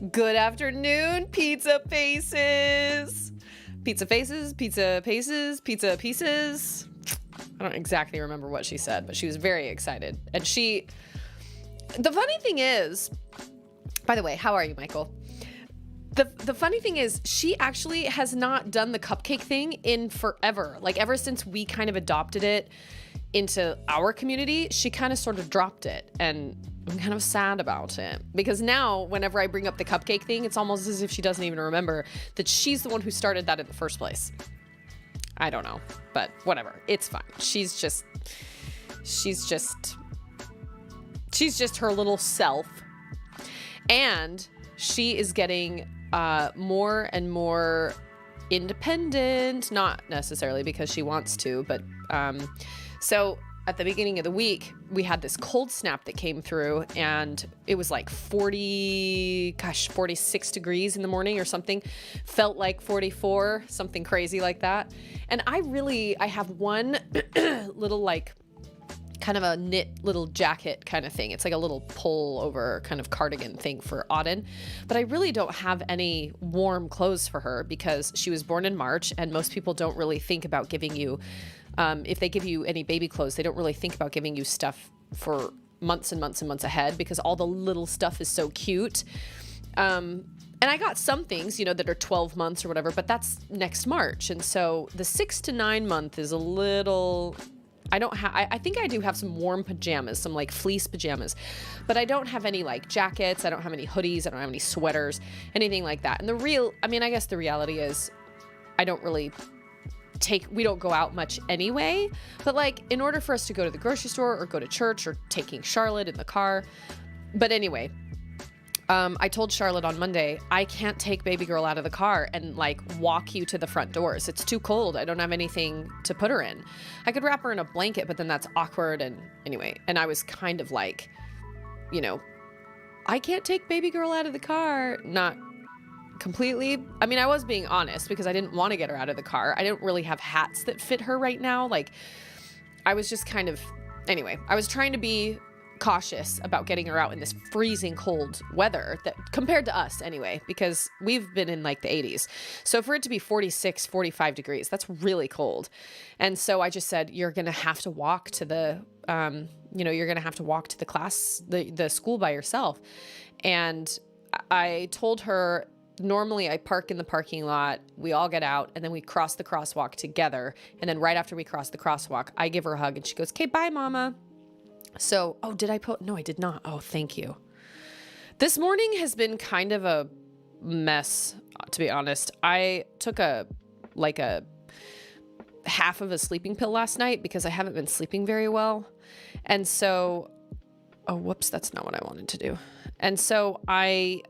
Good afternoon, pizza faces. Pizza faces, pizza paces, pizza pieces. I don't exactly remember what she said, but she was very excited. And the funny thing is, by the way, how are you, Michael? The funny thing is, she actually has not done the cupcake thing in forever. Like ever since we kind of adopted it into our community, she kind of sort of dropped it. And I'm kind of sad about it because now whenever I bring up the cupcake thing, it's almost as if she doesn't even remember that she's the one who started that in the first place. I don't know, but whatever. It's fine. She's just her little self. And she is getting more and more independent, not necessarily because she wants to, but so at the beginning of the week, we had this cold snap that came through and it was like 46 degrees in the morning or something. Felt like 44, something crazy like that. And I have one little like kind of a knit little jacket kind of thing. It's like a little pull over kind of cardigan thing for Auden. But I really don't have any warm clothes for her because she was born in March and most people don't really think about giving you, if they give you any baby clothes, they don't really think about giving you stuff for months and months and months ahead because all the little stuff is so cute. And I got some things, that are 12 months or whatever, but that's next March. And so the 6 to 9 month is a little... I think I do have some warm pajamas, some like fleece pajamas, but I don't have any like jackets. I don't have any hoodies. I don't have any sweaters, anything like that. And I guess the reality is we don't go out much anyway, but like in order for us to go to the grocery store or go to church or taking Charlotte in the car. But anyway, I told Charlotte on Monday, I can't take baby girl out of the car and like walk you to the front doors. It's too cold. I don't have anything to put her in. I could wrap her in a blanket, but then that's awkward. And anyway, and I was kind of like, I can't take baby girl out of the car. Not completely. I mean, I was being honest because I didn't want to get her out of the car. I don't really have hats that fit her right now. Like I was just anyway, I was trying to be cautious about getting her out in this freezing cold weather that compared to us anyway, because we've been in like the 80s. So for it to be 46, 45 degrees, that's really cold. And so I just said, you're going to have to walk to the, you're going to have to walk to the class, the school by yourself. And I told her, normally I park in the parking lot, we all get out and then we cross the crosswalk together. And then right after we cross the crosswalk, I give her a hug and she goes, okay, bye mama. So, did I no, I did not. Oh, thank you. This morning has been kind of a mess, to be honest. I took a half of a sleeping pill last night because I haven't been sleeping very well. And so, whoops, that's not what I wanted to do. And so I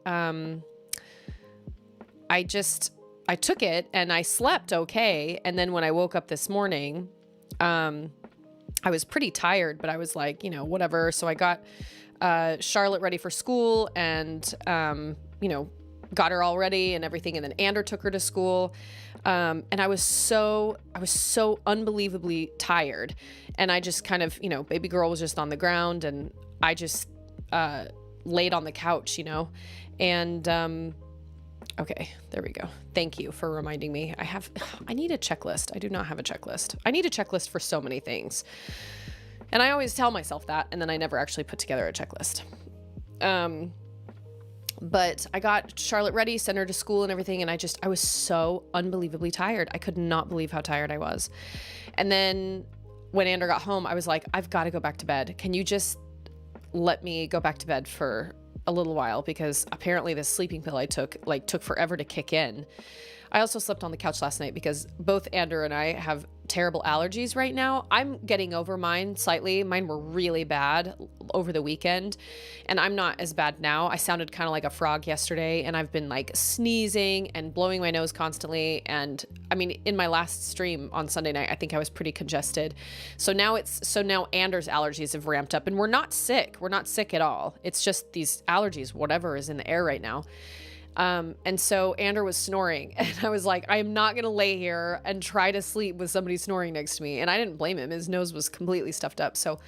took it and I slept okay. And then when I woke up this morning, I was pretty tired, but I was like, whatever. So I got Charlotte ready for school and, got her all ready and everything. And then Ander took her to school. And I was so unbelievably tired. And I just kind of, baby girl was just on the ground and I just laid on the couch, and okay, there we go. Thank you for reminding me. I need a checklist. I do not have a checklist. I need a checklist for so many things. And I always tell myself that, and then I never actually put together a checklist. But I got Charlotte ready, sent her to school and everything, and I was so unbelievably tired. I could not believe how tired I was. And then when Ander got home, I was like, I've got to go back to bed. Can you just let me go back to bed for a little while, because apparently the sleeping pill I took forever to kick in. I also slept on the couch last night because both Ander and I have terrible allergies right now. I'm getting over mine slightly. Mine were really bad over the weekend, and I'm not as bad now. I sounded kind of like a frog yesterday, and I've been like sneezing and blowing my nose constantly. And I mean, in my last stream on Sunday night, I think I was pretty congested. So now Ander's allergies have ramped up, and we're not sick. We're not sick at all. It's just these allergies, whatever is in the air right now. And so Ander was snoring, and I was like, I am not going to lay here and try to sleep with somebody snoring next to me. And I didn't blame him. His nose was completely stuffed up. So,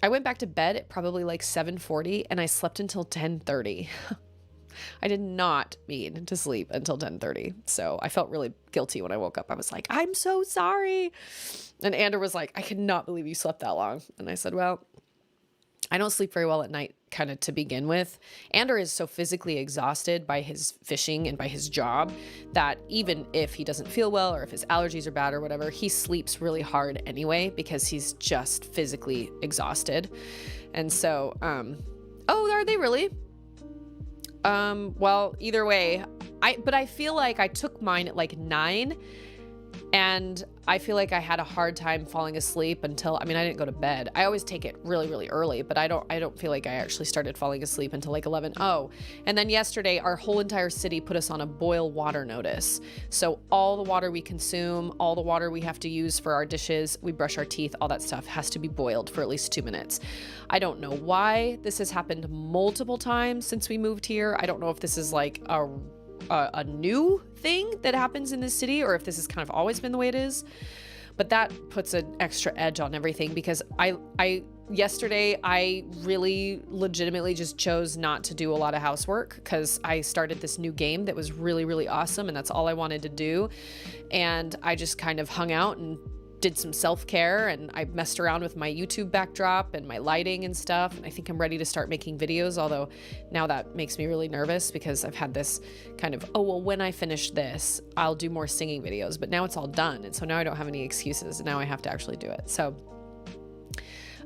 I went back to bed at probably like 7:40, and I slept until 10:30. I did not mean to sleep until 10:30. So I felt really guilty when I woke up. I was like, I'm so sorry. And Andrew was like, I could not believe you slept that long. And I said, well, I don't sleep very well at night, kind of to begin with. Andrew is so physically exhausted by his fishing and by his job that even if he doesn't feel well or if his allergies are bad or whatever, he sleeps really hard anyway because he's just physically exhausted. And so, oh, are they really? Well, either way, but I feel like I took mine at like 9, and I feel like I had a hard time falling asleep until, I mean, I didn't go to bed. I always take it really, really early, but I don't feel like I actually started falling asleep until like 11. Oh, and then yesterday, our whole entire city put us on a boil water notice. So all the water we consume, all the water we have to use for our dishes, we brush our teeth, all that stuff has to be boiled for at least 2 minutes. I don't know why this has happened multiple times since we moved here. I don't know if this is like a new thing that happens in this city or if this has kind of always been the way it is, but that puts an extra edge on everything because yesterday I really legitimately just chose not to do a lot of housework because I started this new game that was really, really awesome and that's all I wanted to do. And I just kind of hung out and did some self-care, and I messed around with my YouTube backdrop and my lighting and stuff. And I think I'm ready to start making videos, although now that makes me really nervous because I've had this kind of, oh, well, when I finish this, I'll do more singing videos, but now it's all done. And so now I don't have any excuses and now I have to actually do it. So,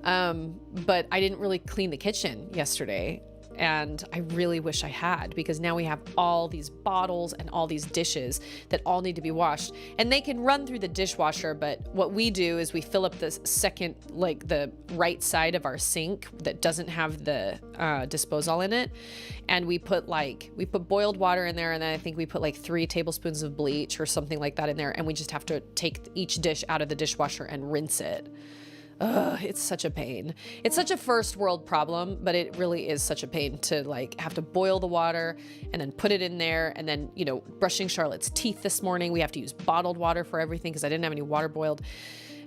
but I didn't really clean the kitchen yesterday. And I really wish I had, because now we have all these bottles and all these dishes that all need to be washed, and they can run through the dishwasher. But what we do is we fill up the second, like the right side of our sink that doesn't have the disposal in it. And we put boiled water in there. And then I think we put like 3 tablespoons of bleach or something like that in there. And we just have to take each dish out of the dishwasher and rinse it. Ugh, it's such a pain. It's such a first world problem, but it really is such a pain to like have to boil the water and then put it in there. And then, you know, brushing Charlotte's teeth this morning, we have to use bottled water for everything because I didn't have any water boiled.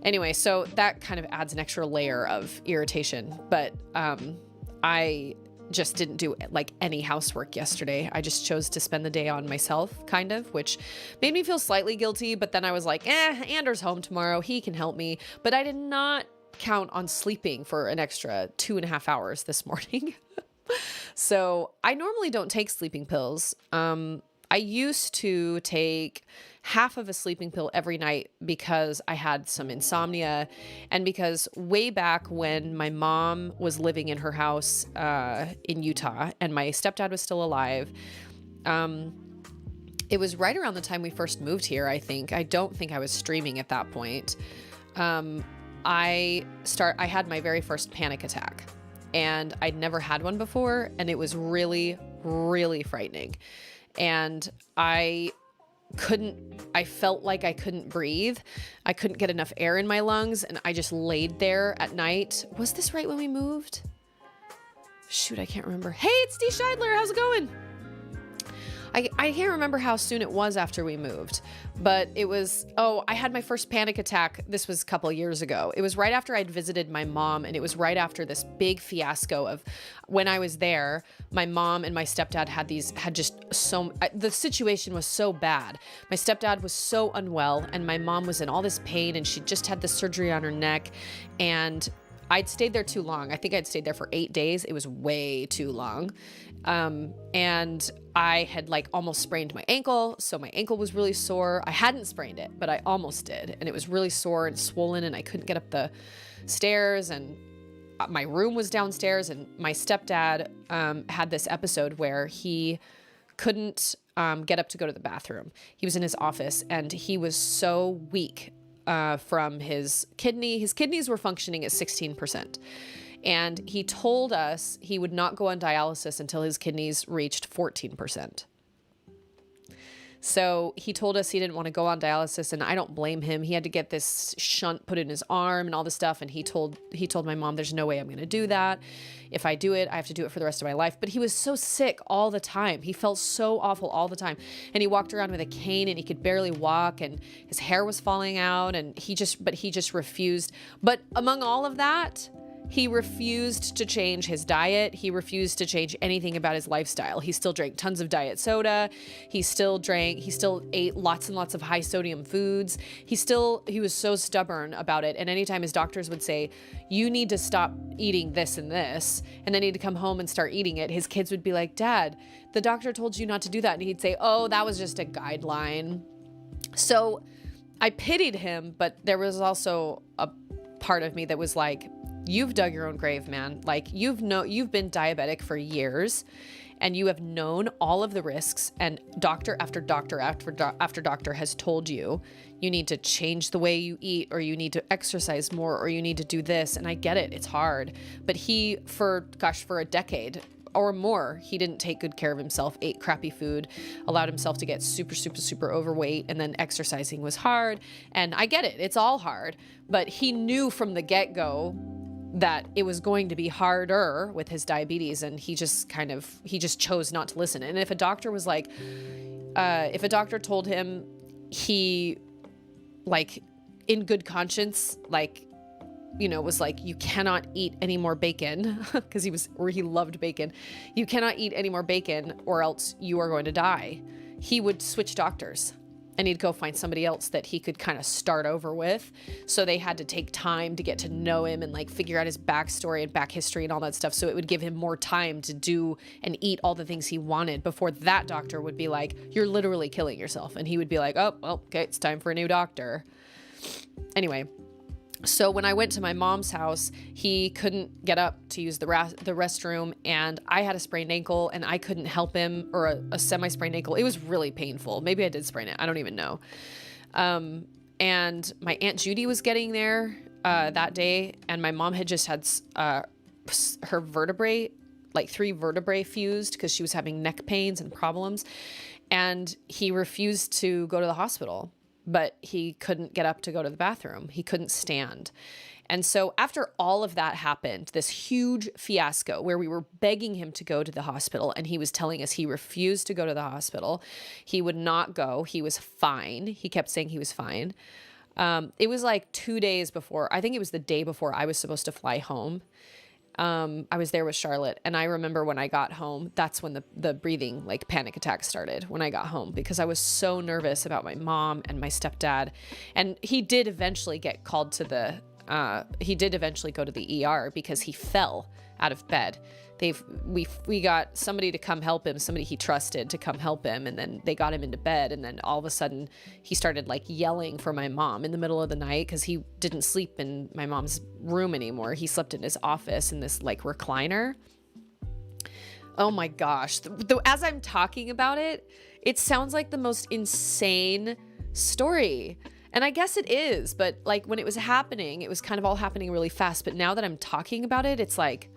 Anyway, so that kind of adds an extra layer of irritation. But I just didn't do like any housework yesterday. I just chose to spend the day on myself, kind of, which made me feel slightly guilty. But then I was like, Anders home tomorrow. He can help me. But I did not count on sleeping for an extra 2.5 hours this morning. So I normally don't take sleeping pills. I used to take half of a sleeping pill every night because I had some insomnia, and because way back when my mom was living in her house in Utah and my stepdad was still alive, it was right around the time we first moved here, I think. I don't think I was streaming at that point. I had my very first panic attack, and I'd never had one before, and it was really, really frightening. And I felt like I couldn't breathe. I couldn't get enough air in my lungs, and I just laid there at night. Was this right when we moved? Shoot, I can't remember. Hey, it's Dee Scheidler. How's it going? I can't remember how soon it was after we moved, but it was, I had my first panic attack. This was a couple of years ago. It was right after I'd visited my mom, and it was right after this big fiasco of when I was there. My mom and my stepdad the situation was so bad. My stepdad was so unwell, and my mom was in all this pain, and she just had the surgery on her neck, and I'd stayed there too long. I think I'd stayed there for 8 days. It was way too long. And I had like almost sprained my ankle. So my ankle was really sore. I hadn't sprained it, but I almost did. And it was really sore and swollen, and I couldn't get up the stairs, and my room was downstairs. And my stepdad, had this episode where he couldn't, get up to go to the bathroom. He was in his office, and he was so weak, from his kidney. His kidneys were functioning at 16%. And he told us he would not go on dialysis until his kidneys reached 14%. So he told us he didn't want to go on dialysis, and I don't blame him. He had to get this shunt put in his arm and all this stuff. And he told my mom, there's no way I'm going to do that. If I do it, I have to do it for the rest of my life. But he was so sick all the time. He felt so awful all the time. And he walked around with a cane, and he could barely walk, and his hair was falling out, and he just refused. But among all of that, He refused to change his diet. He refused to change anything about his lifestyle. He still drank tons of diet soda. He still ate lots and lots of high sodium foods. He was so stubborn about it. And anytime his doctors would say, you need to stop eating this and this, and then he'd come home and start eating it, his kids would be like, Dad, the doctor told you not to do that. And he'd say, oh, that was just a guideline. So I pitied him, but there was also a part of me that was like, you've dug your own grave, man. Like you've been diabetic for years and you have known all of the risks, and doctor after doctor after doctor has told you need to change the way you eat, or you need to exercise more, or you need to do this. And I get it. It's hard. But for a decade or more, he didn't take good care of himself, ate crappy food, allowed himself to get super, super, super overweight. And then exercising was hard. And I get it. It's all hard. But he knew from the get-go that it was going to be harder with his diabetes, and he just chose not to listen. And if a doctor was like, if a doctor told him, he, like, in good conscience, like, you know, was like, you cannot eat any more bacon, because he loved bacon. You cannot eat any more bacon or else you are going to die. He would switch doctors. And he'd go find somebody else that he could kind of start over with. So they had to take time to get to know him and like figure out his backstory and back history and all that stuff. So it would give him more time to do and eat all the things he wanted before that doctor would be like, you're literally killing yourself. And he would be like, oh, well, okay, it's time for a new doctor. Anyway, so when I went to my mom's house, he couldn't get up to use the restroom, and I had a sprained ankle and I couldn't help him, or a semi-sprained ankle. It was really painful. Maybe I did sprain it. I don't even know. And my Aunt Judy was getting there that day, and my mom had just had her vertebrae, like 3 vertebrae fused because she was having neck pains and problems, and he refused to go to the hospital. But he couldn't get up to go to the bathroom. He couldn't stand. And so after all of that happened, this huge fiasco where we were begging him to go to the hospital, and he was telling us he refused to go to the hospital. He would not go. He was fine. He kept saying he was fine. It was like 2 days before, I think it was the day before I was supposed to fly home. I was there with Charlotte, and I remember when I got home, that's when the breathing, like, panic attack started when I got home, because I was so nervous about my mom and my stepdad. And he did eventually get called to he did eventually go to the ER because he fell out of bed. We got somebody to come help him, somebody he trusted to come help him, and then they got him into bed, and then all of a sudden he started like yelling for my mom in the middle of the night because he didn't sleep in my mom's room anymore. He slept in his office in this like recliner. Oh my gosh. As I'm talking about it, it sounds like the most insane story. And I guess it is, but like when it was happening, it was kind of all happening really fast. But now that I'm talking about it, it's like,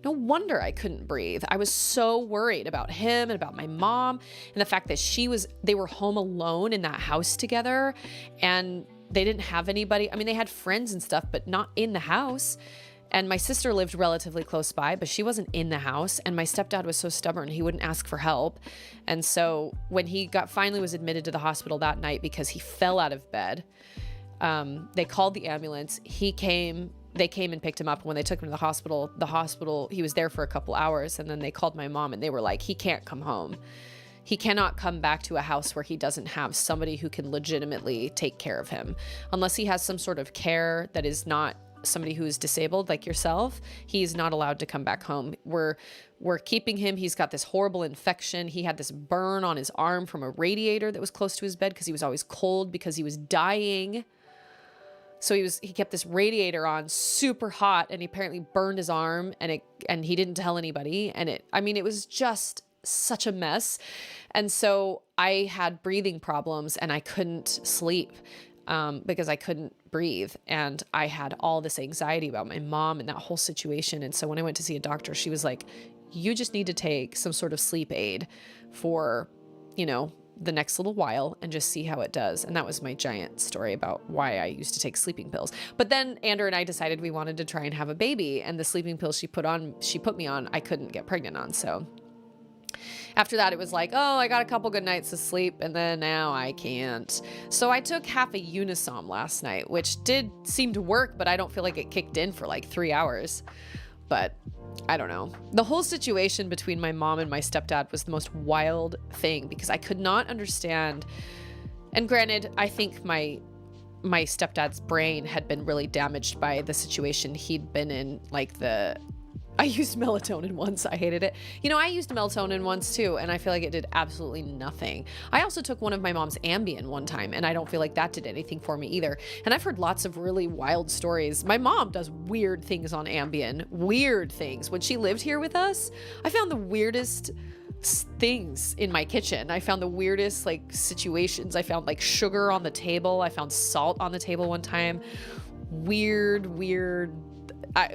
no wonder I couldn't breathe. I was so worried about him and about my mom, and the fact that they were home alone in that house together, and they didn't have anybody. I mean, they had friends and stuff, but not in the house. And my sister lived relatively close by, but she wasn't in the house. And my stepdad was so stubborn, he wouldn't ask for help. And so when he finally was admitted to the hospital that night because he fell out of bed, they called the ambulance. They came and picked him up. When they took him to the hospital, he was there for a couple hours, and then they called my mom, and they were like, he can't come home. He cannot come back to a house where he doesn't have somebody who can legitimately take care of him. Unless he has some sort of care that is not somebody who is disabled like yourself, he's not allowed to come back home. We're keeping him. He's got this horrible infection. He had this burn on his arm from a radiator that was close to his bed because he was always cold because he was dying. So he kept this radiator on super hot, and he apparently burned his arm, and he didn't tell anybody. And it was just such a mess. And so I had breathing problems, and I couldn't sleep because I couldn't breathe. And I had all this anxiety about my mom and that whole situation. And so when I went to see a doctor, she was like, you just need to take some sort of sleep aid for, the next little while and just see how it does. And that was my giant story about why I used to take sleeping pills. But then Andrew and I decided we wanted to try and have a baby, and the sleeping pills she put me on, I couldn't get pregnant on. So After that, it was like, oh, I got a couple good nights of sleep, and then now I can't. So I took half a Unisom last night, which did seem to work, but I don't feel like it kicked in for like 3 hours. But I don't know. The whole situation between my mom and my stepdad was the most wild thing because I could not understand. And granted, I think my stepdad's brain had been really damaged by the situation he'd been in, like I used melatonin once. I hated it. I used melatonin once too, and I feel like it did absolutely nothing. I also took one of my mom's Ambien one time, and I don't feel like that did anything for me either. And I've heard lots of really wild stories. My mom does weird things on Ambien. Weird things. When she lived here with us, I found the weirdest things in my kitchen. I found the weirdest situations. I found sugar on the table. I found salt on the table one time. Weird.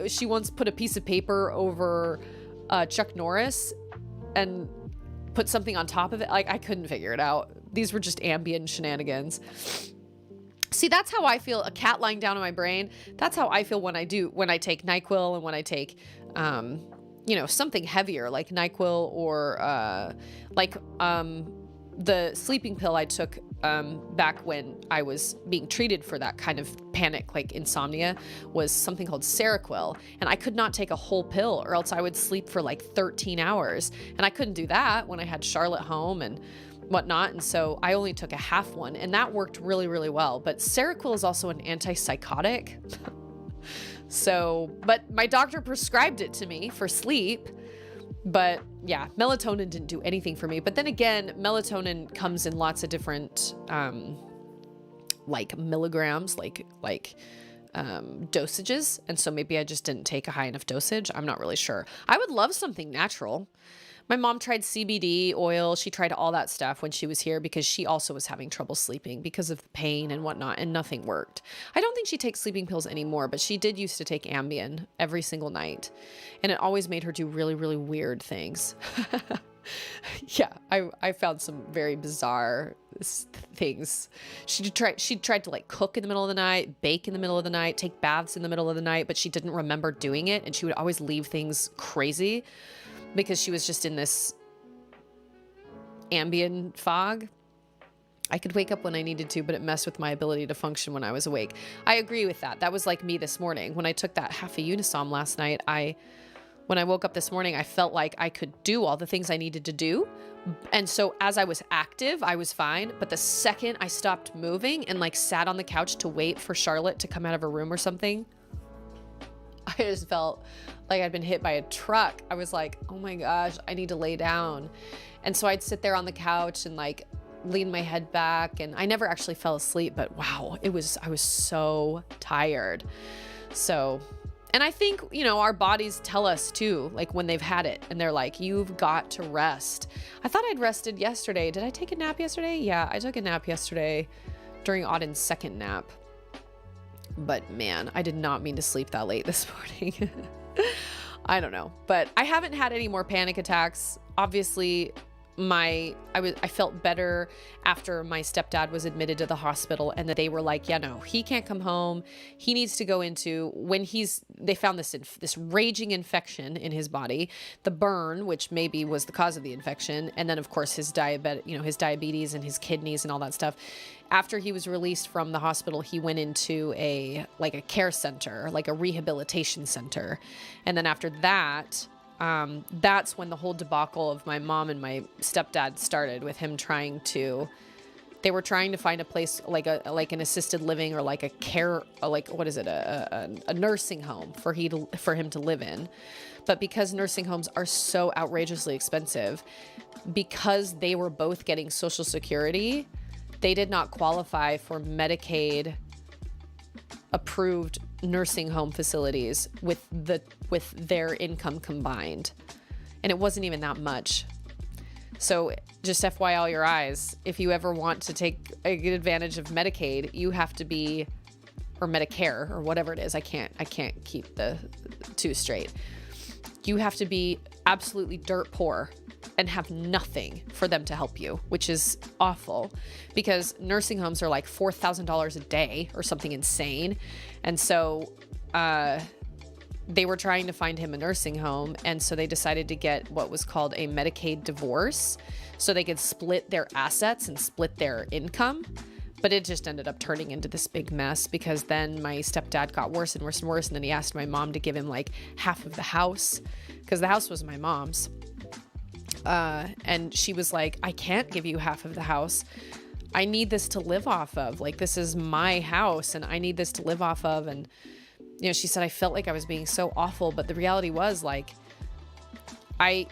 She once put a piece of paper over Chuck Norris and put something on top of it. I couldn't figure it out. These were just Ambien shenanigans. See, that's how I feel. A cat lying down in my brain. That's how I feel when I take NyQuil and when I take, something heavier like NyQuil or the sleeping pill I took back when I was being treated for that kind of panic, like insomnia, was something called Seroquel. And I could not take a whole pill or else I would sleep for 13 hours. And I couldn't do that when I had Charlotte home and whatnot. And so I only took a half one, and that worked really, really well. But Seroquel is also an antipsychotic. But my doctor prescribed it to me for sleep. But yeah, melatonin didn't do anything for me. But then again, melatonin comes in lots of different, milligrams, dosages. And so maybe I just didn't take a high enough dosage. I'm not really sure. I would love something natural. My mom tried CBD oil. She tried all that stuff when she was here because she also was having trouble sleeping because of the pain and whatnot, and nothing worked. I don't think she takes sleeping pills anymore, but she did used to take Ambien every single night, and it always made her do really, really weird things. Yeah, I found some very bizarre things. She tried to cook in the middle of the night, bake in the middle of the night, take baths in the middle of the night, but she didn't remember doing it, and she would always leave things crazy because she was just in this Ambien fog. I could wake up when I needed to, but it messed with my ability to function when I was awake. I agree with that. That was like me this morning. When I took that half a Unisom last night, when I woke up this morning, I felt like I could do all the things I needed to do. And so as I was active, I was fine. But the second I stopped moving and sat on the couch to wait for Charlotte to come out of her room or something, I just felt like I'd been hit by a truck. I was like, oh my gosh, I need to lay down. And so I'd sit there on the couch and lean my head back. And I never actually fell asleep, but wow, I was so tired. So, and I think, our bodies tell us too, when they've had it and they're like, you've got to rest. I thought I'd rested yesterday. Did I take a nap yesterday? Yeah, I took a nap yesterday during Auden's second nap. But man, I did not mean to sleep that late this morning. I don't know, but I haven't had any more panic attacks. Obviously, I felt better after my stepdad was admitted to the hospital, and that they were like, yeah, no, he can't come home. He needs to go into they found this raging infection in his body, the burn, which maybe was the cause of the infection. And then of course his his diabetes and his kidneys and all that stuff. After he was released from the hospital, he went into a care center, a rehabilitation center. And then after that, that's when the whole debacle of my mom and my stepdad started, with him they were trying to find a place like an assisted living or a care, a nursing home for him to live in. But because nursing homes are so outrageously expensive, because they were both getting Social Security, they did not qualify for Medicaid approved nursing home facilities with their income combined. And it wasn't even that much. So just FYI all your eyes, if you ever want to take a good advantage of Medicaid, you have to be, or Medicare or whatever it is. I can't keep the two straight. You have to be absolutely dirt poor and have nothing for them to help you, which is awful, because nursing homes are like $4,000 a day or something insane. And so they were trying to find him a nursing home. And so they decided to get what was called a Medicaid divorce so they could split their assets and split their income. But it just ended up turning into this big mess because then my stepdad got worse and worse and worse. And then he asked my mom to give him like half of the house because the house was my mom's. And she was like, I can't give you half of the house. I need this to live off of. Like, this is my house and I need this to live off of. And, you know, she said, I felt like I was being so awful. But the reality was, like, I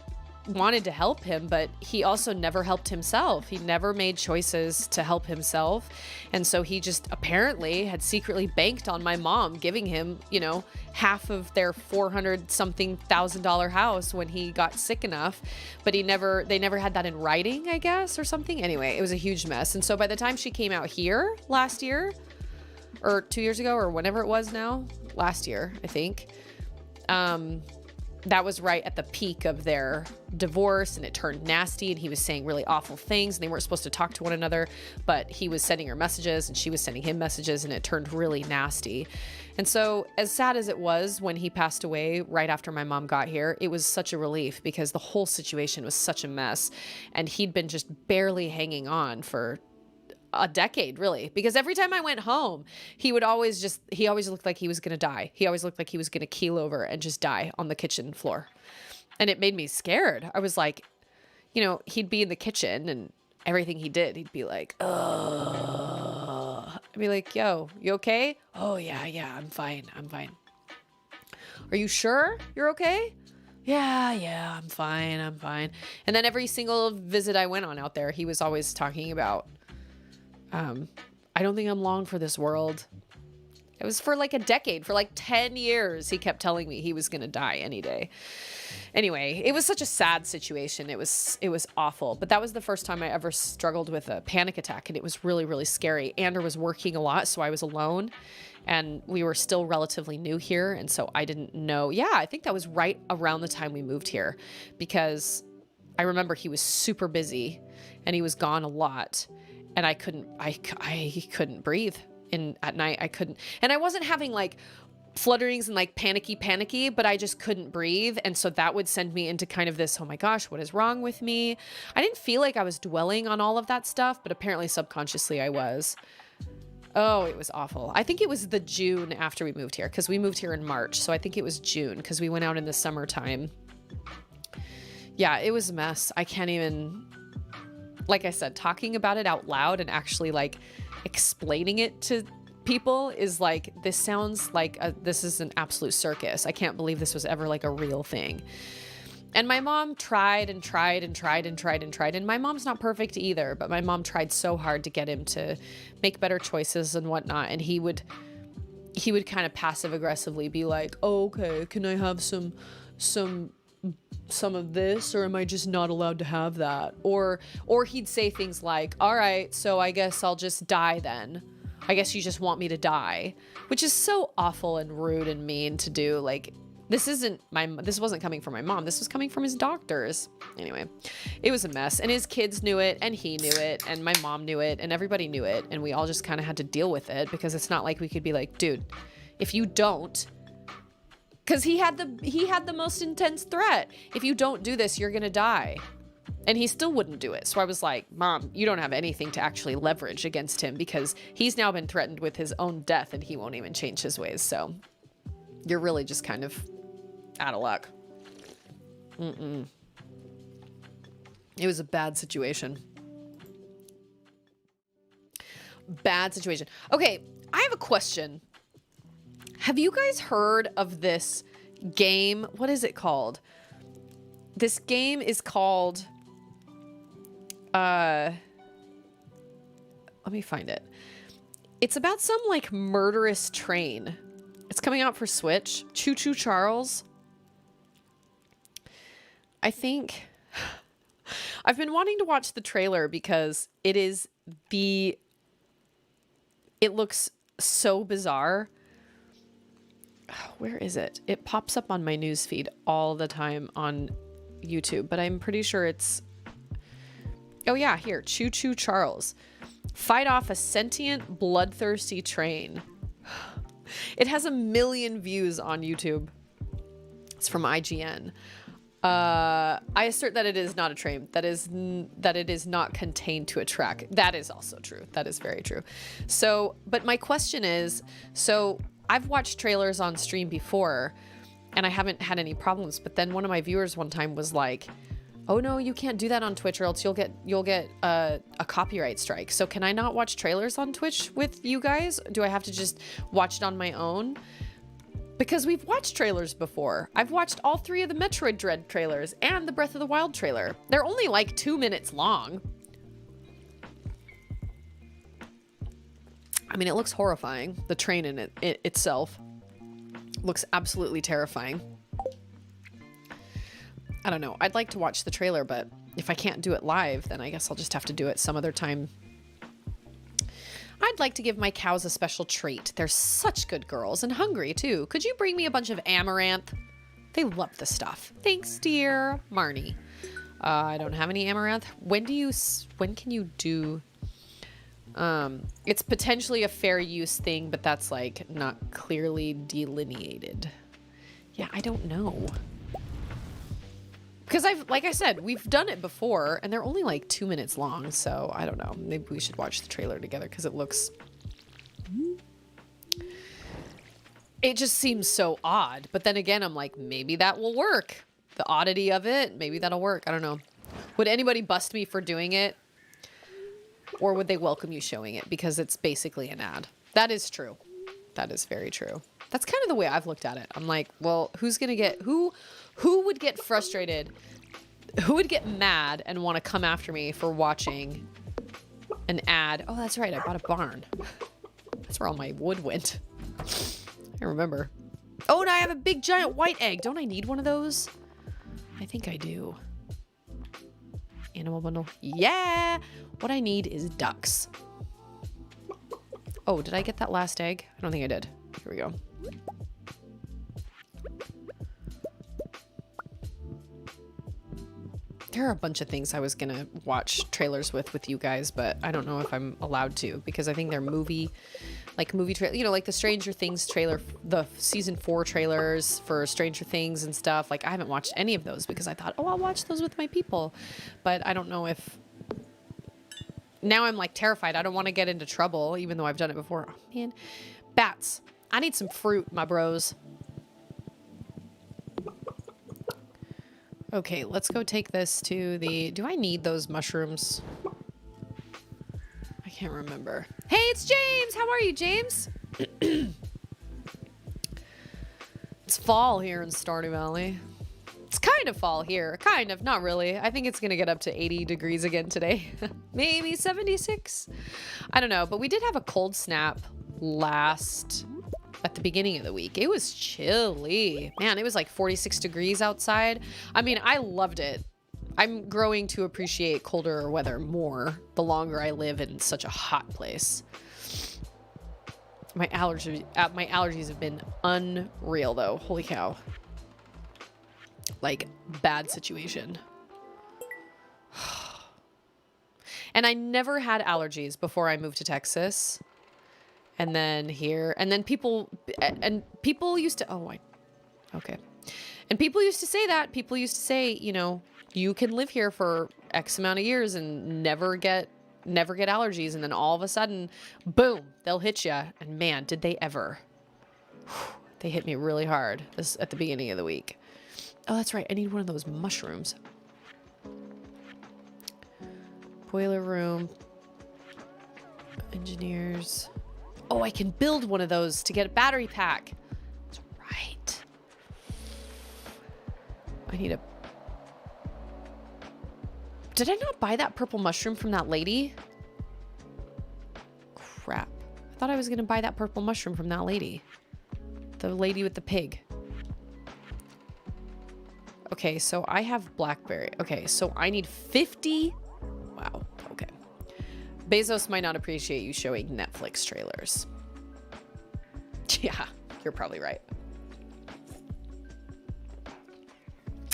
wanted to help him, but he also never helped himself. He never made choices to help himself. And so he just apparently had secretly banked on my mom giving him, you know, half of their $400,000 house when he got sick enough. But they never had that in writing, I guess, or something. Anyway, it was a huge mess. And so by the time she came out here last year, or 2 years ago, or whenever it was now, last year, I think, that was right at the peak of their divorce, and it turned nasty, and he was saying really awful things, and they weren't supposed to talk to one another, but he was sending her messages and she was sending him messages, and it turned really nasty. And so as sad as it was when he passed away right after my mom got here, it was such a relief because the whole situation was such a mess, and he'd been just barely hanging on for a decade, really, because every time I went home, he always looked like he was going to die. He always looked like he was going to keel over and just die on the kitchen floor. And it made me scared. I was like, you know, he'd be in the kitchen and everything he did, he'd be like, ugh. I'd be like, yo, you okay? Oh yeah, I'm fine. Are you sure you're okay? Yeah, I'm fine. And then every single visit I went on out there, he was always talking about, I don't think I'm long for this world. It was for like a decade, for like 10 years. He kept telling me he was going to die any day. Anyway, it was such a sad situation. It was awful. But that was the first time I ever struggled with a panic attack. And it was really, really scary. Andrew was working a lot, so I was alone. And we were still relatively new here. And so I didn't know. Yeah, I think that was right around the time we moved here. Because I remember he was super busy and he was gone a lot. And I couldn't breathe at night. I couldn't, and I wasn't having like flutterings and like panicky, but I just couldn't breathe. And so that would send me into kind of this, oh my gosh, what is wrong with me? I didn't feel like I was dwelling on all of that stuff, but apparently subconsciously I was. Oh, it was awful. I think it was the June after we moved here, because we moved here in March. So I think it was June because we went out in the summertime. Yeah, it was a mess. I can't even, like I said, talking about it out loud and actually like explaining it to people is like, this sounds like this is an absolute circus. I can't believe this was ever like a real thing. And my mom tried. And my mom's not perfect either, but my mom tried so hard to get him to make better choices and whatnot. And he would kind of passive aggressively be like, oh, okay, can I have some of this, or am I just not allowed to have that? Or he'd say things like, all right, so I guess I'll just die then. I guess you just want me to die, which is so awful and rude and mean to do. Like, this wasn't coming from my mom. This was coming from his doctors. Anyway, it was a mess, and his kids knew it, and he knew it, and my mom knew it, and everybody knew it. And we all just kind of had to deal with it, because it's not like we could be like, dude, if you don't, because he had the most intense threat. If you don't do this, you're going to die. And he still wouldn't do it. So I was like, Mom, you don't have anything to actually leverage against him, because he's now been threatened with his own death and he won't even change his ways. So you're really just kind of out of luck. It was a bad situation. Bad situation. Okay, I have a question. Have you guys heard of this game? What is it called? This game is called, let me find it. It's about some like murderous train. It's coming out for Switch. Choo Choo Charles. I think I've been wanting to watch the trailer because it looks so bizarre. Where is it? It pops up on my news feed all the time on YouTube, but I'm pretty sure it's, oh yeah, here, Choo Choo Charles. Fight off a sentient, bloodthirsty train. It has 1 million views on YouTube. It's from IGN. I assert that it is not a train. That it is not contained to a track. That is also true. That is very true. So, but my question is, so I've watched trailers on stream before and I haven't had any problems. But then one of my viewers one time was like, oh no, you can't do that on Twitch or else you'll get a copyright strike. So can I not watch trailers on Twitch with you guys? Do I have to just watch it on my own? Because we've watched trailers before. I've watched all 3 of the Metroid Dread trailers and the Breath of the Wild trailer. They're only like 2 minutes long. I mean, it looks horrifying. The train in it itself looks absolutely terrifying. I don't know. I'd like to watch the trailer, but if I can't do it live, then I guess I'll just have to do it some other time. I'd like to give my cows a special treat. They're such good girls and hungry too. Could you bring me a bunch of amaranth? They love the stuff. Thanks, dear Marnie. I don't have any amaranth. When can you do? It's potentially a fair use thing, but that's like not clearly delineated. Yeah, I don't know. Because like I said, we've done it before and they're only like 2 minutes long. So I don't know. Maybe we should watch the trailer together because it just seems so odd. But then again, I'm like, maybe that will work. The oddity of it, maybe that'll work. I don't know. Would anybody bust me for doing it? Or would they welcome you showing it? Because it's basically an ad. That is true. That is very true. That's kind of the way I've looked at it. I'm like, well, who's going to get... Who would get frustrated? Who would get mad and want to come after me for watching an ad? Oh, that's right. I bought a barn. That's where all my wood went. I remember. Oh, and I have a big giant white egg. Don't I need one of those? I think I do. Animal bundle. Yeah. What I need is ducks. Oh, did I get that last egg? I don't think I did. Here we go. There are a bunch of things I was gonna watch trailers with you guys, but I don't know if I'm allowed to because I think they're movie trailer, you know, like the Stranger Things trailer, the season 4 trailers for Stranger Things and stuff. Like I haven't watched any of those because I thought, oh, I'll watch those with my people, but I don't know if. Now I'm like terrified. I don't want to get into trouble, even though I've done it before. Oh, man, bats. I need some fruit, my bros. Okay, let's go take this to the... Do I need those mushrooms? I can't remember. Hey, it's James! How are you, James? It's fall here in Stardew Valley. It's kind of fall here. Kind of, not really. I think it's going to get up to 80 degrees again today. Maybe 76. I don't know, but we did have a cold snap at the beginning of the week. It was chilly. Man, it was like 46 degrees outside. I mean, I loved it. I'm growing to appreciate colder weather more the longer I live in such a hot place. My allergies have been unreal though. Holy cow. Like, bad situation. And I never had allergies before I moved to Texas. And then here, and then people used to, okay. And people used to say that. People used to say, you know, you can live here for X amount of years and never get allergies. And then all of a sudden, boom, they'll hit you. And man, did they ever. They hit me really hard at the beginning of the week. Oh, that's right. I need one of those mushrooms. Boiler room. Engineers. Oh, I can build one of those to get a battery pack. That's right. I need a... Did I not buy that purple mushroom from that lady? Crap. I thought I was going to buy that purple mushroom from that lady. The lady with the pig. Okay, so I have blackberry. Okay, so I need 50... Wow, okay. Bezos might not appreciate you showing Netflix trailers. Yeah, you're probably right.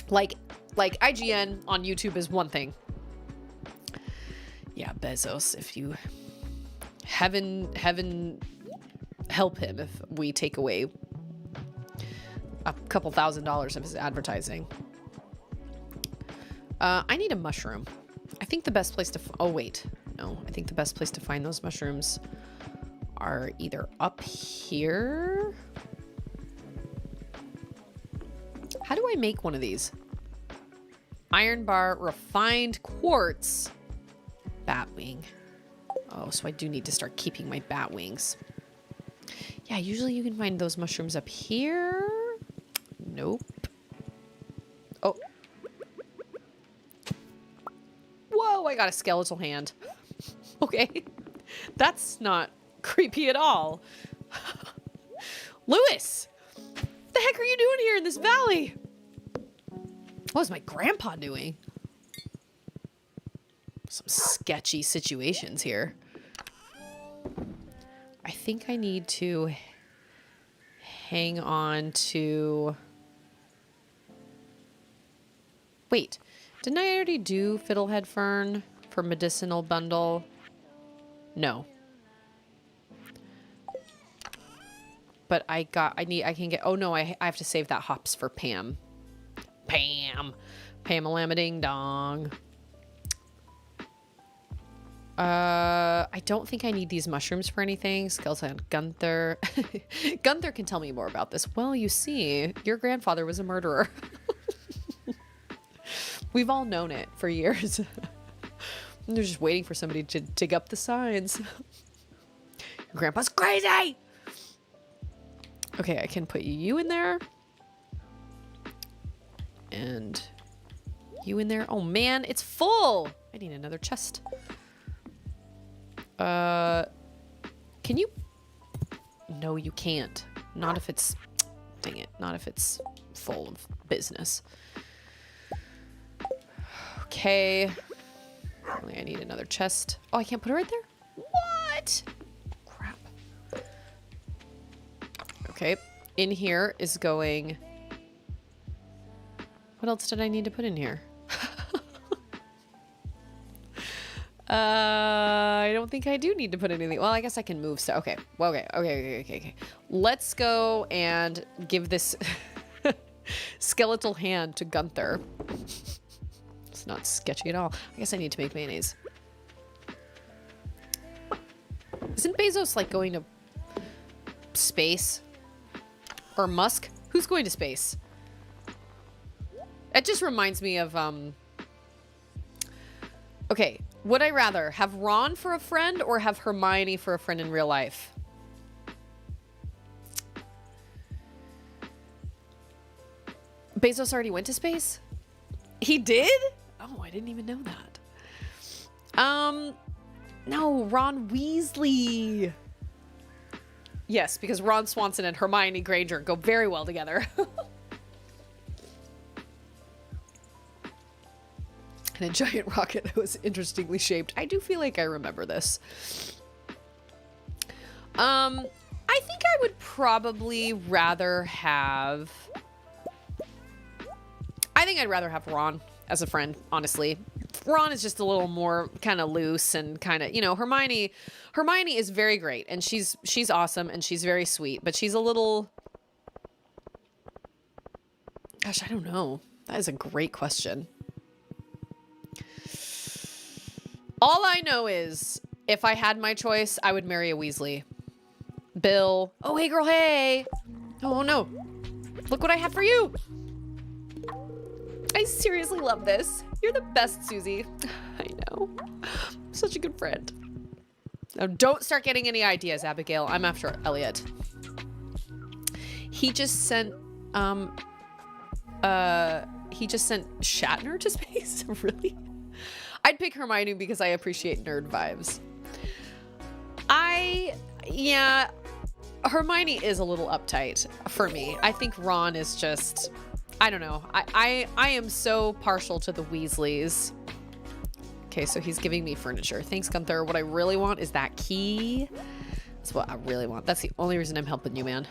Like IGN on YouTube is one thing. Yeah, Bezos, if you... Heaven help him if we take away a couple $1,000s of his advertising. I need a mushroom. I think the best place to... Oh, wait. No, I think the best place to find those mushrooms are either up here. How do I make one of these? Iron bar, refined quartz, bat wing. Oh, so I do need to start keeping my bat wings. Yeah, usually you can find those mushrooms up here. Nope. Oh. Whoa, I got a skeletal hand. Okay. That's not creepy at all. Lewis! What the heck are you doing here in this valley? What was my grandpa doing? Some sketchy situations here. I think I need to hang on to... Wait, didn't I already do Fiddlehead Fern for medicinal bundle? No. But I can get... Oh no, I have to save that hops for Pam. Pam-a-lamma ding dong. I don't think I need these mushrooms for anything. Skeleton Gunther. Gunther can tell me more about this. Well, you see, your grandfather was a murderer. We've all known it for years. They're just waiting for somebody to dig up the signs. Your grandpa's crazy! Okay, I can put you in there. And you in there. Oh man, it's full! I need another chest. Can you? No, you can't. Not if it's... Dang it. Not if it's full of business. Okay. I need another chest. Oh, I can't put it right there? What? Crap. Okay. In here is going... What else did I need to put in here? I don't think I do need to put anything. Well, I guess I can move. So, okay. Well, okay. Let's go and give this skeletal hand to Gunther. It's not sketchy at all. I guess I need to make mayonnaise. Isn't Bezos like going to space? Or Musk? Who's going to space? It just reminds me of, okay, would I rather have Ron for a friend or have Hermione for a friend in real life? Bezos already went to space? He did? Oh, I didn't even know that. No, Ron Weasley. Yes, because Ron Swanson and Hermione Granger go very well together. And a giant rocket that was interestingly shaped. I do feel like I remember this. I think I would probably rather have... I think I'd rather have Ron as a friend, honestly. Ron is just a little more kind of loose and kind of, you know, Hermione is very great and she's awesome and she's very sweet, but she's a little... Gosh, I don't know. That is a great question. All I know is, if I had my choice, I would marry a Weasley. Bill. Oh, hey, girl, hey. Oh, no. Look what I have for you. I seriously love this. You're the best, Susie. I know. Such a good friend. Now, don't start getting any ideas, Abigail. I'm after Elliot. He just sent, Shatner to space? Really? I'd pick Hermione because I appreciate nerd vibes. Yeah, Hermione is a little uptight for me. I think Ron is just, I don't know. I am so partial to the Weasleys. Okay, so he's giving me furniture. Thanks, Gunther. What I really want is that key. That's what I really want. That's the only reason I'm helping you, man.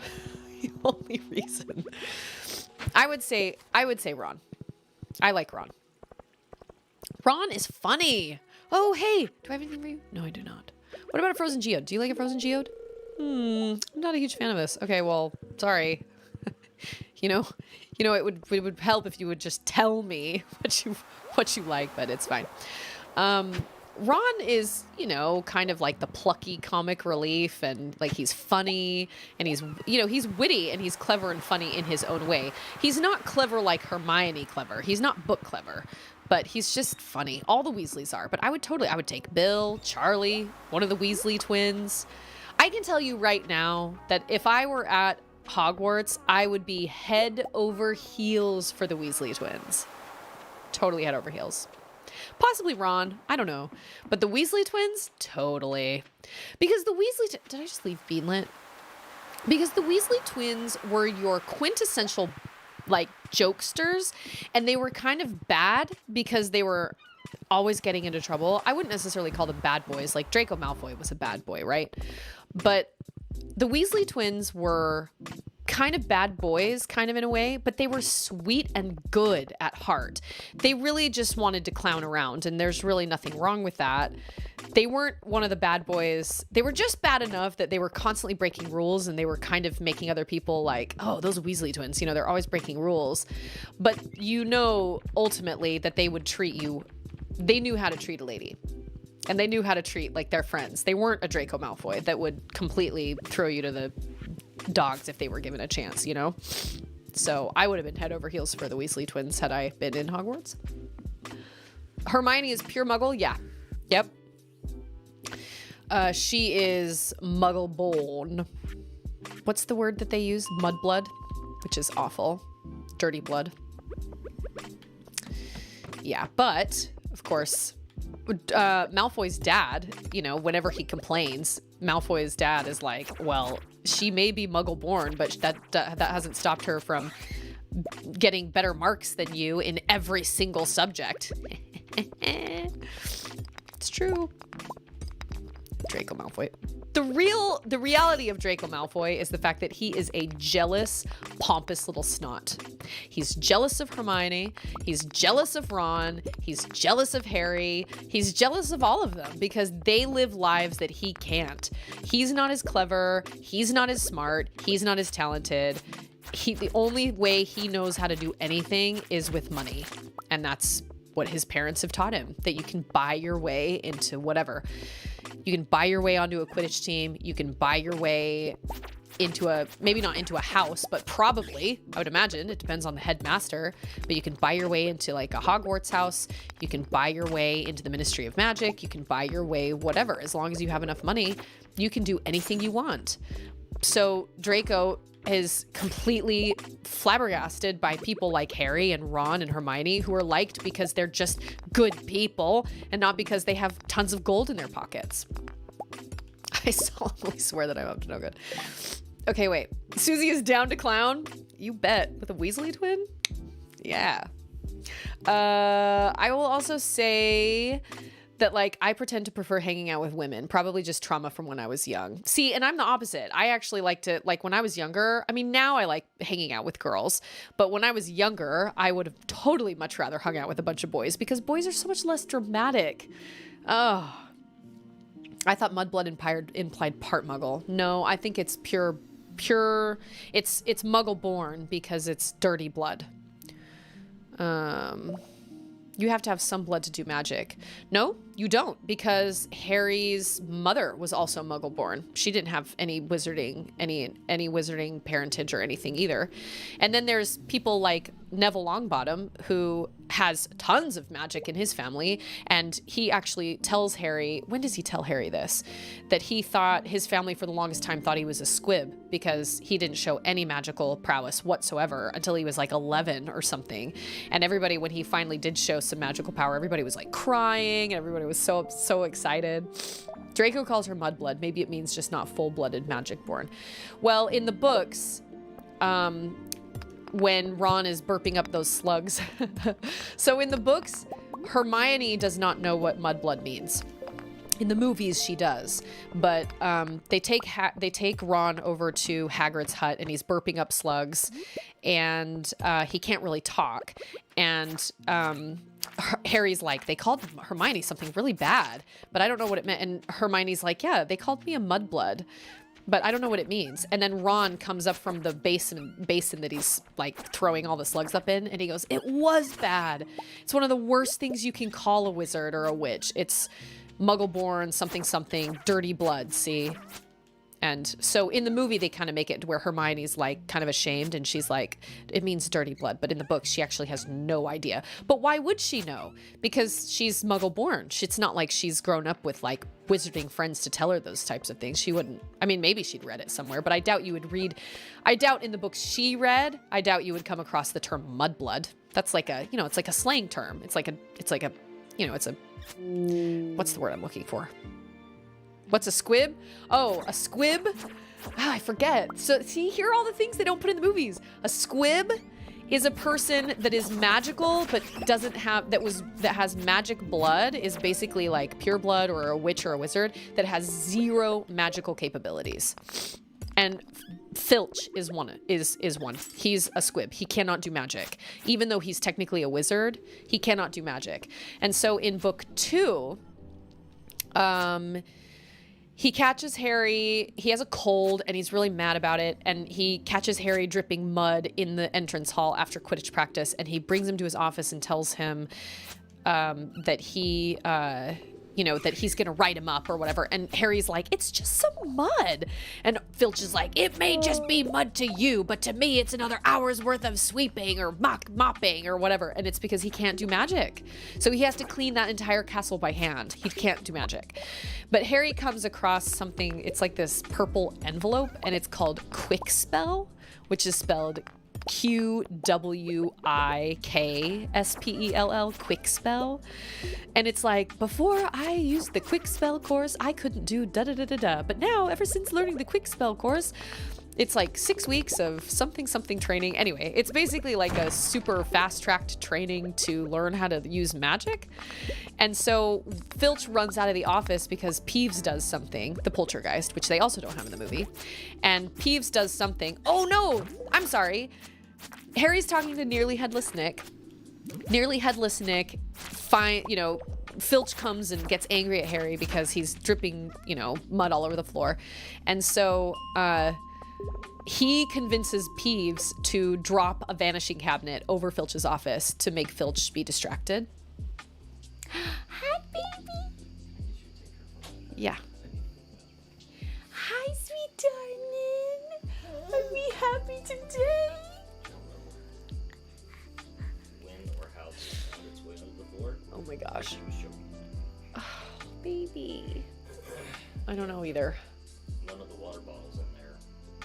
The only reason. I would say Ron. I like Ron. Ron is funny. Oh, hey. Do I have anything for you? No, I do not. What about a frozen geode? Do you like a frozen geode? I'm not a huge fan of this. Okay, well, sorry. you know, it would help if you would just tell me what you like, but it's fine. Ron is, kind of like the plucky comic relief, and like he's funny, and he's witty, and he's clever and funny in his own way. He's not clever like Hermione clever. He's not book clever, but he's just funny. All the Weasleys are, but I would take Bill, Charlie, one of the Weasley twins. I can tell you right now that if I were at Hogwarts, I would be head over heels for the Weasley twins. Totally head over heels. Possibly Ron. I don't know. But the Weasley twins? Totally. Because the Weasley... Did I just leave Beanlet? Because the Weasley twins were your quintessential, like, jokesters. And they were kind of bad because they were always getting into trouble. I wouldn't necessarily call them bad boys. Like, Draco Malfoy was a bad boy, right? But the Weasley twins were kind of bad boys, kind of in a way, but they were sweet and good at heart. They really just wanted to clown around, and there's really nothing wrong with that. They weren't one of the bad boys. They were just bad enough that they were constantly breaking rules, and they were kind of making other people like, oh, those Weasley twins, they're always breaking rules. But ultimately that they would treat you, they knew how to treat a lady. And they knew how to treat like their friends. They weren't a Draco Malfoy that would completely throw you to the dogs if they were given a chance, So I would have been head over heels for the Weasley twins had I been in Hogwarts. Hermione is pure muggle. Yeah. Yep. She is muggle born. What's the word that they use? Mudblood, which is awful. Dirty blood. Yeah. But of course, Malfoy's dad, whenever he complains, Malfoy's dad is like, well, she may be muggle born, but that hasn't stopped her from getting better marks than you in every single subject. It's true. Draco Malfoy. The reality of Draco Malfoy is the fact that he is a jealous, pompous little snot. He's jealous of Hermione. He's jealous of Ron. He's jealous of Harry. He's jealous of all of them because they live lives that he can't. He's not as clever. He's not as smart. He's not as talented. The only way he knows how to do anything is with money. And that's what his parents have taught him, that you can buy your way into whatever. You can buy your way onto a Quidditch team. You can buy your way into maybe not into a house, but probably, I would imagine, it depends on the headmaster, but you can buy your way into like a Hogwarts house. You can buy your way into the Ministry of Magic. You can buy your way, whatever. As long as you have enough money, you can do anything you want. So Draco is completely flabbergasted by people like Harry and Ron and Hermione, who are liked because they're just good people and not because they have tons of gold in their pockets. I solemnly swear that I'm up to no good. Okay, wait. Susie is down to clown? You bet. With a Weasley twin? Yeah. I will also say that, like, I pretend to prefer hanging out with women, probably just trauma from when I was young. See, and I'm the opposite. I actually like to, like, when I was younger, I mean, now I like hanging out with girls, but when I was younger, I would have totally much rather hung out with a bunch of boys because boys are so much less dramatic. Oh, I thought Mudblood implied part Muggle. No, I think it's pure, it's Muggle born because it's dirty blood. You have to have some blood to do magic. No, you don't, because Harry's mother was also Muggle born. She didn't have any wizarding, any wizarding parentage or anything either. And then there's people like Neville Longbottom, who has tons of magic in his family, and he actually tells Harry, when does he tell Harry this? That he thought his family for the longest time thought he was a squib because he didn't show any magical prowess whatsoever until he was like 11 or something. And everybody, when he finally did show some magical power, everybody was like crying, and everybody was so excited. Draco calls her Mudblood. Maybe it means just not full-blooded magic born. Well, in the books, when Ron is burping up those slugs. So in the books, Hermione does not know what mudblood means. In the movies, she does, but they take Ron over to Hagrid's hut, and he's burping up slugs, and he can't really talk. And Harry's like, they called Hermione something really bad, but I don't know what it meant. And Hermione's like, yeah, they called me a mudblood. but I don't know what it means. And then Ron comes up from the basin that he's like throwing all the slugs up in, and he goes, "It was bad. It's one of the worst things you can call a wizard or a witch. It's Muggle-born something something, dirty blood, see?" And so in the movie, they kind of make it to where Hermione's like kind of ashamed, and she's like, it means dirty blood. But in the book, she actually has no idea. But why would she know? Because she's Muggle born. It's not like she's grown up with like wizarding friends to tell her those types of things. She wouldn't. I mean, maybe she'd read it somewhere, but I doubt you would read. I doubt in the books she read, I doubt you would come across the term mudblood. That's like a, it's like a slang term. It's a, what's the word I'm looking for? What's a squib? Oh, a squib? I forget. So see, here are all the things they don't put in the movies. A squib is a person that is magical but doesn't have that has magic blood, is basically like pure blood, or a witch or a wizard that has zero magical capabilities. And Filch is one. He's a squib. He cannot do magic. Even though he's technically a wizard, he cannot do magic. And so in book 2, he catches Harry, he has a cold and he's really mad about it, and he catches Harry dripping mud in the entrance hall after Quidditch practice, and he brings him to his office and tells him that he, that he's gonna write him up or whatever, and Harry's like, it's just some mud, and Filch is like, it may just be mud to you, but to me it's another hour's worth of sweeping or mopping or whatever, and it's because he can't do magic, so he has to clean that entire castle by hand. He can't do magic. But Harry comes across something, it's like this purple envelope, and it's called Quick Spell, which is spelled QWIKSPELL, Quick Spell. And it's like, before I used the Quick Spell course, I couldn't do da-da-da-da-da. But now, ever since learning the Quick Spell course, it's like 6 weeks of something training. Anyway, it's basically like a super fast-tracked training to learn how to use magic. And so Filch runs out of the office because Peeves does something, the poltergeist, which they also don't have in the movie. And Peeves does something. Oh no, I'm sorry. Harry's talking to Nearly Headless Nick. Nearly Headless Nick, Filch comes and gets angry at Harry because he's dripping, mud all over the floor. And so, he convinces Peeves to drop a vanishing cabinet over Filch's office to make Filch be distracted. Hi, baby. Yeah. Hi, sweet darling. Are we happy today? When or how its way over the floor. Oh my gosh. She was joking. Oh, baby. I don't know either. None of the water bottles in there,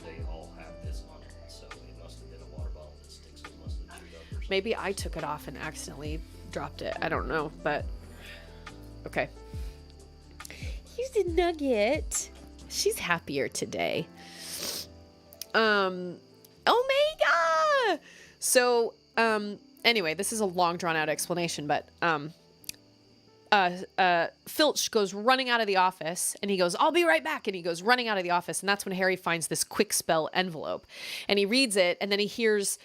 they all have this on it, so it must have been a water bottle that sticks. It must have chewed up or something. Maybe I took it off and accidentally dropped it. I don't know, but okay. Here's a nugget. She's happier today. Omega! So, anyway, this is a long drawn out explanation, but, Filch goes running out of the office, and he goes, I'll be right back. And he goes running out of the office. And that's when Harry finds this Quick Spell envelope, and he reads it, and then he hears,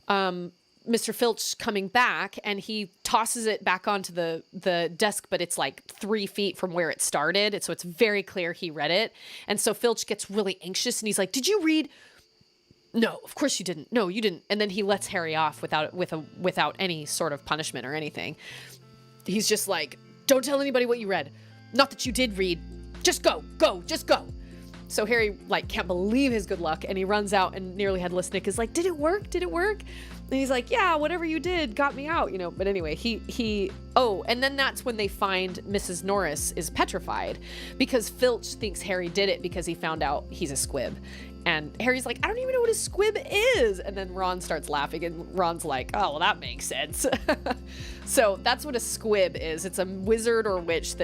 Mr. Filch coming back, and he tosses it back onto the desk, but it's like 3 feet from where it started. So it's very clear he read it. And so Filch gets really anxious, and he's like, did you read? No, of course you didn't. No, you didn't. And then he lets Harry off without any sort of punishment or anything. He's just like, don't tell anybody what you read. Not that you did read. Just go, just go. So Harry can't believe his good luck, and he runs out, and Nearly Headless Nick is like, did it work? Did it work? And he's like, yeah, whatever you did got me out, But anyway, and then that's when they find Mrs. Norris is petrified because Filch thinks Harry did it because he found out he's a squib. And Harry's like, I don't even know what a squib is. And then Ron starts laughing, and Ron's like, oh, well, that makes sense. So that's what a squib is. It's a wizard or witch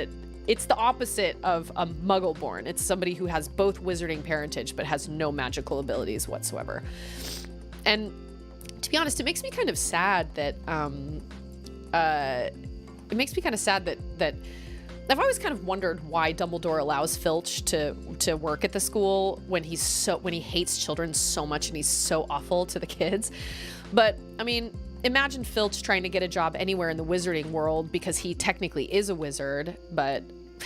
it's the opposite of a muggle-born. It's somebody who has both wizarding parentage but has no magical abilities whatsoever. And to be honest, it makes me kind of sad that that I've always kind of wondered why Dumbledore allows Filch to work at the school when he hates children so much and he's so awful to the kids. But I mean, imagine Filch trying to get a job anywhere in the wizarding world because he technically is a wizard, but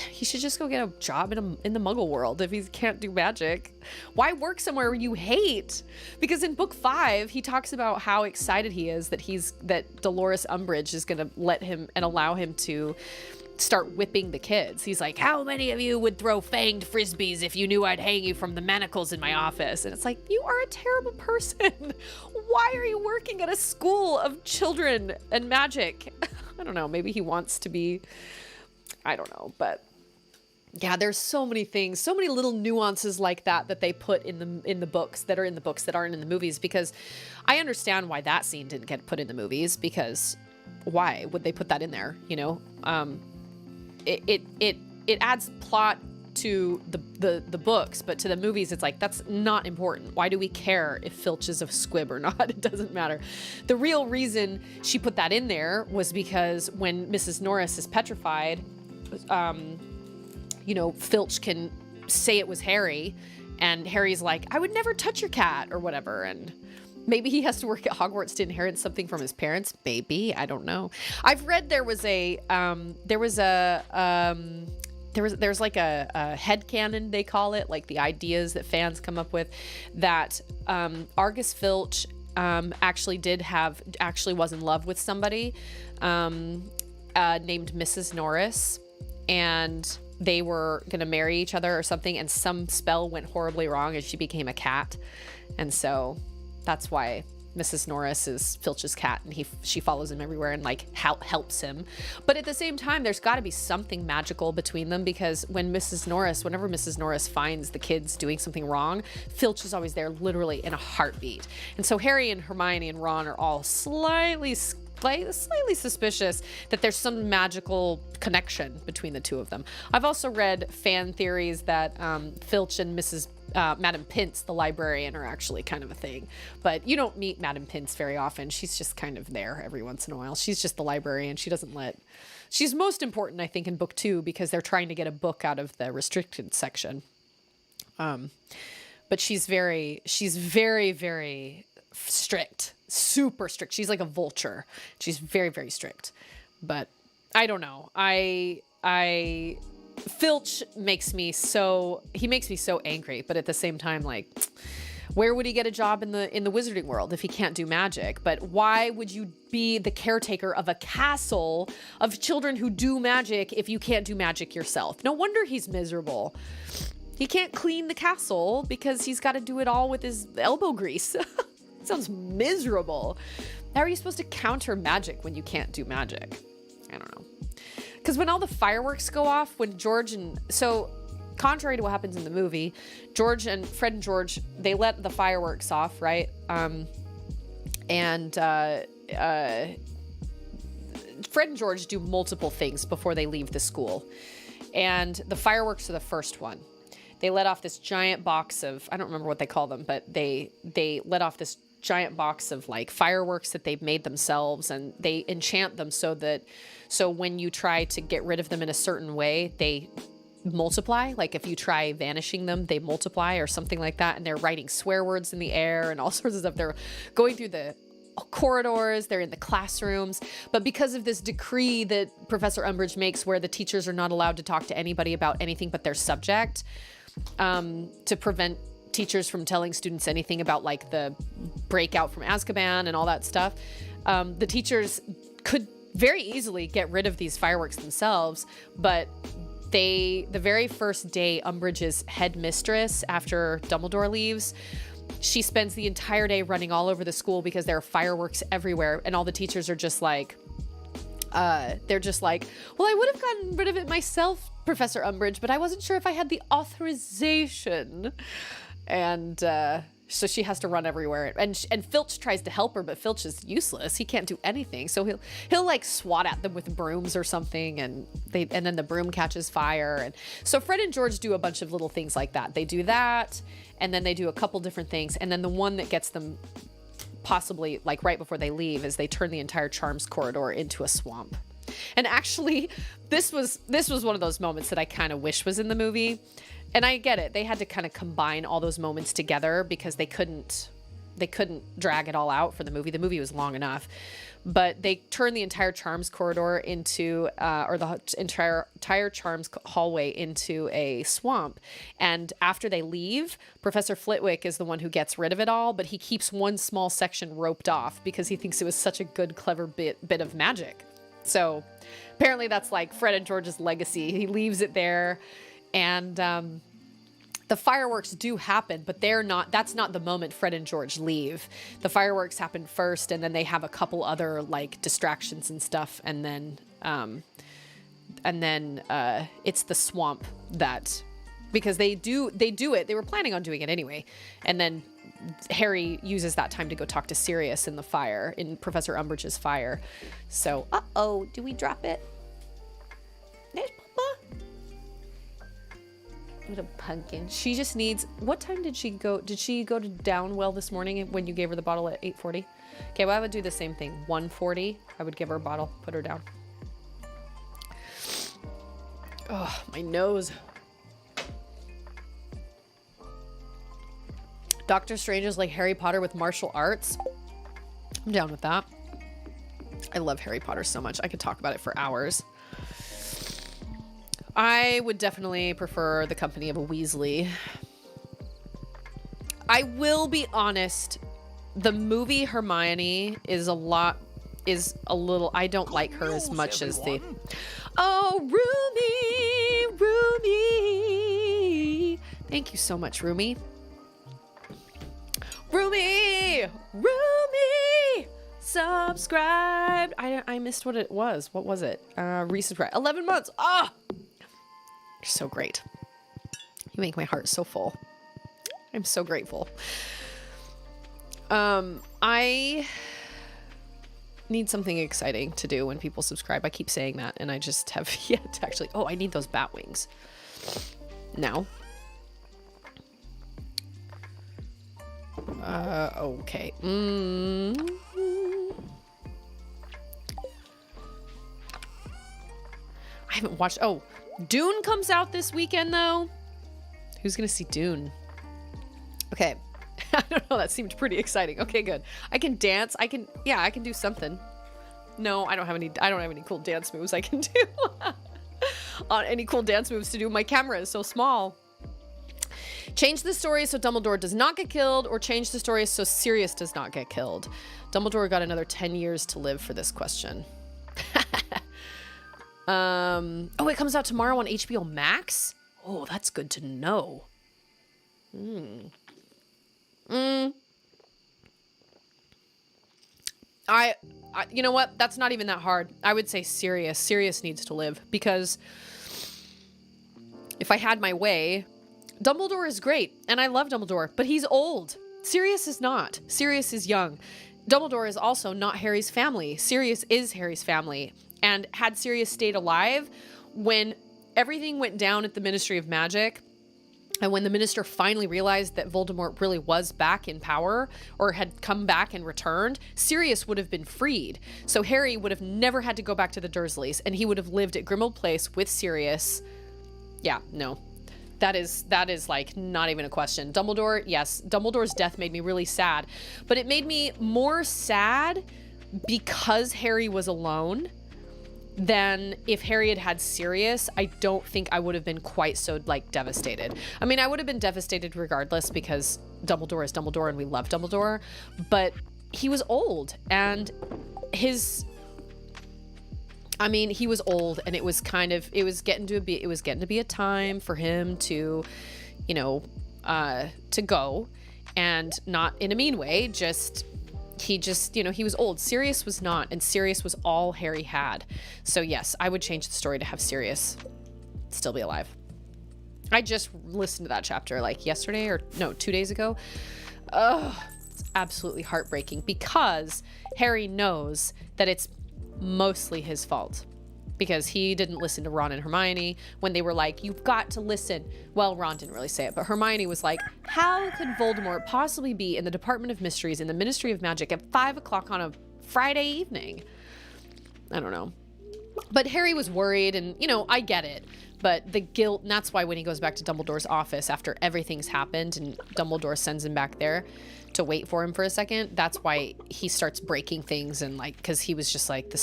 he should just go get a job in the Muggle world if he can't do magic. Why work somewhere you hate? Because in book 5, he talks about how excited he is that Dolores Umbridge is going to let him and allow him to start whipping the kids. He's like, how many of you would throw fanged frisbees if you knew I'd hang you from the manacles in my office? And it's like, you are a terrible person. Why are you working at a school of children and magic? I don't know. Maybe he wants to be, I don't know. But yeah, there's so many things, so many little nuances like that they put in the books that are in the books that aren't in the movies, because I understand why that scene didn't get put in the movies, because why would they put that in there? You know, it adds plot to the books, but to the movies, it's like, that's not important. Why do we care if Filch is a squib or not? It doesn't matter. The real reason she put that in there was because when Mrs. Norris is petrified, you know, Filch can say it was Harry, and Harry's like, I would never touch your cat or whatever. And maybe he has to work at Hogwarts to inherit something from his parents. Maybe, I don't know. I've read there's like a headcanon, they call it, like the ideas that fans come up with, that Argus Filch actually was in love with somebody named Mrs. Norris, and they were going to marry each other or something, and some spell went horribly wrong and she became a cat. And so that's why Mrs. Norris is Filch's cat, and she follows him everywhere and like helps him. But at the same time, there's got to be something magical between them, because whenever Mrs. Norris finds the kids doing something wrong, Filch is always there, literally in a heartbeat. And so Harry and Hermione and Ron are all slightly suspicious that there's some magical connection between the two of them. I've also read fan theories that Filch and Madam Pince, the librarian, are actually kind of a thing. But you don't meet Madam Pince very often. She's just kind of there every once in a while. She's just the librarian. She's most important, I think, in book 2, because they're trying to get a book out of the restricted section. But she's very, very strict. Super strict. She's like a vulture. She's very, very strict. But I don't know. Filch makes me so angry, but at the same time, like, where would he get a job in the wizarding world if he can't do magic? But why would you be the caretaker of a castle of children who do magic if you can't do magic yourself? No wonder he's miserable. He can't clean the castle because he's got to do it all with his elbow grease. Sounds miserable. How are you supposed to counter magic when you can't do magic? I don't know. Because when all the fireworks go off, contrary to what happens in the movie, Fred and George, they let the fireworks off, right? And Fred and George do multiple things before they leave the school. And the fireworks are the first one. They let off this giant box of, I don't remember what they call them, but they let off this giant box of like fireworks that they've made themselves, and they enchant them so when you try to get rid of them in a certain way, they multiply. Like if you try vanishing them, they multiply or something like that. And they're writing swear words in the air and all sorts of stuff. They're going through the corridors, they're in the classrooms. But because of this decree that Professor Umbridge makes, where the teachers are not allowed to talk to anybody about anything but their subject, to prevent teachers from telling students anything about like the breakout from Azkaban and all that stuff, the teachers could very easily get rid of these fireworks themselves. But the very first day, Umbridge's headmistress, after Dumbledore leaves, she spends the entire day running all over the school because there are fireworks everywhere, and all the teachers are just like, they're just like, well, I would have gotten rid of it myself, Professor Umbridge, but I wasn't sure if I had the authorization. And so she has to run everywhere. And Filch tries to help her, but Filch is useless. He can't do anything. So he'll like swat at them with brooms or something, and then the broom catches fire. And so Fred and George do a bunch of little things like that. They do that, and then they do a couple different things. And then the one that gets them possibly like right before they leave is they turn the entire Charms corridor into a swamp. And actually, this was one of those moments that I kind of wish was in the movie. And I get it. They had to kind of combine all those moments together because they couldn't they couldn't drag it all out for the movie. The movie was long enough, but they turned the entire Charms corridor into, or the entire Charms hallway into a swamp. And after they leave, Professor Flitwick is the one who gets rid of it all, but he keeps one small section roped off because he thinks it was such a good, clever bit of magic. So apparently that's like Fred and George's legacy. He leaves it there, and the fireworks do happen, but that's not the moment Fred and George leave. The fireworks happen first, and then they have a couple other like distractions and stuff, and then it's the swamp that, because they do it. They were planning on doing it anyway, and then Harry uses that time to go talk to Sirius in Professor Umbridge's fire. So, do we drop it? There's Papa. Little pumpkin. She just needs. What time did she go? Did she go to Downwell this morning when you gave her the bottle at 8:40? Okay, well, I would do the same thing. 1:40, I would give her a bottle, put her down. Oh, my nose. Doctor Strange is like Harry Potter with martial arts. I'm down with that. I love Harry Potter so much. I could talk about it for hours. I would definitely prefer the company of a Weasley. I will be honest. The movie Hermione is a little, I don't like her as much as the... Oh, Rumi! Thank you so much, Rumi. Rumi! Subscribe! I missed what it was. What was it? Resubscribe. 11 months! Ah! You're so great. You make my heart so full. I'm so grateful. I need something exciting to do when people subscribe. I keep saying that, and I just have yet to actually... Oh, I need those bat wings. Now. Okay. I haven't watched... Oh, Dune comes out this weekend, though. Who's gonna see Dune? Okay. I don't know. That seemed pretty exciting. Okay, good. I can dance. I can do something. No, I don't have any cool dance moves I can do. Any cool dance moves to do. My camera is so small. Change the story so Dumbledore does not get killed, or change the story so Sirius does not get killed. Dumbledore got another 10 years to live for this question. Oh, it comes out tomorrow on HBO Max? Oh, that's good to know. I you know what? That's not even that hard. I would say Sirius. Sirius needs to live, because if I had my way, Dumbledore is great, and I love Dumbledore, but he's old. Sirius is not. Sirius is young. Dumbledore is also not Harry's family. Sirius is Harry's family. And had Sirius stayed alive, when everything went down at the Ministry of Magic, and when the minister finally realized that Voldemort really was back in power, or had come back and returned, Sirius would have been freed. So Harry would have never had to go back to the Dursleys, and he would have lived at Grimmauld Place with Sirius. Yeah, no. That is like not even a question. Dumbledore, yes, Dumbledore's death made me really sad, but it made me more sad because Harry was alone than if Harry had had Sirius. I don't think I would have been quite so like devastated. I mean, I would have been devastated regardless, because Dumbledore is Dumbledore and we love Dumbledore, but he was old, and he was old, and it was getting to be a time for him to, to go, and not in a mean way, he was old. Sirius was not, and Sirius was all Harry had. So yes, I would change the story to have Sirius still be alive. I just listened to that chapter like yesterday, or no, 2 days ago. Ugh, it's absolutely heartbreaking, because Harry knows that it's mostly his fault, because he didn't listen to Ron and Hermione when they were like, you've got to listen. Well, Ron didn't really say it, but Hermione was like, how could Voldemort possibly be in the Department of Mysteries in the Ministry of Magic at 5 o'clock on a Friday evening? I don't know. But Harry was worried, and, I get it. But the guilt, and that's why when he goes back to Dumbledore's office after everything's happened and Dumbledore sends him back there to wait for him for a second, that's why he starts breaking things. And like, because he was just like,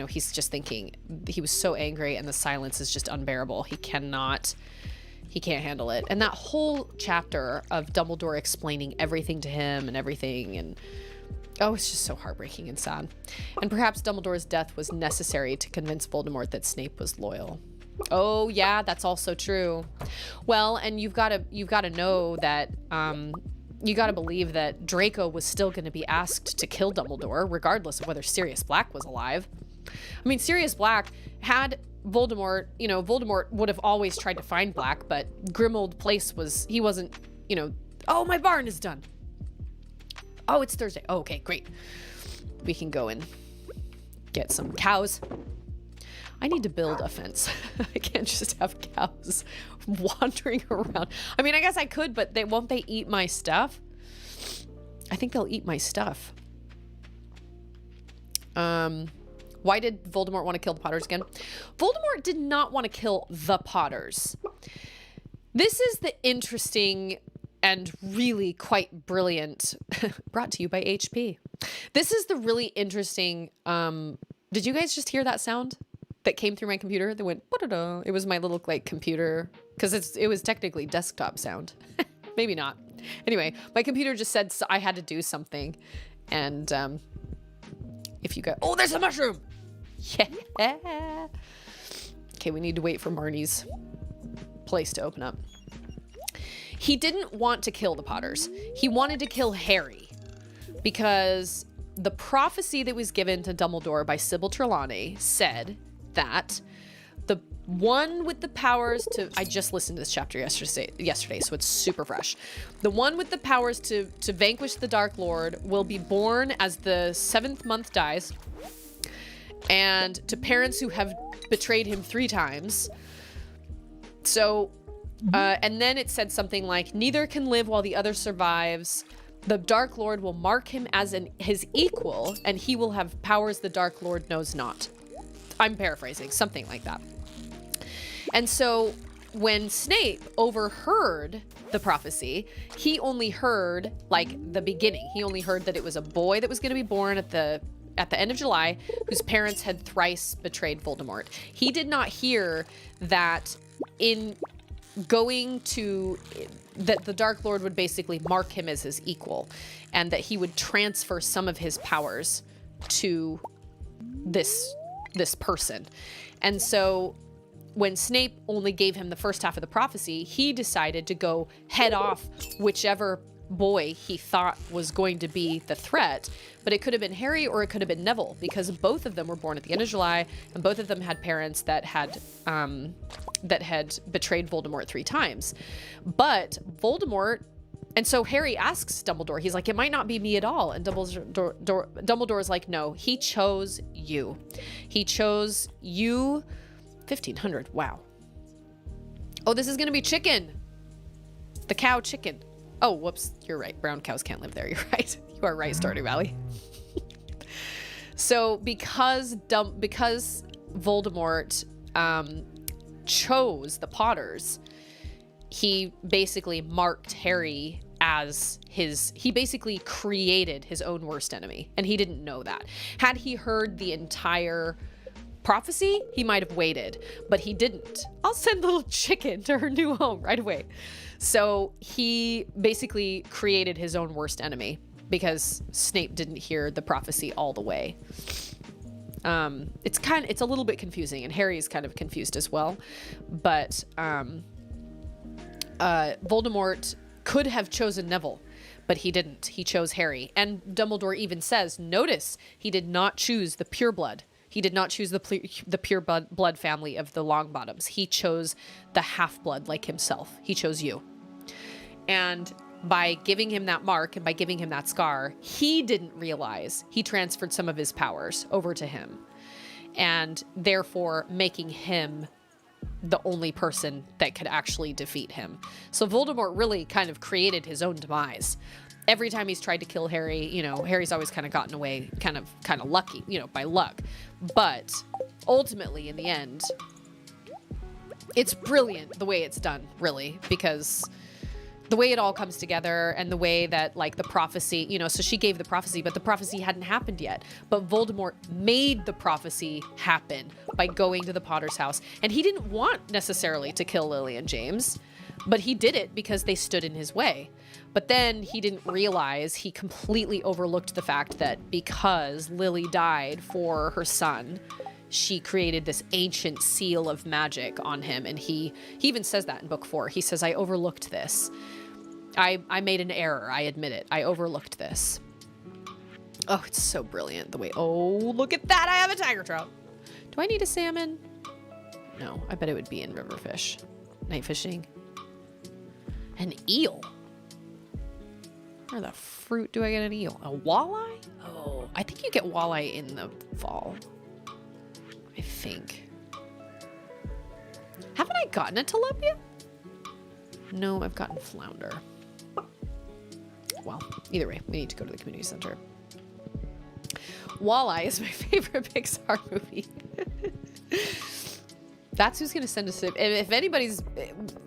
he's just thinking, he was so angry and the silence is just unbearable. He can't handle it. And that whole chapter of Dumbledore explaining everything to him and everything, and oh, it's just so heartbreaking and sad. And perhaps Dumbledore's death was necessary to convince Voldemort that Snape was loyal. Oh yeah, that's also true. Well, and you've got to know that you got to believe that Draco was still going to be asked to kill Dumbledore regardless of whether Sirius Black was alive. I mean, Sirius Black had Voldemort, Voldemort would have always tried to find Black, but Grimmauld Place he wasn't, oh, my barn is done. Oh, it's Thursday. Oh, okay, great. We can go and get some cows. I need to build a fence. I can't just have cows wandering around. I mean, I guess I could, but won't they eat my stuff? I think they'll eat my stuff. Why did Voldemort want to kill the Potters again? Voldemort did not want to kill the Potters. This is the interesting and really quite brilliant, brought to you by HP. This is the really interesting, did you guys just hear that sound that came through my computer that went, ba-da-da? It was my little like computer, because it was technically desktop sound. Maybe not. Anyway, my computer just said I had to do something. And if you go, oh, there's a mushroom. Yeah. Okay, we need to wait for Marnie's place to open up. He didn't want to kill the Potters. He wanted to kill Harry because the prophecy that was given to Dumbledore by Sybil Trelawney said that the one with the powers to, I just listened to this chapter yesterday, so it's super fresh. The one with the powers to vanquish the Dark Lord will be born as the 7th month dies, and to parents who have betrayed him 3 times. So, and then it said something like, neither can live while the other survives. The Dark Lord will mark him as his equal, and he will have powers the Dark Lord knows not. I'm paraphrasing, something like that. And so when Snape overheard the prophecy, he only heard like the beginning. He only heard that it was a boy that was going to be born at the end of July, whose parents had thrice betrayed Voldemort. He did not hear that in going to, that the Dark Lord would basically mark him as his equal, and that he would transfer some of his powers to this person. And so when Snape only gave him the first half of the prophecy, he decided to go head off whichever boy he thought was going to be the threat. But it could have been Harry or it could have been Neville, because both of them were born at the end of July, and both of them had parents that had betrayed Voldemort 3 times. But Voldemort, and so Harry asks Dumbledore, he's like, it might not be me at all. And Dumbledore's like, no, he chose you. He chose you. 1,500, wow. Oh, this is gonna be chicken. The cow chicken. Oh, whoops, you're right. Brown cows can't live there, you're right. You are right, Stardew Valley. So because Voldemort chose the Potters, he basically marked Harry as he basically created his own worst enemy, and he didn't know that. Had he heard the entire prophecy, he might have waited, but he didn't. I'll send little chicken to her new home right away. So he basically created his own worst enemy because Snape didn't hear the prophecy all the way. It's a little bit confusing, and Harry is kind of confused as well. But Voldemort could have chosen Neville, but he didn't. He chose Harry. And Dumbledore even says, notice, he did not choose the pureblood. He did not choose the pure blood family of the Longbottoms. He chose the half-blood like himself. He chose you. And by giving him that mark and by giving him that scar, he didn't realize he transferred some of his powers over to him, and therefore making him the only person that could actually defeat him. So Voldemort really kind of created his own demise. Every time he's tried to kill Harry, Harry's always kind of gotten away kind of lucky, by luck. But ultimately, in the end, It's brilliant the way it's done, really, because the way it all comes together and the way that, like, the prophecy, you know, so she gave the prophecy, but the prophecy hadn't happened yet. But Voldemort made the prophecy happen by going to the Potter's house. And he didn't want necessarily to kill Lily and James, but he did it because they stood in his way. But then he didn't realize, he completely overlooked the fact that because Lily died for her son, she created this ancient seal of magic on him. And he even says that in book 4. He says, I overlooked this. I made an error. I admit it. I overlooked this. Oh, it's so brilliant the way, oh, look at that. I have a tiger trout. Do I need a salmon? No, I bet it would be in river fish. Night fishing. An eel. Where the fruit do I get an eel? A walleye? Oh, I think you get walleye in the fall. I think. Haven't I gotten a tilapia? No, I've gotten flounder. Well, either way, we need to go to the community center. Walleye is my favorite Pixar movie. That's who's going to send us. If anybody's,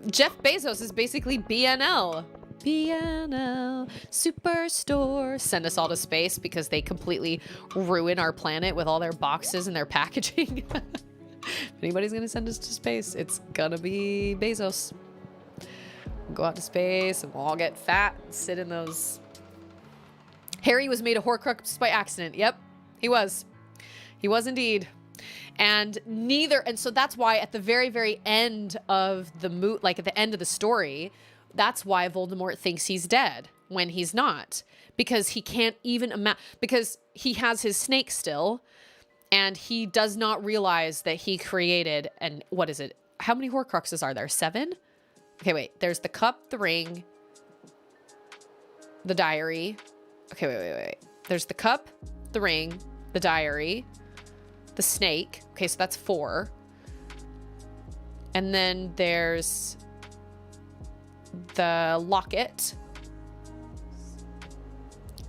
Jeff Bezos is basically BNL. BNL Superstore. Send us all to space because they completely ruin our planet with all their boxes and their packaging. If anybody's going to send us to space, it's going to be Bezos. Go out to space and we'll all get fat and sit in those. Harry was made a Horcrux by accident. Yep, he was. He was indeed. And so that's why at the very, very end of the like at the end of the story, that's why Voldemort thinks he's dead when he's not. Because he can't even because he has his snake still, and he does not realize that he created, and what is it? How many Horcruxes are there? 7? Okay, wait. There's the cup, the ring, the diary. Okay, wait. There's the cup, the ring, the diary, the snake. Okay, so that's 4. And then there's the locket.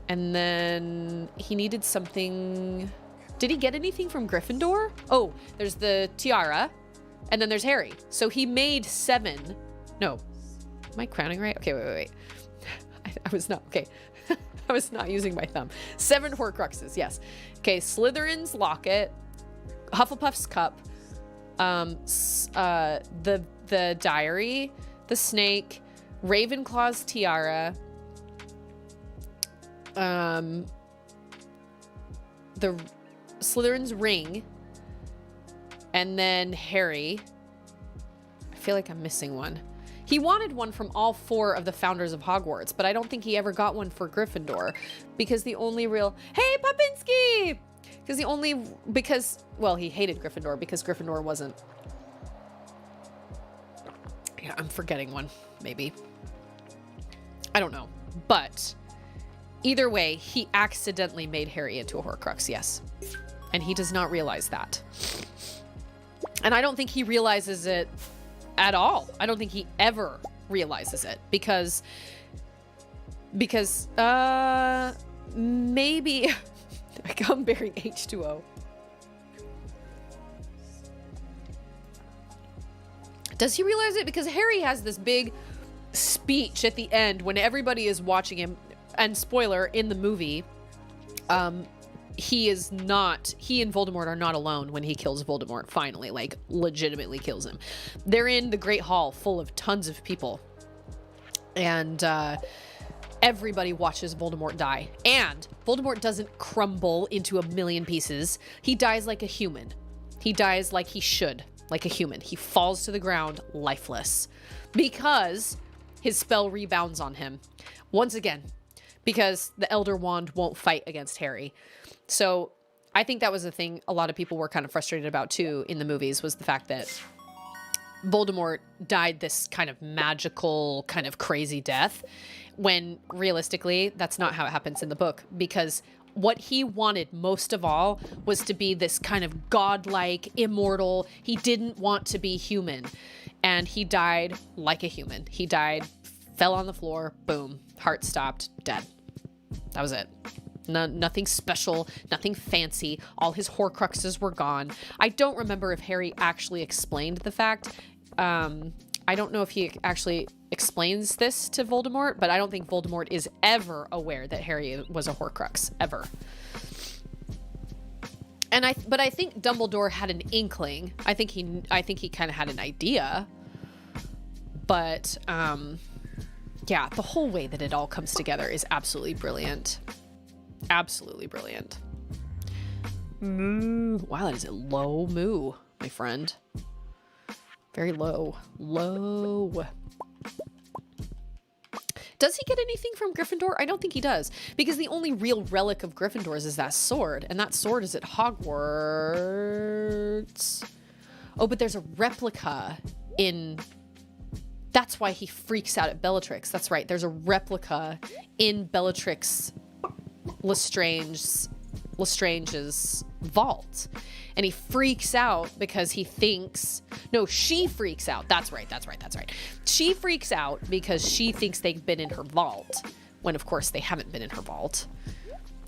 And then he needed something. Did he get anything from Gryffindor? Oh, there's the tiara. And then there's Harry. So he made 7. No. Am I crowning right? Okay, wait. I was not. Okay. I was not using my thumb. 7 Horcruxes, yes. Okay, Slytherin's locket, Hufflepuff's cup, the diary, the snake, Ravenclaw's tiara, the Slytherin's ring, and then Harry. I feel like I'm missing one. He wanted one from all 4 of the founders of Hogwarts, but I don't think he ever got one for Gryffindor because the only real, hey, Popinski! Well, he hated Gryffindor because Gryffindor wasn't. Yeah, I'm forgetting one, maybe. I don't know. But either way, he accidentally made Harry into a Horcrux, yes. And he does not realize that. And I don't think he realizes it at all. I don't think he ever realizes it because maybe I'm bearing H2O. Does he realize it? Because Harry has this big speech at the end when everybody is watching him, and spoiler, in the movie, he and Voldemort are not alone when he kills Voldemort, finally, like legitimately kills him. They're in the Great Hall full of tons of people. And everybody watches Voldemort die. And Voldemort doesn't crumble into a million pieces. He dies like a human. He dies like he should, like a human. He falls to the ground lifeless because his spell rebounds on him. Once again, because the Elder Wand won't fight against Harry. So I think that was the thing a lot of people were kind of frustrated about too in the movies, was the fact that Voldemort died this kind of magical, kind of crazy death, when realistically, that's not how it happens in the book, because what he wanted most of all was to be this kind of godlike, immortal. He didn't want to be human, and he died like a human. He died, fell on the floor, boom, heart stopped, dead. That was it. Nothing special, nothing fancy. All his Horcruxes were gone. I don't remember if Harry actually explained the fact I don't know if he actually explains this to Voldemort, but I don't think Voldemort is ever aware that Harry was a Horcrux, ever. But I think Dumbledore had an inkling. I think he kind of had an idea. But yeah, the whole way that it all comes together is absolutely brilliant. Absolutely brilliant. Moo. Wow, that is a low moo, my friend. Very low. Low. Does he get anything from Gryffindor? I don't think he does, because the only real relic of Gryffindor's is that sword, and that sword is at Hogwarts. Oh, but there's a replica in... That's why he freaks out at Bellatrix. That's right. There's a replica in Bellatrix Lestrange's vault. And he freaks out because he thinks... No, she freaks out. That's right. She freaks out because she thinks they've been in her vault, when of course they haven't been in her vault.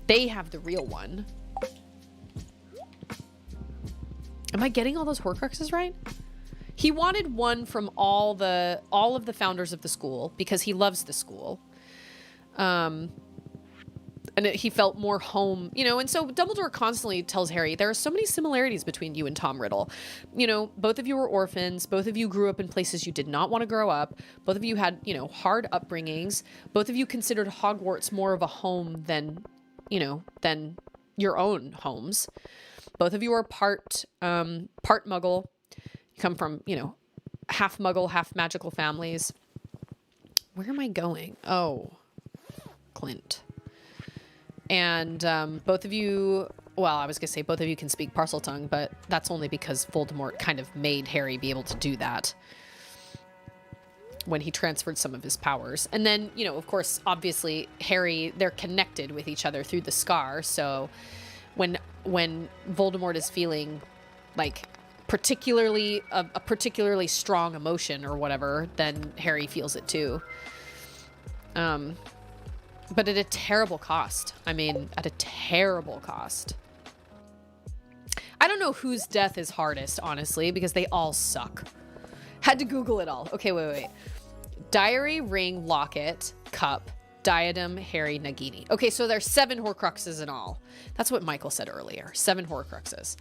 They have the real one. Am I getting all those Horcruxes right? He wanted one from all of the founders of the school because he loves the school. And he felt more home, you know, and so Dumbledore constantly tells Harry, there are so many similarities between you and Tom Riddle. You know, both of you were orphans. Both of you grew up in places you did not want to grow up. Both of you had, you know, hard upbringings. Both of you considered Hogwarts more of a home than, you know, than your own homes. Both of you are part Muggle. You come from, you know, half Muggle, half magical families. Where am I going? Oh, Clint. And both of you, well, I was going to say both of you can speak Parseltongue, but that's only because Voldemort kind of made Harry be able to do that when he transferred some of his powers. And then, you know, of course, obviously, Harry, they're connected with each other through the scar. So when Voldemort is feeling like a particularly strong emotion or whatever, then Harry feels it too. But at a terrible cost. I mean, at a terrible cost. I don't know whose death is hardest, honestly, because they all suck. Had to Google it all. Okay, wait. Diary, ring, locket, cup, diadem, Harry, Nagini. Okay, so there's 7 Horcruxes in all. That's what Michael said earlier. 7 Horcruxes.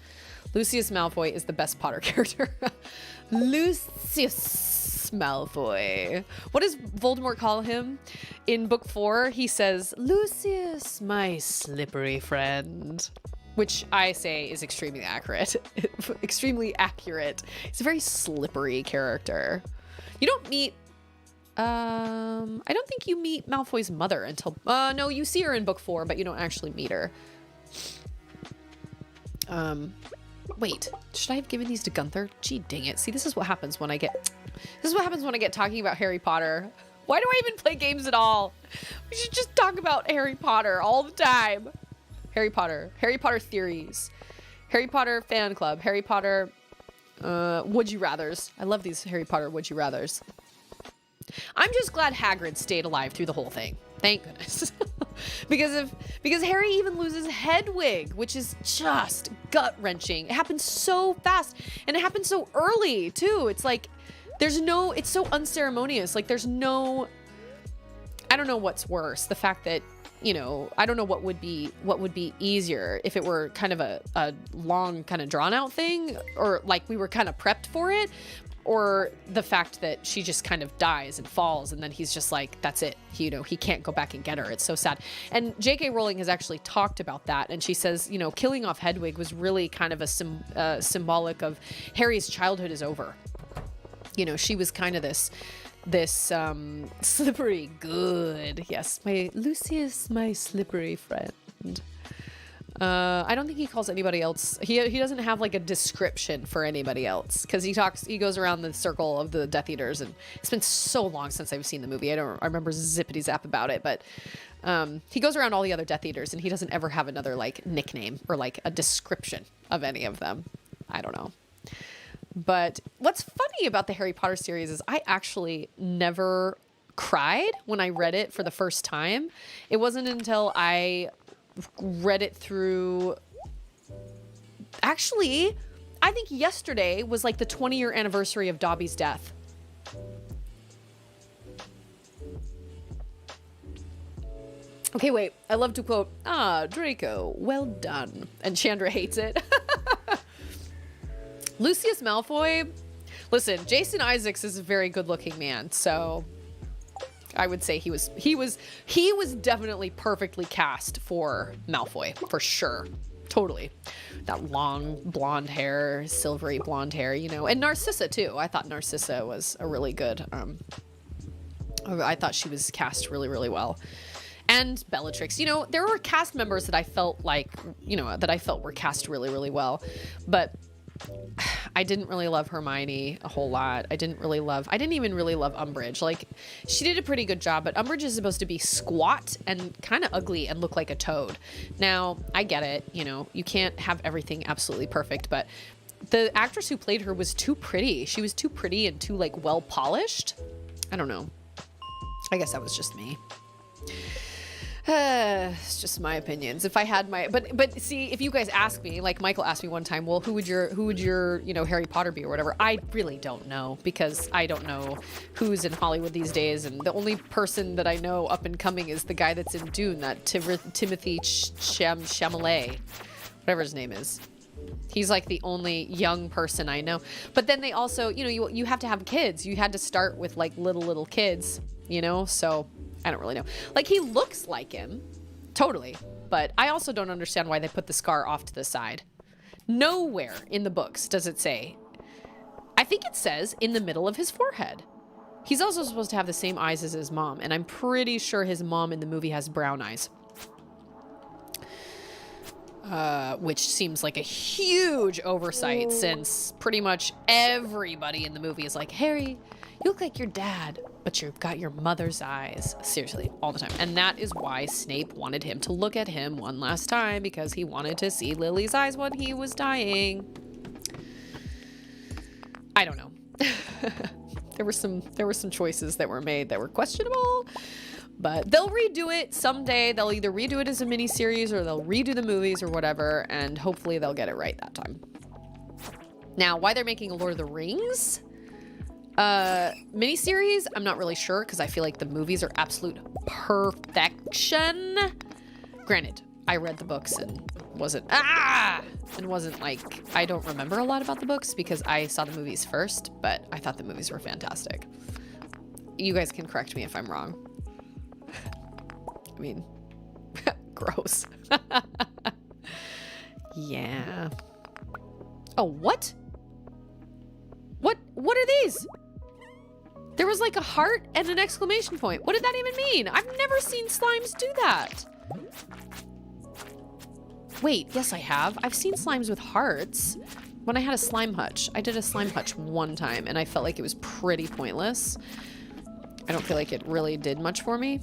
Lucius Malfoy is the best Potter character. Lucius Malfoy. What does Voldemort call him? In book 4, he says, Lucius, my slippery friend. Which I say is extremely accurate. Extremely accurate. He's a very slippery character. You don't meet... I don't think you meet Malfoy's mother until... no, you see her in book 4, but you don't actually meet her. Wait, should I have given these to Gunther? Gee, dang it. See, this is what happens when I get talking about Harry Potter. Why do I even play games at all? We should just talk about Harry Potter all the time. Harry Potter theories, Harry Potter fan club, Harry Potter, would you rathers. I love these Harry Potter would you rathers. I'm just glad Hagrid stayed alive through the whole thing. Thank goodness. because Harry even loses Hedwig, which is just gut-wrenching. It happens so fast, and it happens so early too. It's like it's so unceremonious. Like I don't know what's worse. The fact that, you know, I don't know what would be easier if it were kind of a long kind of drawn out thing, or like we were kind of prepped for it, or the fact that she just kind of dies and falls, and then he's just like, that's it. He can't go back and get her. It's so sad. And J.K. Rowling has actually talked about that, and she says, you know, killing off Hedwig was really kind of a symbolic of Harry's childhood is over. You know, she was kind of this slippery good. Yes, my Lucius, my slippery friend. I don't think he calls anybody else. He doesn't have like a description for anybody else, because he goes around the circle of the Death Eaters, and it's been so long since I've seen the movie. I remember zippity zap about it, but he goes around all the other Death Eaters, and he doesn't ever have another like nickname or like a description of any of them. I don't know. But what's funny about the Harry Potter series is I actually never cried when I read it for the first time. It wasn't until I read it through... Actually, I think yesterday was like the 20-year anniversary of Dobby's death. Okay, wait. I love to quote, Draco, well done. And Chandra hates it. Lucius Malfoy. Listen, Jason Isaacs is a very good-looking man, so I would say he was definitely perfectly cast for Malfoy, for sure. Totally. That long blonde hair, silvery blonde hair, you know. And Narcissa too. I thought Narcissa was a really good I thought she was cast really, really well. And Bellatrix. You know, there were cast members that I felt like, you know, that I felt were cast really, really well. But I didn't really love Hermione a whole lot. I didn't even really love Umbridge. Like, she did a pretty good job, but Umbridge is supposed to be squat and kind of ugly and look like a toad. Now, I get it. You know, you can't have everything absolutely perfect, but the actress who played her was too pretty. She was too pretty and too, like, well polished. I don't know. I guess that was just me. It's just my opinions. If I had my, but see, if you guys ask me, like Michael asked me one time, well, who would your, you know, Harry Potter be or whatever? I really don't know, because I don't know who's in Hollywood these days. And the only person that I know up and coming is the guy that's in Dune, that Timothy Chalamet, whatever his name is. He's like the only young person I know. But then they also, you know, you have to have kids. You had to start with like little kids, you know? So I don't really know. Like, he looks like him, totally. But I also don't understand why they put the scar off to the side. Nowhere in the books does it say. I think it says in the middle of his forehead. He's also supposed to have the same eyes as his mom, and I'm pretty sure his mom in the movie has brown eyes. Which seems like a huge oversight, since pretty much everybody in the movie is like, Harry, you look like your dad, but you've got your mother's eyes. Seriously, all the time. And that is why Snape wanted him to look at him one last time, because he wanted to see Lily's eyes when he was dying. I don't know. There were some choices that were made that were questionable, but they'll redo it someday. They'll either redo it as a miniseries or they'll redo the movies or whatever, and hopefully they'll get it right that time. Now, why they're making a Lord of the Rings miniseries, I'm not really sure, because I feel like the movies are absolute perfection. Granted, I read the books and wasn't like, I don't remember a lot about the books because I saw the movies first, but I thought the movies were fantastic. You guys can correct me if I'm wrong. I mean, gross. Yeah. Oh, what? What are these? There was like a heart and an exclamation point. What did that even mean? I've never seen slimes do that. Wait, yes I have. I've seen slimes with hearts. When I had a slime hutch. I did a slime hutch one time and I felt like it was pretty pointless. I don't feel like it really did much for me.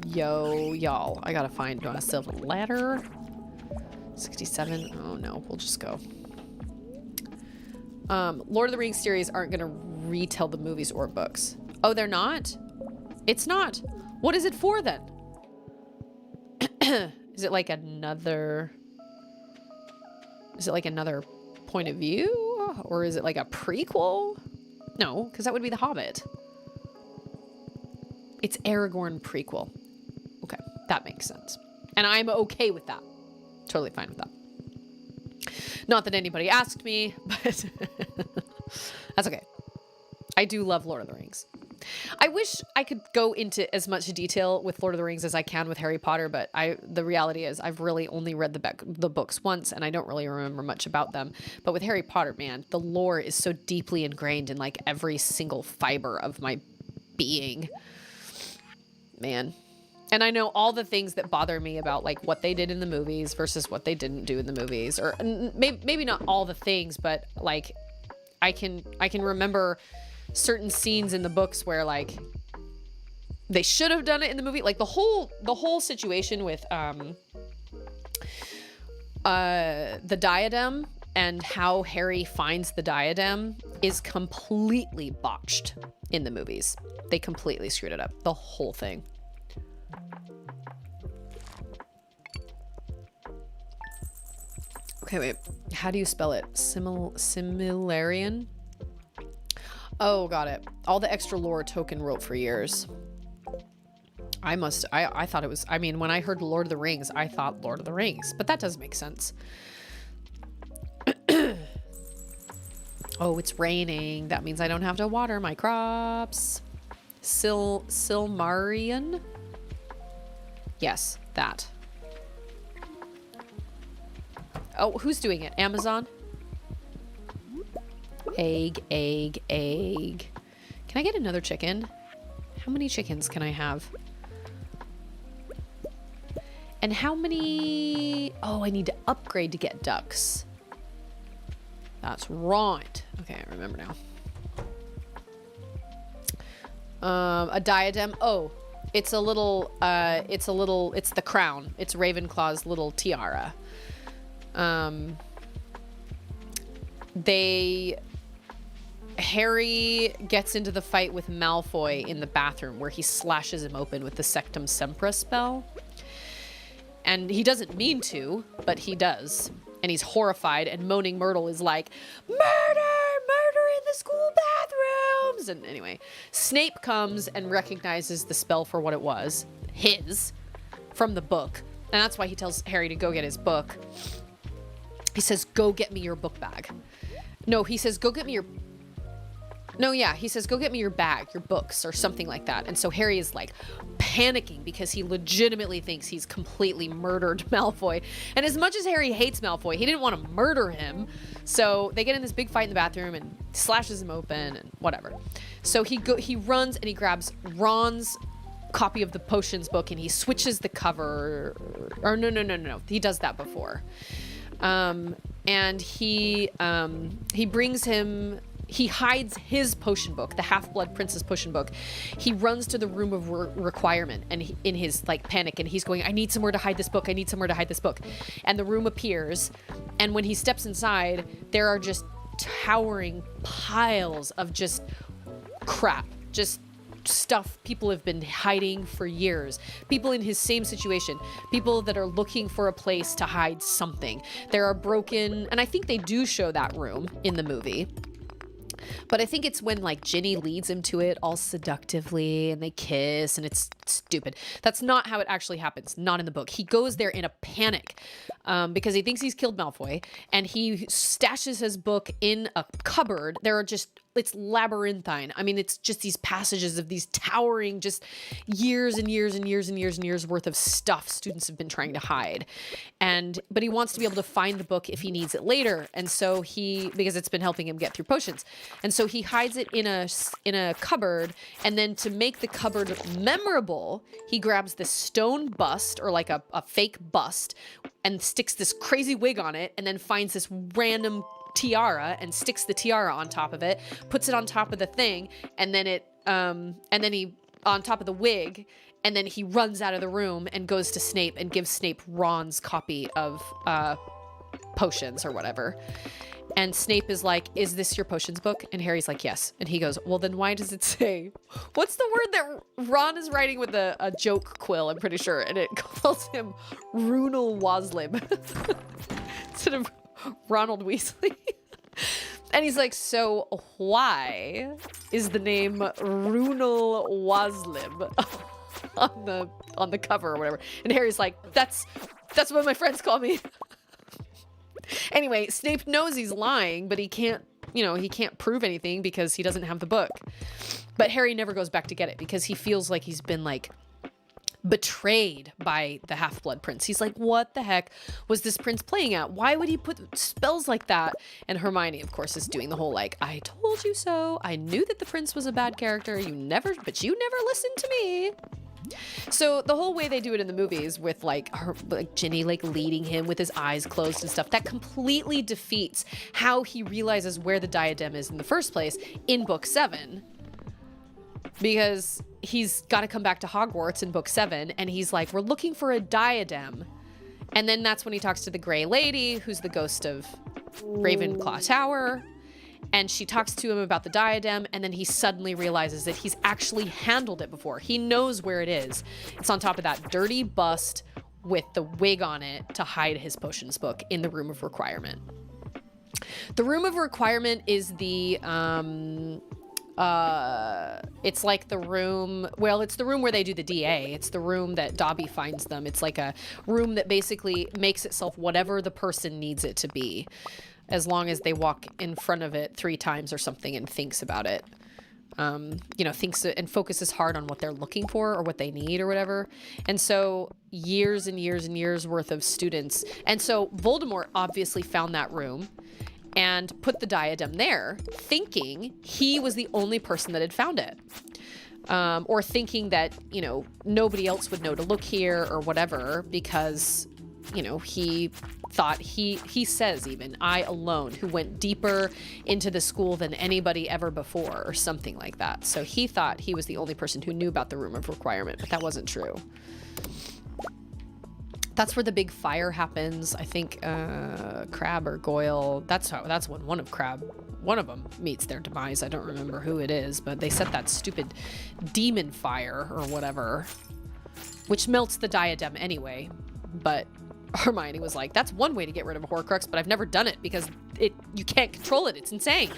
Yo, y'all. I gotta find myself a ladder. 67. Oh no, we'll just go. Lord of the Rings series aren't gonna retell the movies or books. Oh, they're not? It's not. What is it for then? Is it like another point of view? Or is it like a prequel? No, because that would be The Hobbit. It's Aragorn prequel. Okay, that makes sense. And I'm okay with that. Totally fine with that. Not that anybody asked me, but that's okay. I do love Lord of the Rings. I wish I could go into as much detail with Lord of the Rings as I can with Harry Potter, but the reality is I've really only read the books once, and I don't really remember much about them. But with Harry Potter, man, the lore is so deeply ingrained in like every single fiber of my being. Man. And I know all the things that bother me about like what they did in the movies versus what they didn't do in the movies, or maybe not all the things, but like I can remember certain scenes in the books where like they should have done it in the movie. Like the whole situation with the diadem and how Harry finds the diadem is completely botched in the movies. They completely screwed it up. The whole thing. Okay, wait. How do you spell it? Similarian? Oh, got it. All the extra lore Tolkien wrote for years. I thought it was, I mean, when I heard Lord of the Rings, I thought Lord of the Rings, but that does make sense. Oh, it's raining. That means I don't have to water my crops. Silmarian? Yes, that. Oh, who's doing it? Amazon? Egg, egg, egg. Can I get another chicken? How many chickens can I have? And how many... Oh, I need to upgrade to get ducks. That's right. Okay, I remember now. A diadem. Oh, it's the crown. It's Ravenclaw's little tiara. Harry gets into the fight with Malfoy in the bathroom where he slashes him open with the Sectum Sempra spell. And he doesn't mean to, but he does. And he's horrified, and Moaning Myrtle is like, murder! Murder in the school bathrooms! And anyway, Snape comes and recognizes the spell for what it was. His. From the book. And that's why he tells Harry to go get his book. He says, go get me your book bag. No, he says, go get me your... No, yeah, he says, go get me your bag, your books, or something like that. And so Harry is like panicking because he legitimately thinks he's completely murdered Malfoy. And as much as Harry hates Malfoy, he didn't want to murder him. So they get in this big fight in the bathroom and slashes him open and whatever. So he runs and he grabs Ron's copy of the potions book and he switches the cover. Or no. He does that before. And he brings him... He hides his potion book, the Half-Blood Prince's potion book. He runs to the room of requirement and in his like panic, and he's going, I need somewhere to hide this book. I need somewhere to hide this book. And the room appears. And when he steps inside, there are just towering piles of just crap, just stuff people have been hiding for years. People in his same situation, people that are looking for a place to hide something. There are broken, and I think they do show that room in the movie. But I think it's when like Ginny leads him to it all seductively and they kiss and it's stupid. That's not how it actually happens. Not in the book. He goes there in a panic because he thinks he's killed Malfoy and he stashes his book in a cupboard. There are just, it's labyrinthine. I mean, it's just these passages of these towering, just years and years and years and years and years worth of stuff students have been trying to hide. But he wants to be able to find the book if he needs it later. And so because it's been helping him get through potions. And so he hides it in a cupboard. And then to make the cupboard memorable, he grabs this stone bust or like a fake bust and sticks this crazy wig on it and then finds this random tiara and sticks the tiara on top of it, puts it on top of the thing, and then he on top of the wig, and then he runs out of the room and goes to Snape and gives Snape Ron's copy of potions or whatever. And Snape is like, is this your potions book? And Harry's like, yes. And he goes, well, then why does it say, what's the word that Ron is writing with a joke quill, I'm pretty sure, and it calls him Runel Waslib instead of Ronald Weasley. And he's like, so why is the name Runel Waslib on the cover or whatever? And Harry's like, that's what my friends call me. Anyway, Snape knows he's lying, but he can't prove anything because he doesn't have the book. But Harry never goes back to get it because he feels like he's been like betrayed by the Half-Blood Prince. He's like, what the heck was this prince playing at? Why would he put spells like that? And Hermione, of course, is doing the whole like, I told you so. I knew that the prince was a bad character. You never listened to me. So the whole way they do it in the movies with like Ginny like leading him with his eyes closed and stuff, that completely defeats how he realizes where the diadem is in the first place in book 7. Because he's got to come back to Hogwarts in book 7 and he's like, we're looking for a diadem. And then that's when he talks to the Grey Lady, who's the ghost of Ravenclaw Tower. And she talks to him about the diadem, and then he suddenly realizes that he's actually handled it before. He knows where it is. It's on top of that dirty bust with the wig on it to hide his potions book in the room of requirement. The room of requirement is the it's like the room, well, it's the room where they do the DA. It's the room that Dobby finds them. It's like a room that basically makes itself whatever the person needs it to be, as long as they walk in front of it 3 times or something and thinks about it. You know, thinks and focuses hard on what they're looking for or what they need or whatever. And so years and years and years worth of students. And so Voldemort obviously found that room and put the diadem there, thinking he was the only person that had found it. Or thinking that, you know, nobody else would know to look here or whatever, because, you know, he thought he says even, I alone, who went deeper into the school than anybody ever before, or something like that. So he thought he was the only person who knew about the room of requirement, but that wasn't true. That's where the big fire happens. I think Crabbe or Goyle, that's when one of them meets their demise. I don't remember who it is, but they set that stupid demon fire or whatever, which melts the diadem anyway. But Hermione was like, that's one way to get rid of a Horcrux, but I've never done it because you can't control it. It's insane.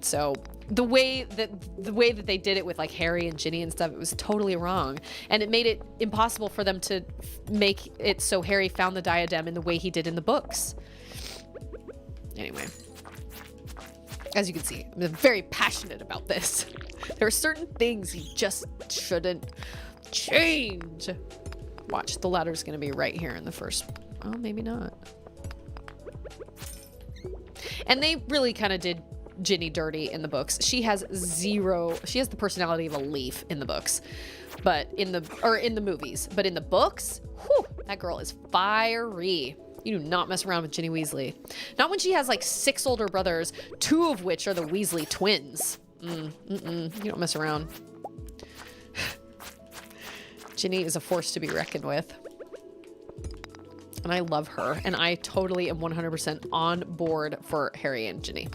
So the way that they did it with like Harry and Ginny and stuff, it was totally wrong. And it made it impossible for them to make it so Harry found the diadem in the way he did in the books. Anyway, as you can see, I'm very passionate about this. There are certain things you just shouldn't change. Watch, the ladder's going to be right here in the first... Oh, maybe not. And they really kind of did Ginny dirty in the books. She has the personality of a leaf in the books, but in the movies. But in the books, whew, that girl is fiery. You do not mess around with Ginny Weasley. Not when she has like 6 older brothers, 2 of which are the Weasley twins. You don't mess around. Ginny is a force to be reckoned with. And I love her. And I totally am 100% on board for Harry and Ginny.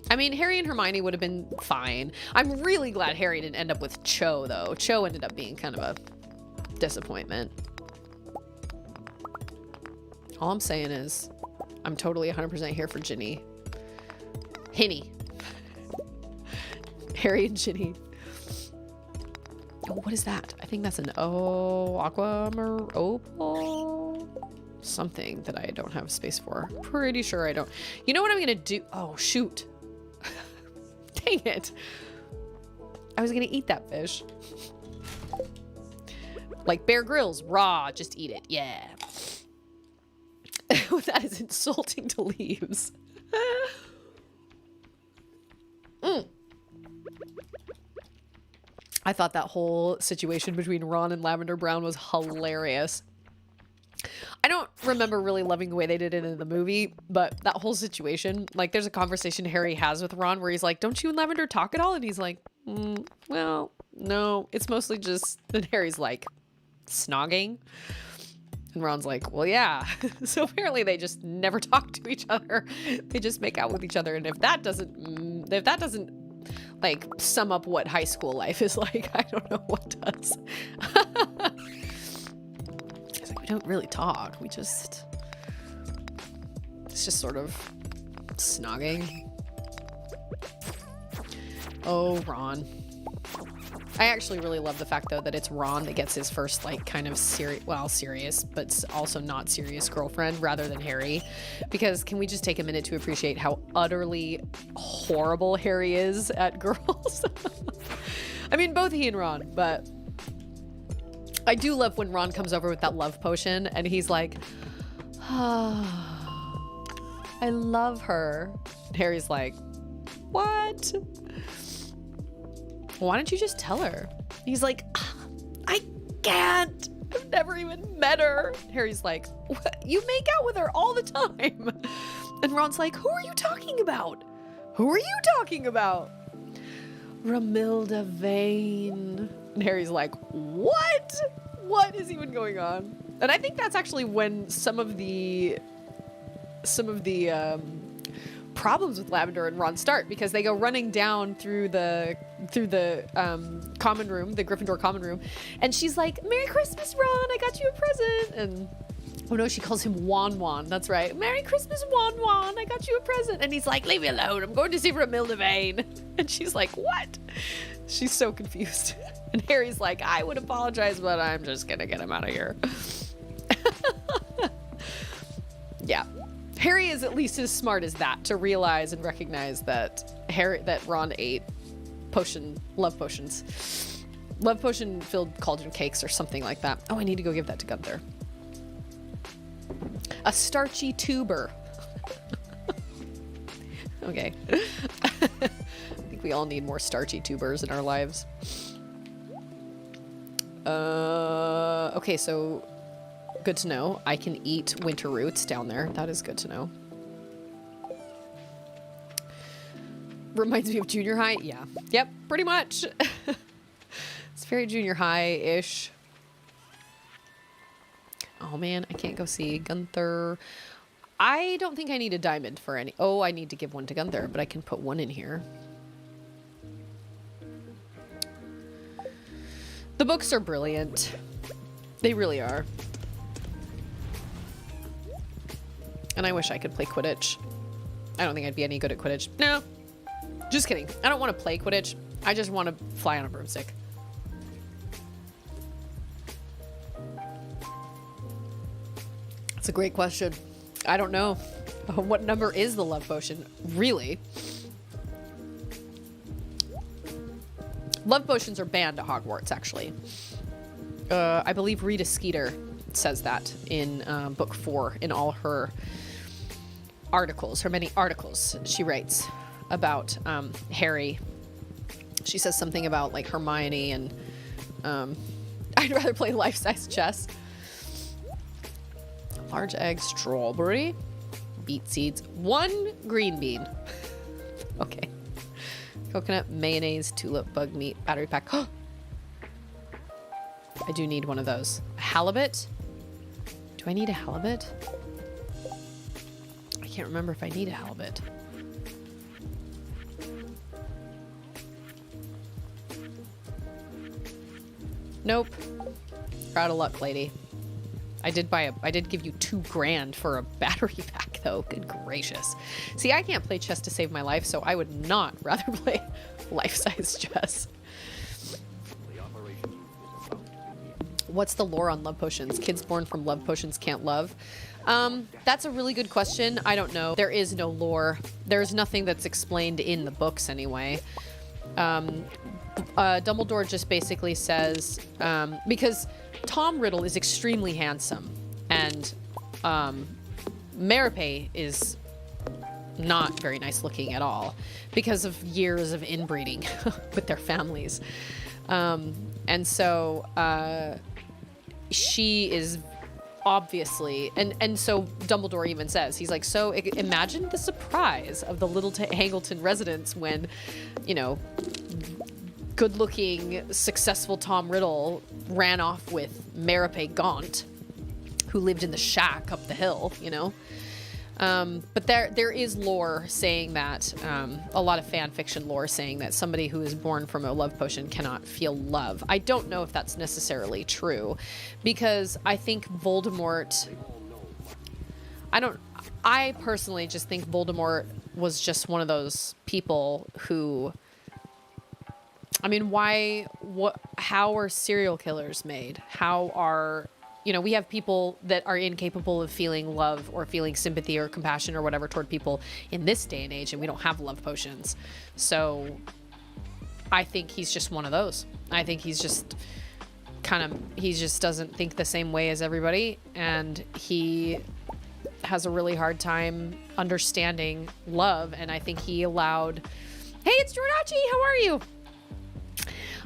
I mean, Harry and Hermione would have been fine. I'm really glad Harry didn't end up with Cho, though. Cho ended up being kind of a disappointment. All I'm saying is I'm totally 100% here for Ginny. Hinny. Harry and Ginny. Oh, what is that? I think that's an opal? Something that I don't have space for. Pretty sure I don't. You know what I'm gonna do? Oh, shoot. Dang it. I was gonna eat that fish. Like Bear Grylls, raw, just eat it. Yeah. That is insulting to leaves. I thought that whole situation between Ron and Lavender Brown was hilarious. I don't remember really loving the way they did it in the movie, but that whole situation, like there's a conversation Harry has with Ron where he's like, don't you and Lavender talk at all? And he's like, well, no, it's mostly just, and Harry's like, snogging. And Ron's like, well, yeah. So apparently they just never talk to each other. They just make out with each other. And if that doesn't like sum up what high school life is like, I don't know what does. It's like, we don't really talk. It's just sort of snogging. Oh, Ron. I actually really love the fact though that it's Ron that gets his first like kind of serious, but also not serious girlfriend rather than Harry. Because can we just take a minute to appreciate how utterly horrible Harry is at girls? I mean, both he and Ron, but I do love when Ron comes over with that love potion and he's like, oh, I love her. And Harry's like, what? Why don't you just tell her? He's like, I can't. I've never even met her. Harry's like, what? You make out with her all the time. And Ron's like, who are you talking about? Who are you talking about? Romilda Vane. And Harry's like, what? What is even going on? And I think that's actually when some of the problems with Lavender and Ron start, because they go running down through the common room, the Gryffindor common room, and she's like, "Merry Christmas, Ron! I got you a present." And oh no, she calls him Wan Wan. That's right. "Merry Christmas, Wan Wan! I got you a present." And he's like, "Leave me alone. I'm going to see Romilda Vane." And she's like, "What?" She's so confused. And Harry's like, "I would apologize, but I'm just gonna get him out of here." Yeah. Harry is at least as smart as that to realize and recognize that Ron ate love potion filled cauldron cakes or something like that. Oh, I need to go give that to Gunther. A starchy tuber. Okay. I think we all need more starchy tubers in our lives. Okay, so good to know. I can eat winter roots down there. That is good to know. Reminds me of junior high. Yeah. Yep, pretty much. It's very junior high-ish. Oh man, I can't go see Gunther. I don't think I need a diamond for any. Oh, I need to give one to Gunther, but I can put one in here. The books are brilliant. They really are. And I wish I could play Quidditch. I don't think I'd be any good at Quidditch. No. Just kidding. I don't want to play Quidditch. I just want to fly on a broomstick. That's a great question. I don't know. What number is the love potion? Really? Love potions are banned at Hogwarts, actually. I believe Rita Skeeter says that in book 4 in all her articles, her many articles she writes about Harry. She says something about like Hermione and I'd rather play life-size chess. Large egg, strawberry, beet seeds, 1 green bean. Okay. Coconut, mayonnaise, tulip, bug meat, battery pack. I do need one of those. A halibut? Do I need a halibut? I can't remember if I need a halibut. Nope. You're out of luck, lady. I did give you $2,000 for a battery pack though. Good gracious. See, I can't play chess to save my life, so I would not rather play life-size chess. What's the lore on love potions? Kids born from love potions can't love. That's a really good question. I don't know. There is no lore. There's nothing that's explained in the books anyway. Dumbledore just basically says, because Tom Riddle is extremely handsome and Merope is not very nice looking at all because of years of inbreeding with their families. And so she is obviously, and so Dumbledore even says, he's like, so imagine the surprise of the little Hangleton residents when, you know, good-looking, successful Tom Riddle ran off with Merope Gaunt, who lived in the shack up the hill, you know? But there is lore saying that, a lot of fan fiction lore saying that somebody who is born from a love potion cannot feel love. I don't know if that's necessarily true, because I think Voldemort... I personally just think Voldemort was just one of those people who... I mean, how are serial killers made? How are, you know, we have people that are incapable of feeling love or feeling sympathy or compassion or whatever toward people in this day and age, and we don't have love potions. So I think he's just one of those. I think he's just he just doesn't think the same way as everybody, and he has a really hard time understanding love, and I think he allowed... Hey, it's Jordachi! How are you?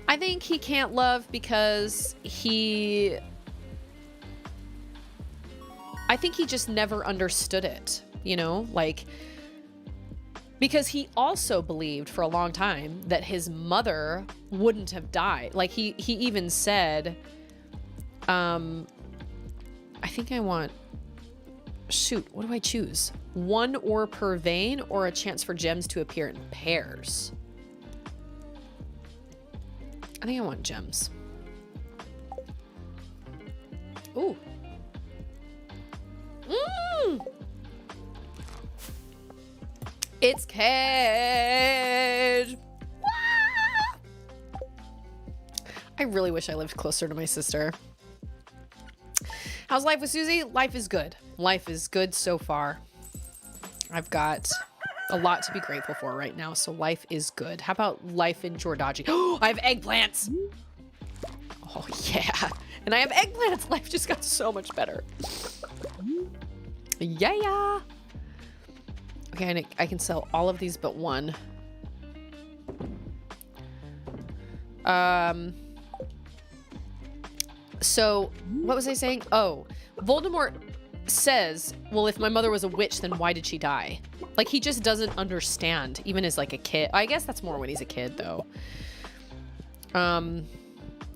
I think he can't love because I think he just never understood it, you know? Like, because he also believed for a long time that his mother wouldn't have died. Like, he even said, I think I want... Shoot, what do I choose? 1 ore per vein or a chance for gems to appear in pairs? I think I want gems. Ooh. Mmm. It's Cage. I really wish I lived closer to my sister. How's life with Susie? Life is good. Life is good so far. I've got a lot to be grateful for right now, so life is good. How about life in Jordachi? Oh, I have eggplants. Oh, yeah. And I have eggplants. Life just got so much better. Yeah. Okay, I can sell all of these but one. So, what was I saying? Oh, Voldemort says, well, if my mother was a witch, then why did she die? Like, he just doesn't understand, even as, like, a kid. I guess that's more when he's a kid, though.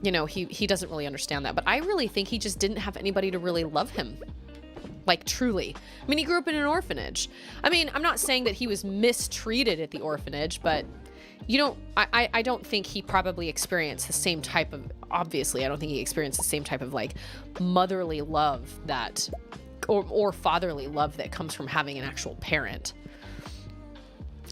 You know, he doesn't really understand that. But I really think he just didn't have anybody to really love him. Like, truly. I mean, he grew up in an orphanage. I mean, I'm not saying that he was mistreated at the orphanage, but you don't, I don't think he probably experienced the same type of, obviously, I don't think he experienced the same type of, like, motherly love that, or fatherly love that comes from having an actual parent.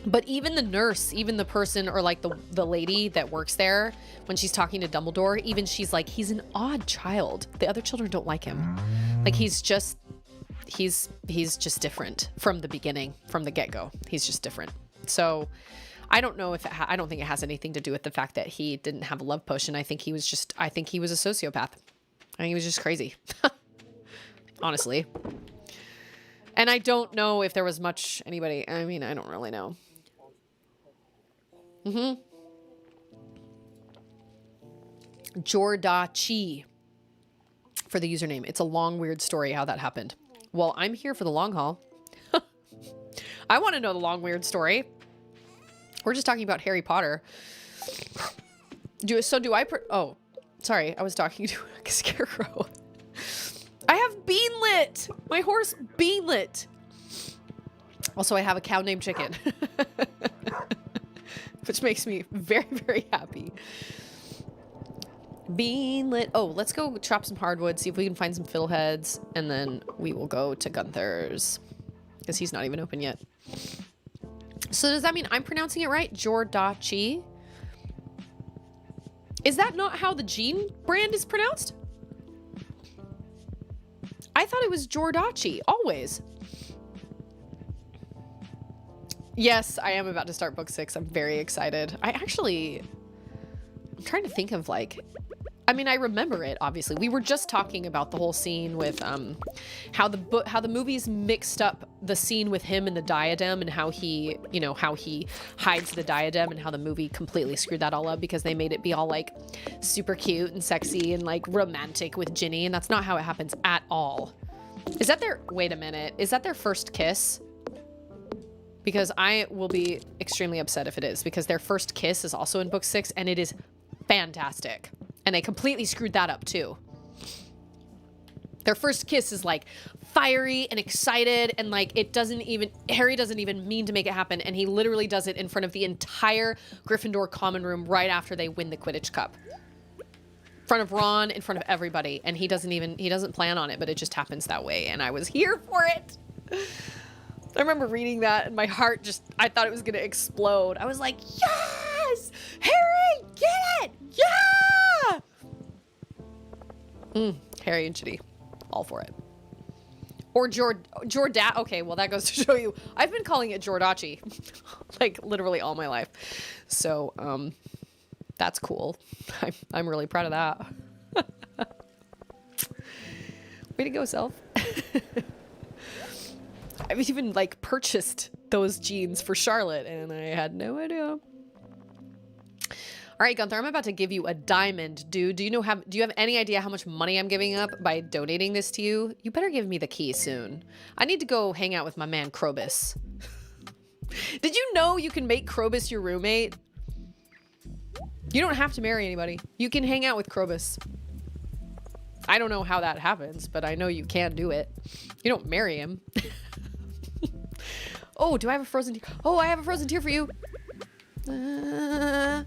But even the nurse, even the person, or like the lady that works there, when she's talking to Dumbledore, even she's like, he's an odd child. The other children don't like him. Like, he's just different from the beginning, from the get-go. He's just different. So I don't know if I don't think it has anything to do with the fact that he didn't have a love potion. I think he was a sociopath. I think he was just crazy. Honestly. And I don't know if there was much anybody. I mean, I don't really know. Jordachi for the username. It's a long, weird story how that happened. Well, I'm here for the long haul. I want to know the long, weird story. We're just talking about Harry Potter. Oh, sorry. I was talking to a scarecrow. I have Beanlet. My horse Beanlet. Also, I have a cow named Chicken. Which makes me very, very happy. Beanlet. Oh, let's go chop some hardwood, see if we can find some fiddleheads, and then we will go to Gunther's. Because he's not even open yet. So does that mean I'm pronouncing it right? Jordachi? Is that not how the Gene brand is pronounced? I thought it was Jordachi, always. Yes, I am about to start book 6. I'm very excited. I'm trying to think of, like, I mean, I remember it, obviously. We were just talking about the whole scene with how the movies mixed up the scene with him and the diadem, and how he hides the diadem, and how the movie completely screwed that all up because they made it be all, like, super cute and sexy and, like, romantic with Ginny, and that's not how it happens at all. Wait a minute. Is that their first kiss? Because I will be extremely upset if it is, because their first kiss is also in book 6, and it is fantastic. And they completely screwed that up too. Their first kiss is, like, fiery and excited, and, like, Harry doesn't even mean to make it happen, and he literally does it in front of the entire Gryffindor common room right after they win the Quidditch Cup. In front of Ron, in front of everybody, and he doesn't plan on it, but it just happens that way, and I was here for it. I remember reading that, and my heart I thought it was gonna explode. I was like, yes! Harry, get it! Yeah! Harry and Ginny. All for it. Or Jorda. Okay, well, that goes to show you. I've been calling it Jordachi. Like, literally all my life. So, that's cool. I'm really proud of that. Way to go, self. I've even, like, purchased those jeans for Charlotte, and I had no idea. All right, Gunther, I'm about to give you a diamond, dude. Do you have any idea how much money I'm giving up by donating this to you? You better give me the key soon. I need to go hang out with my man Krobus. Did you know you can make Krobus your roommate? You don't have to marry anybody. You can hang out with Krobus. I don't know how that happens, but I know you can do it. You don't marry him. Oh, do I have a frozen tear? Oh, I have a frozen tear for you. I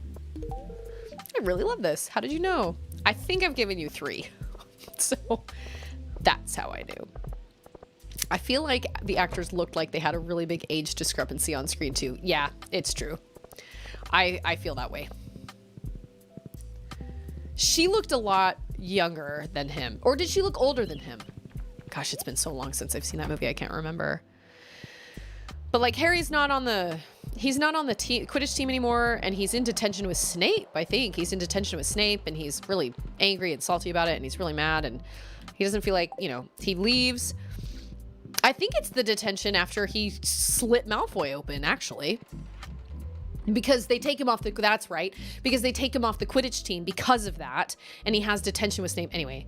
really love this. How did you know? I think I've given you 3. So that's how I knew. I feel like the actors looked like they had a really big age discrepancy on screen too. Yeah, it's true. I feel that way. She looked a lot younger than him. Or did she look older than him? Gosh, it's been so long since I've seen that movie. I can't remember. But like Harry's not on the Quidditch team anymore, and he's in detention with Snape, I think. He's in detention with Snape, and he's really angry and salty about it, and he's really mad, and he doesn't feel like, you know, he leaves. I think it's the detention after he slit Malfoy open, actually. Because they take him off that's right. Because they take him off the Quidditch team because of that, and he has detention with Snape anyway.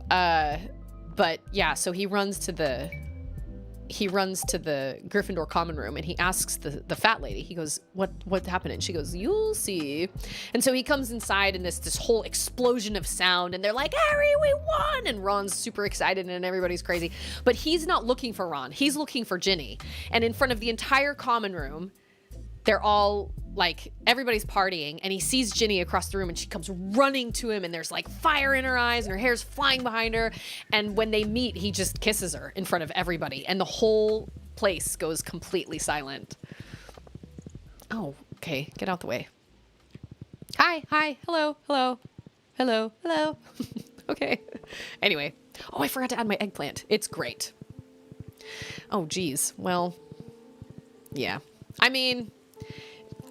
But yeah, so he runs to the Gryffindor common room, and he asks the fat lady, he goes, what happened? And she goes, you'll see. And so he comes inside, and this whole explosion of sound, and they're like, Harry, we won! And Ron's super excited, and everybody's crazy. But he's not looking for Ron. He's looking for Ginny. And in front of the entire common room, they're all like, everybody's partying, and he sees Ginny across the room, and she comes running to him, and there's like fire in her eyes, and her hair's flying behind her. And when they meet, he just kisses her in front of everybody, and the whole place goes completely silent. Oh, okay, get out the way. Hi, hello. Okay. Anyway. Oh, I forgot to add my eggplant. It's great. Oh, geez. Well, yeah. I mean,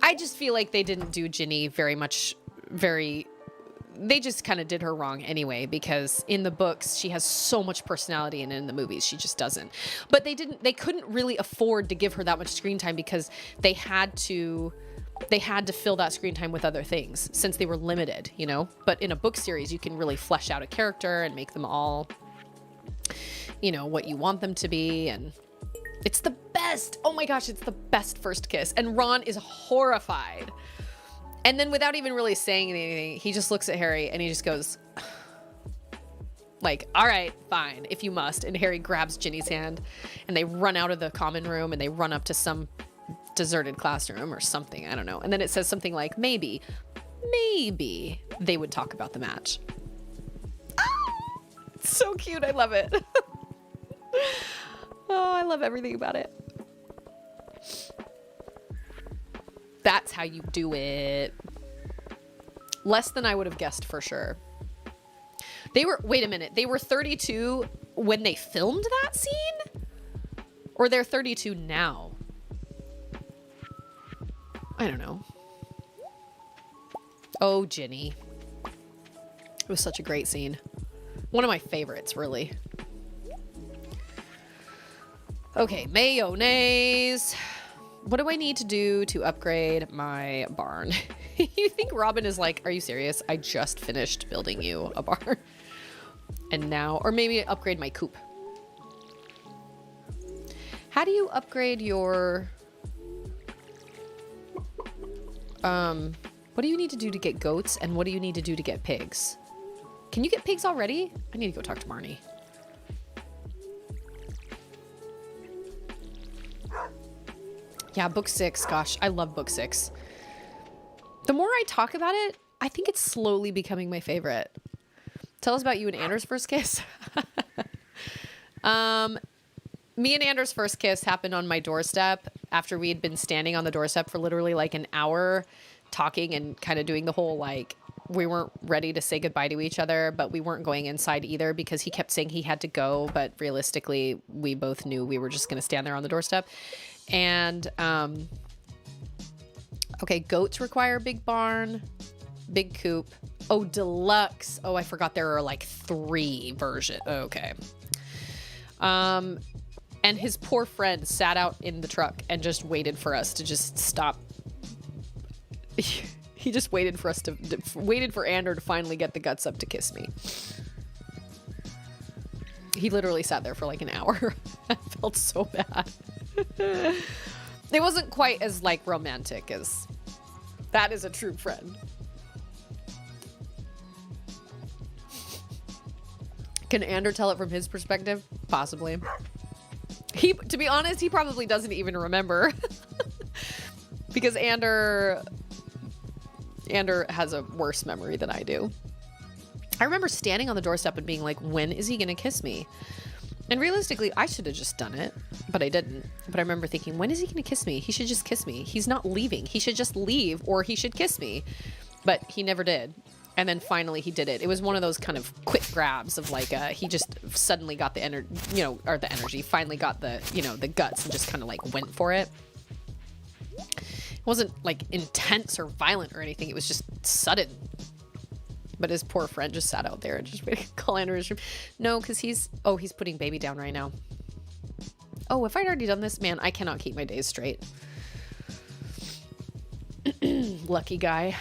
I just feel like they didn't do Ginny they just kind of did her wrong anyway, because in the books she has so much personality, and in the movies she just doesn't. But they couldn't really afford to give her that much screen time, because they had to fill that screen time with other things since they were limited, you know? But in a book series, you can really flesh out a character and make them all, you know, what you want them to be, and it's the best. Oh my gosh, it's the best first kiss. And Ron is horrified. And then without even really saying anything, he just looks at Harry and he just goes, like, all right, fine, if you must. And Harry grabs Ginny's hand, and they run out of the common room, and they run up to some deserted classroom or something. I don't know. And then it says something like, maybe they would talk about the match. Oh, it's so cute. I love it. Oh, I love everything about it. That's how you do it. Less than I would have guessed for sure. Wait a minute. They were 32 when they filmed that scene? Or they're 32 now? I don't know. Oh, Ginny. It was such a great scene. One of my favorites, really. Okay, mayonnaise. What do I need to do to upgrade my barn? You think Robin is like, are you serious? I just finished building you a barn. And now, or maybe upgrade my coop. How do you upgrade your... what do you need to do to get goats, and what do you need to do to get pigs? Can you get pigs already? I need to go talk to Marnie. Yeah, book 6. Gosh, I love book 6. The more I talk about it, I think it's slowly becoming my favorite. Tell us about you and Anders' first kiss. Me and Anders' first kiss happened on my doorstep after we had been standing on the doorstep for literally like an hour talking and kind of doing the whole, like, we weren't ready to say goodbye to each other, but we weren't going inside either because he kept saying he had to go. But realistically, we both knew we were just going to stand there on the doorstep. And, okay, goats require big barn, big coop. Oh, deluxe. Oh, I forgot there are like 3 versions. Okay. And his poor friend sat out in the truck and just waited for us to just stop. He just waited for us waited for Ander to finally get the guts up to kiss me. He literally sat there for like an hour. I felt so bad. It wasn't quite as like romantic as that is a true friend. Can Ander tell it from his perspective? Possibly. To be honest, he probably doesn't even remember. Because Ander Ander has a worse memory than I do. I remember standing on the doorstep and being like, when is he going to kiss me? And realistically, I should have just done it, but I didn't. But I remember thinking, when is he going to kiss me? He should just kiss me. He's not leaving. He should just leave, or he should kiss me. But he never did. And then finally he did it. It was one of those kind of quick grabs of like, he just suddenly got the energy, or the energy, finally got the, the guts and just kind of like went for it. It wasn't like intense or violent or anything. It was just sudden. But his poor friend just sat out there and just waited to call Andrew his room. No, because he's putting baby down right now. Oh, if I'd already done this, man, I cannot keep my days straight. Lucky guy.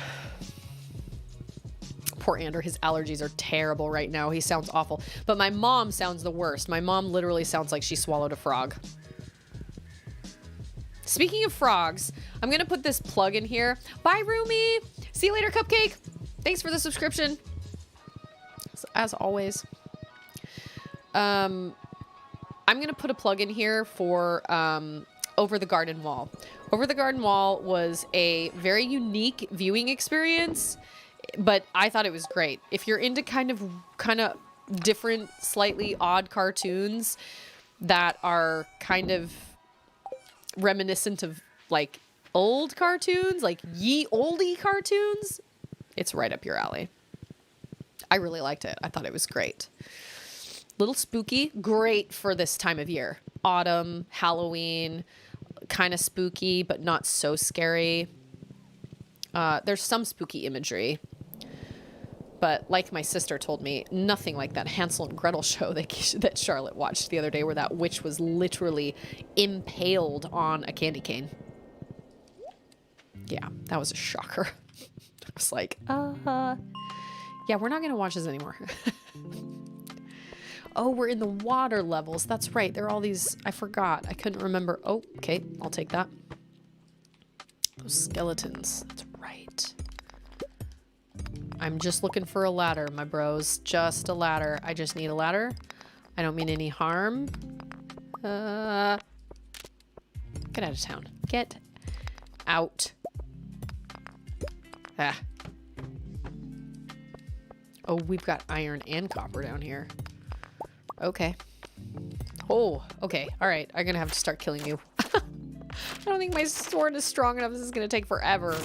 Poor Ander, his allergies are terrible right now. He sounds awful. But my mom sounds the worst. My mom literally sounds like she swallowed a frog. Speaking of frogs, I'm going to put this plug in here. Bye, Rumi. See you later, Cupcake. Thanks for the subscription. As always. I'm going to put a plug in here for Over the Garden Wall. Over the Garden Wall was a very unique viewing experience, but I thought it was great. If you're into kind of different, slightly odd cartoons that are kind of reminiscent of like old cartoons, like ye oldie cartoons, it's right up your alley. I really liked it. I thought it was great. Little spooky, great for this time of year. Autumn, Halloween, kind of spooky, but not so scary. There's some spooky imagery. But like my sister told me, nothing like that Hansel and Gretel show that Charlotte watched the other day where that witch was literally impaled on a candy cane. Yeah, that was a shocker. I was like, yeah, we're not going to watch this anymore. Oh, we're in the water levels. That's right. There are all these. I forgot. I couldn't remember. Oh, okay. I'll take that. Those skeletons. That's right. I'm just looking for a ladder, my bros. Just a ladder. I just need a ladder. I don't mean any harm. Get out of town. Get out. Ah. Oh, we've got iron and copper down here. Okay. Oh, okay. All right. I'm going to have to start killing you. I don't think my sword is strong enough. This is going to take forever.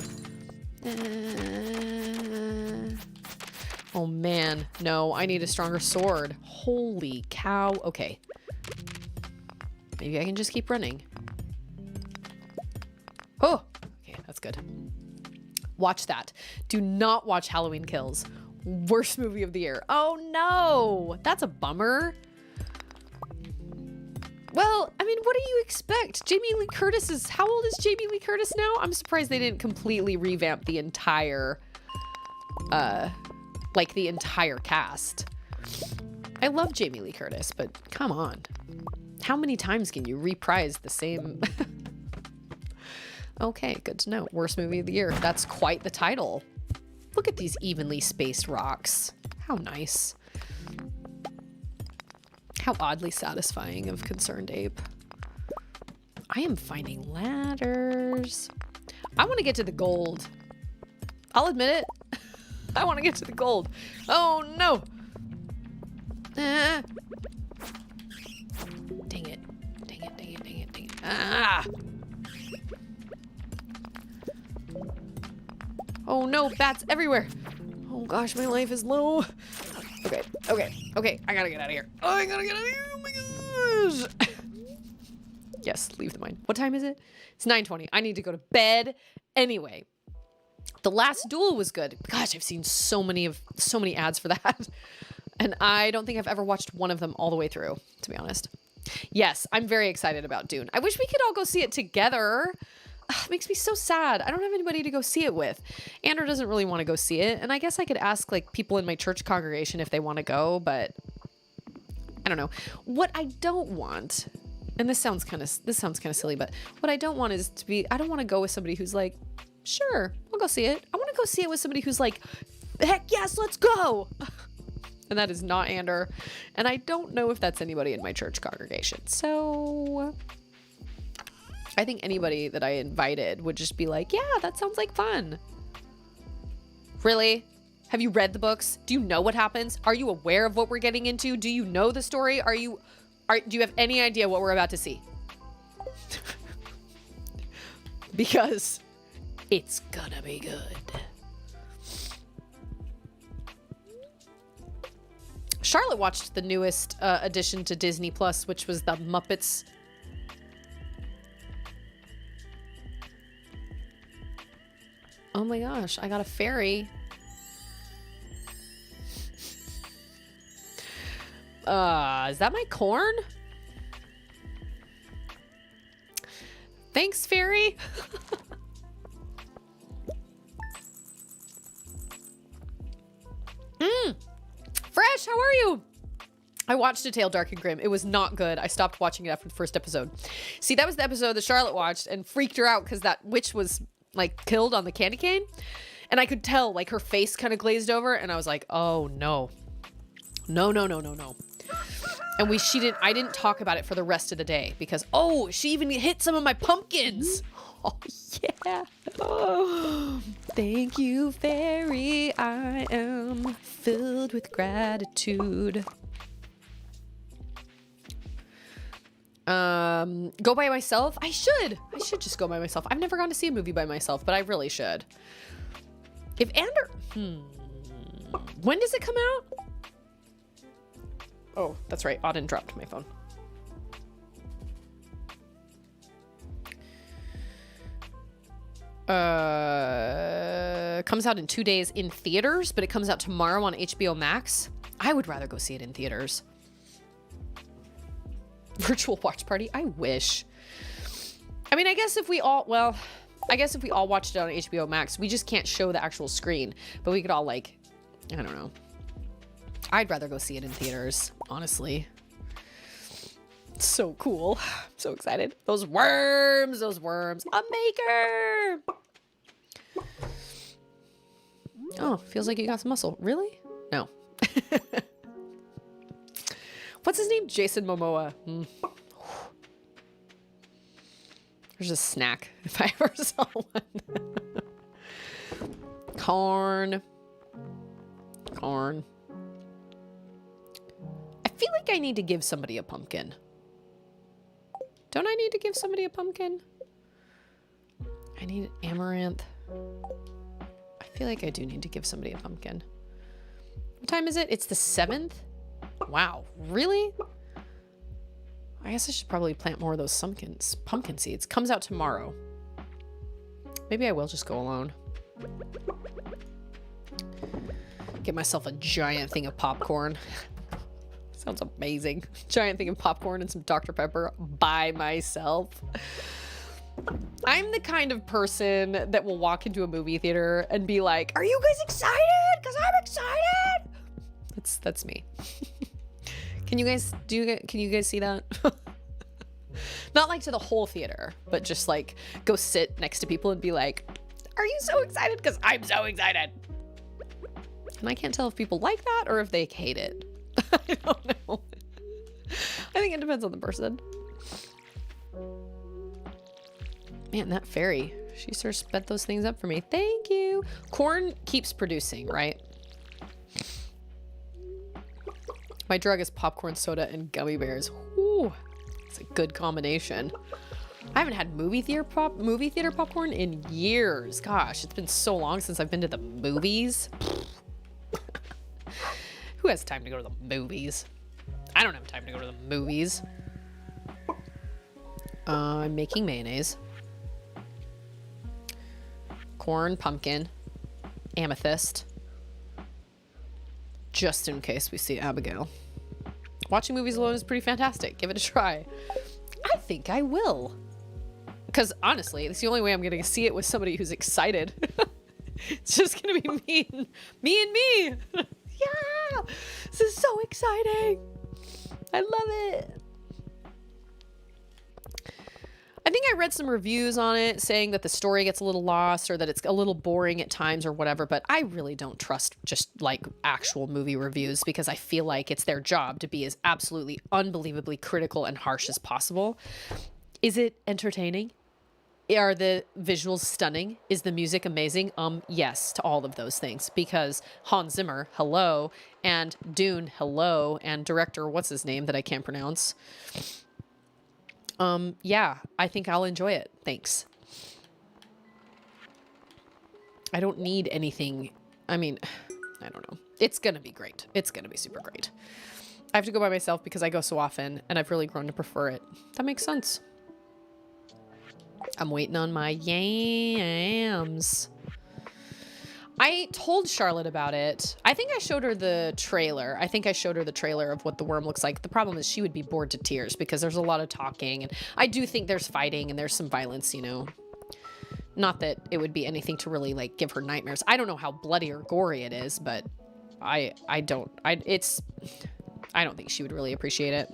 Oh, man. No, I need a stronger sword. Holy cow. Okay. Maybe I can just keep running. Oh, okay. That's good. Watch that. Do not watch Halloween Kills. Worst movie of the year. Oh, no. That's a bummer. Well, I mean, what do you expect? Jamie Lee Curtis is... How old is Jamie Lee Curtis now? I'm surprised they didn't completely revamp the entire... like, the entire cast. I love Jamie Lee Curtis, but come on. How many times can you reprise the same... Okay, good to know. Worst movie of the year. That's quite the title. Look at these evenly spaced rocks. How nice. How oddly satisfying of Concerned Ape. I am finding ladders. I want to get to the gold. I'll admit it. I want to get to the gold. Oh, no. Ah. Dang it. Dang it, dang it, dang it, dang it. Ah. Oh no, bats everywhere. Oh gosh, my life is low. Okay, okay, okay. I gotta get out of here. Oh, I gotta get out of here. Oh my gosh. Yes, leave the mine. What time is it? It's 9:20. I need to go to bed. Anyway, The Last Duel was good. Gosh, I've seen so many ads for that. And I don't think I've ever watched one of them all the way through, to be honest. Yes, I'm very excited about Dune. I wish we could all go see it together. It makes me so sad. I don't have anybody to go see it with. Andrew doesn't really want to go see it. And I guess I could ask like people in my church congregation if they want to go, but I don't know. What I don't want, and this sounds kind of silly, but what I don't want is I don't want to go with somebody who's like, sure, I'll go see it. I want to go see it with somebody who's like, heck yes, let's go. And that is not Andrew. And I don't know if that's anybody in my church congregation. So I think anybody that I invited would just be like, yeah, that sounds like fun. Really? Have you read the books? Do you know what happens? Are you aware of what we're getting into? Do you know the story? Do you have any idea what we're about to see? Because it's gonna be good. Charlotte watched the newest addition to Disney Plus, which was the Muppets. Oh my gosh, I got a fairy. Is that my corn? Thanks, fairy. Fresh, how are you? I watched A Tale Dark and Grim. It was not good. I stopped watching it after the first episode. See, that was the episode that Charlotte watched and freaked her out because that witch was like killed on the candy cane. And I could tell like her face kind of glazed over and I was like, oh no. No. And I didn't talk about it for the rest of the day because, oh, she even hit some of my pumpkins. Oh, yeah. Oh, thank you, fairy. I am filled with gratitude. Go by myself? I should just go by myself. I've never gone to see a movie by myself, but I really should. If when does it come out? Oh, that's right. Auden dropped my phone. Comes out in 2 days in theaters, but it comes out tomorrow on HBO Max. I would rather go see it in theaters. Virtual watch party? I wish. I mean, I guess if we all watched it on HBO Max, we just can't show the actual screen, but we could all like, I don't know. I'd rather go see it in theaters, honestly. So cool. I'm so excited. Those worms. A maker. Oh, feels like you got some muscle. Really? No. What's his name? Jason Momoa. There's a snack if I ever saw one. Corn. I feel like I need to give somebody a pumpkin. Don't I need to give somebody a pumpkin? I need amaranth. I feel like I do need to give somebody a pumpkin. What time is it? It's the 7th? Wow, really? I guess I should probably plant more of those pumpkin seeds. Comes out tomorrow. Maybe I will just go alone. Get myself a giant thing of popcorn. Sounds amazing. Giant thing of popcorn and some Dr. Pepper by myself. I'm the kind of person that will walk into a movie theater and be like, "Are you guys excited? Because I'm excited." That's me. Can you guys see that? Not like to the whole theater, but just like go sit next to people and be like, "Are you so excited? Because I'm so excited." And I can't tell if people like that or if they hate it. I don't know. I think it depends on the person. Man, that fairy. She sure sped those things up for me. Thank you. Corn keeps producing, right? My drug is popcorn, soda, and gummy bears. Ooh, it's a good combination. I haven't had movie theater popcorn in years. Gosh, it's been so long since I've been to the movies. Who has time to go to the movies? I don't have time to go to the movies. I'm making mayonnaise. Corn, pumpkin, amethyst. Just in case we see Abigail. Watching movies alone is pretty fantastic. Give it a try. I think I will. Because honestly, it's the only way I'm going to see it with somebody who's excited. It's just going to be me and me. Yeah! This is so exciting. I love it. I think I read some reviews on it saying that the story gets a little lost or that it's a little boring at times or whatever, but I really don't trust just like actual movie reviews because I feel like it's their job to be as absolutely unbelievably critical and harsh as possible. Is it entertaining? Are the visuals stunning? Is the music amazing? Yes, to all of those things, because Hans Zimmer, hello, and Dune, hello, and director, what's his name that I can't pronounce? Yeah, I think I'll enjoy it. Thanks. I don't need anything. I mean, I don't know. It's gonna be great. It's gonna be super great. I have to go by myself because I go so often, and I've really grown to prefer it. That makes sense. I'm waiting on my yams. I told Charlotte about it. I think I showed her the trailer. I think I showed her the trailer of what the worm looks like. The problem is she would be bored to tears because there's a lot of talking, and I do think there's fighting and there's some violence, you know. Not that it would be anything to really like give her nightmares. I don't know how bloody or gory it is, but I don't think she would really appreciate it.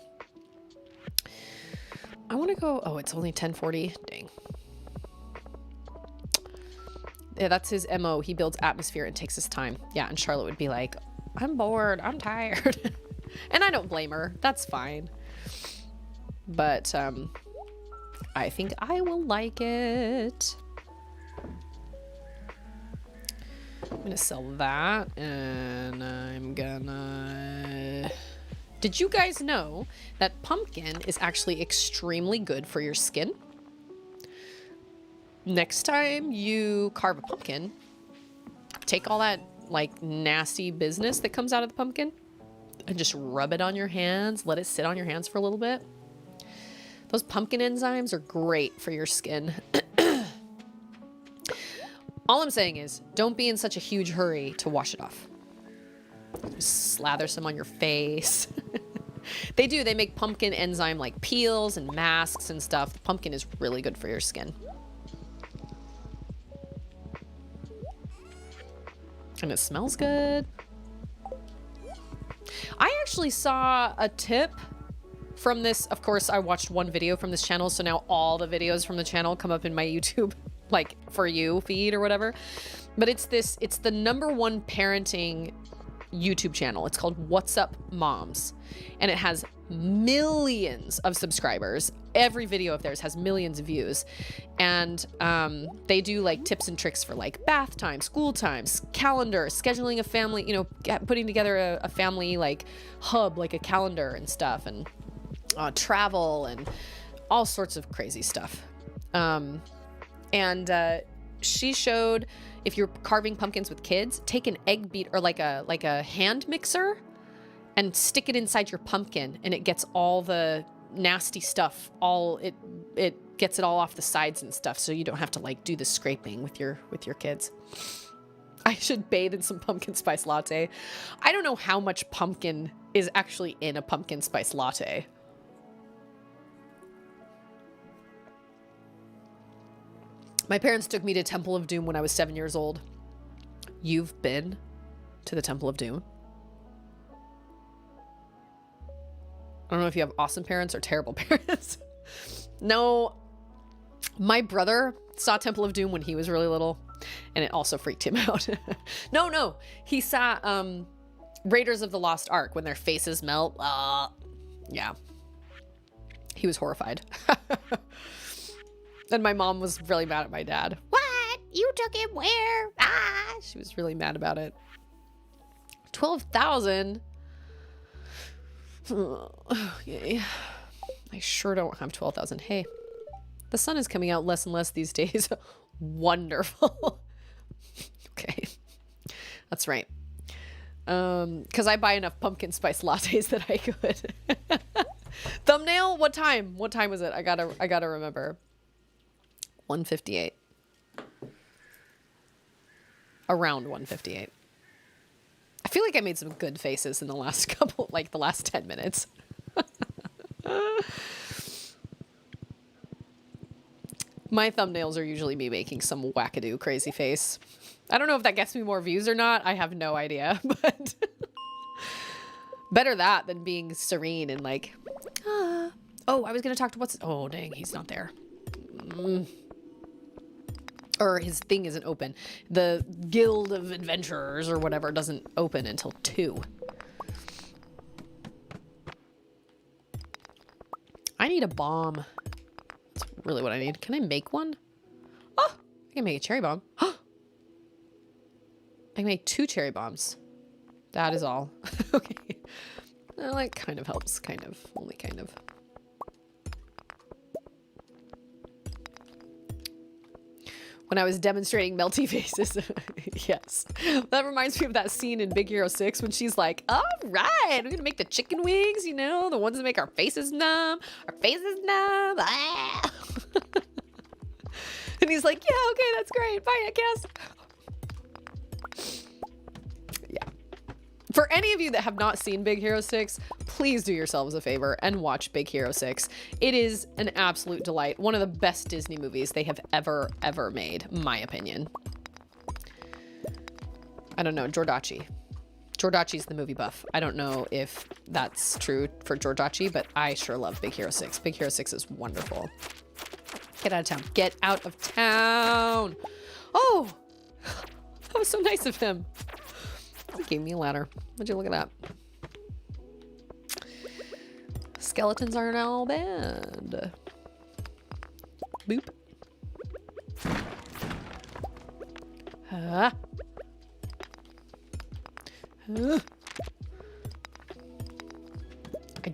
I want to go. Oh, it's only 10:40. Dang. Yeah, that's his MO. He builds atmosphere and takes his time. Yeah, and Charlotte would be like, I'm bored. I'm tired. And I don't blame her. That's fine. But I think I will like it. I'm going to sell that. And I'm gonna... Did you guys know that pumpkin is actually extremely good for your skin? Next time you carve a pumpkin, take all that like nasty business that comes out of the pumpkin and just rub it on your hands. Let it sit on your hands for a little bit. Those pumpkin enzymes are great for your skin. All I'm saying is don't be in such a huge hurry to wash it off. Just slather some on your face. They make pumpkin enzyme like peels and masks and stuff. The pumpkin is really good for your skin. And it smells good. I actually saw a tip from this. Of course, I watched one video from this channel, so now all the videos from the channel come up in my YouTube, like For You feed or whatever. But it's the #1 parenting YouTube channel. It's called What's Up Moms, and it has millions of subscribers. Every video of theirs has millions of views, and they do like tips and tricks for like bath time, school times, calendar, scheduling a family, you know, putting together a family like hub, like a calendar and stuff, and travel and all sorts of crazy stuff. She showed, if you're carving pumpkins with kids, take an egg beat or like a hand mixer and stick it inside your pumpkin, and it gets all the nasty stuff, it gets it all off the sides and stuff, so you don't have to like do the scraping with your kids. I should bathe in some pumpkin spice latte. I don't know how much pumpkin is actually in a pumpkin spice latte. My parents took me to Temple of Doom when I was 7 years old. You've been to the Temple of Doom? I don't know if you have awesome parents or terrible parents. No, my brother saw Temple of Doom when he was really little, and it also freaked him out. No, he saw Raiders of the Lost Ark when their faces melt. Yeah. He was horrified. And my mom was really mad at my dad. What? You took him where? She was really mad about it. 12,000? Okay. I sure don't have 12,000. Hey, the sun is coming out less and less these days. Wonderful. Okay. That's right. Because I buy enough pumpkin spice lattes that I could. Thumbnail? What time? What time was it? I gotta remember. 1:58. Around 1:58. I feel like I made some good faces in the last couple, like the last 10 minutes. My thumbnails are usually me making some wackadoo crazy face. I don't know if that gets me more views or not. I have no idea, but better that than being serene and like, oh, I was going to talk to oh, dang, he's not there. Or his thing isn't open. The Guild of Adventurers or whatever doesn't open until 2. I need a bomb. That's really what I need. Can I make one? I can make a cherry bomb. I can make 2 cherry bombs. That is all. Okay. Well, that kind of helps. Kind of. Only kind of. When I was demonstrating melty faces. Yes. That reminds me of that scene in Big Hero 6 when she's like, all right, we're going to make the chicken wings, you know, the ones that make our faces numb. Our faces numb. Ah. And he's like, yeah, okay, that's great. Bye, I guess. Yeah. For any of you that have not seen Big Hero 6, please do yourselves a favor and watch Big Hero 6. It is an absolute delight. One of the best Disney movies they have ever made, in my opinion. I don't know, Jordachi. Jordachi's the movie buff. I don't know if that's true for Jordachi, but I sure love Big Hero 6. Big Hero 6 is wonderful. Get out of town. Get out of town. Oh, that was so nice of him. He gave me a ladder. Would you look at that? Skeletons aren't all bad. Boop. I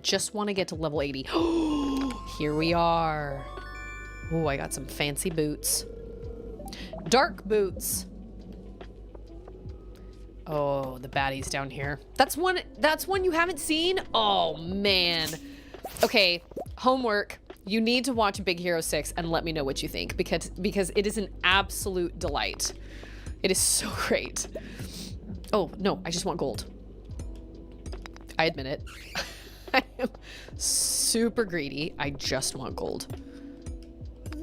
just want to get to level 80. Here we are. Oh, I got some fancy boots. Dark boots. Oh, the baddies down here. That's one you haven't seen? Oh, man. Okay, homework. You need to watch Big Hero 6 and let me know what you think because it is an absolute delight. It is so great. Oh, no, I just want gold. I admit it. I am super greedy. I just want gold. I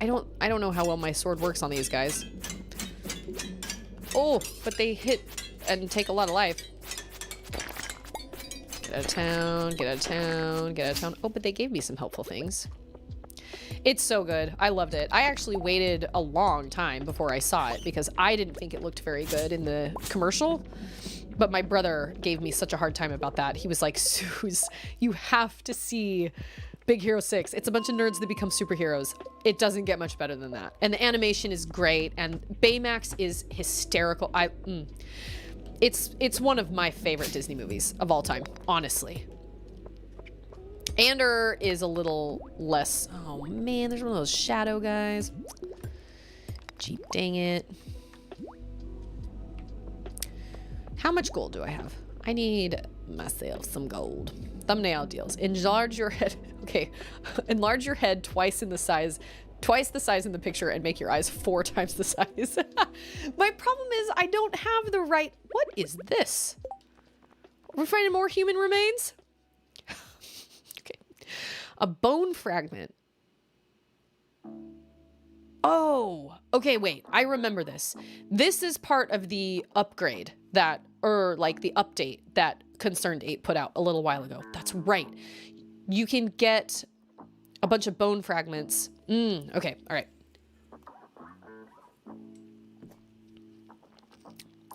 don't want to I don't know how well my sword works on these guys. Oh, but they hit and take a lot of life. Get out of town, get out of town, get out of town. Oh, but they gave me some helpful things. It's so good. I loved it. I actually waited a long time before I saw it because I didn't think it looked very good in the commercial. But my brother gave me such a hard time about that. He was like, Suze, you have to see Big Hero 6. It's a bunch of nerds that become superheroes. It doesn't get much better than that. And the animation is great. And Baymax is hysterical. It's one of my favorite Disney movies of all time, honestly. Ander is a little less... Oh, man, there's one of those shadow guys. Gee, dang it. How much gold do I have? I need myself some gold. Thumbnail deals. Enlarge your head. Okay. Enlarge your head twice the size in the picture and make your eyes 4 times the size. My problem is I don't have the right... What is this? We're finding more human remains? Okay. A bone fragment. Oh, okay, wait. I remember this. This is part of the upgrade that, or like the update that Concerned 8 put out a little while ago. That's right. You can get a bunch of bone fragments. Okay, all right.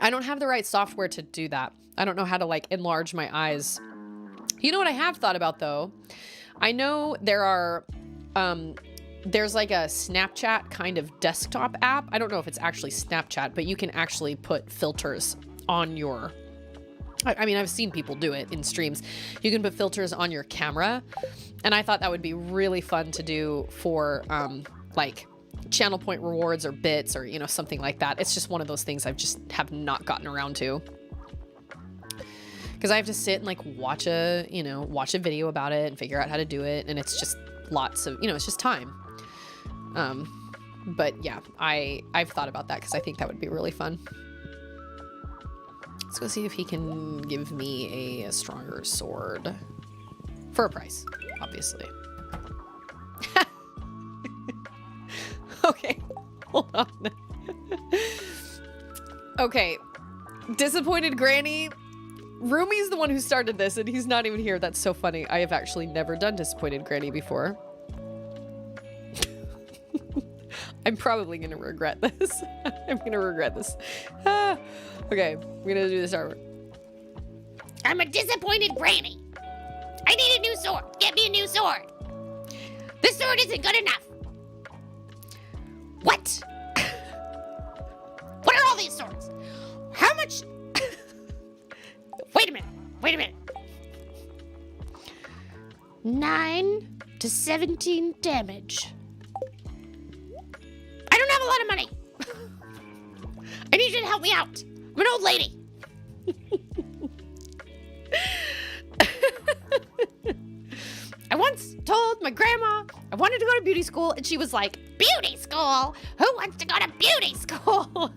I don't have the right software to do that. I don't know how to like enlarge my eyes. You know what I have thought about though? I know there are, there's like a Snapchat kind of desktop app. I don't know if it's actually Snapchat, but you can actually put filters on your, I mean, I've seen people do it in streams. You can put filters on your camera. And I thought that would be really fun to do for like channel point rewards or bits or, you know, something like that. It's just one of those things I've just have not gotten around to. Because I have to sit and like watch a video about it and figure out how to do it. And it's just lots of, it's just time. But yeah, I've thought about that because I think that would be really fun. Let's go see if he can give me a stronger sword. For a price, obviously. Okay, hold on. Okay, disappointed granny. Rumi's the one who started this, and he's not even here. That's so funny. I have actually never done disappointed granny before. I'm probably gonna regret this. I'm gonna regret this. Okay, we're gonna do this artwork. I'm a disappointed granny. I need a new sword. Get me a new sword. This sword isn't good enough. What? What are all these swords? How much? Wait a minute. 9 to 17 damage. I don't have a lot of money. I need you to help me out. I'm an old lady. I once told my grandma I wanted to go to beauty school, and she was like, beauty school? Who wants to go to beauty school?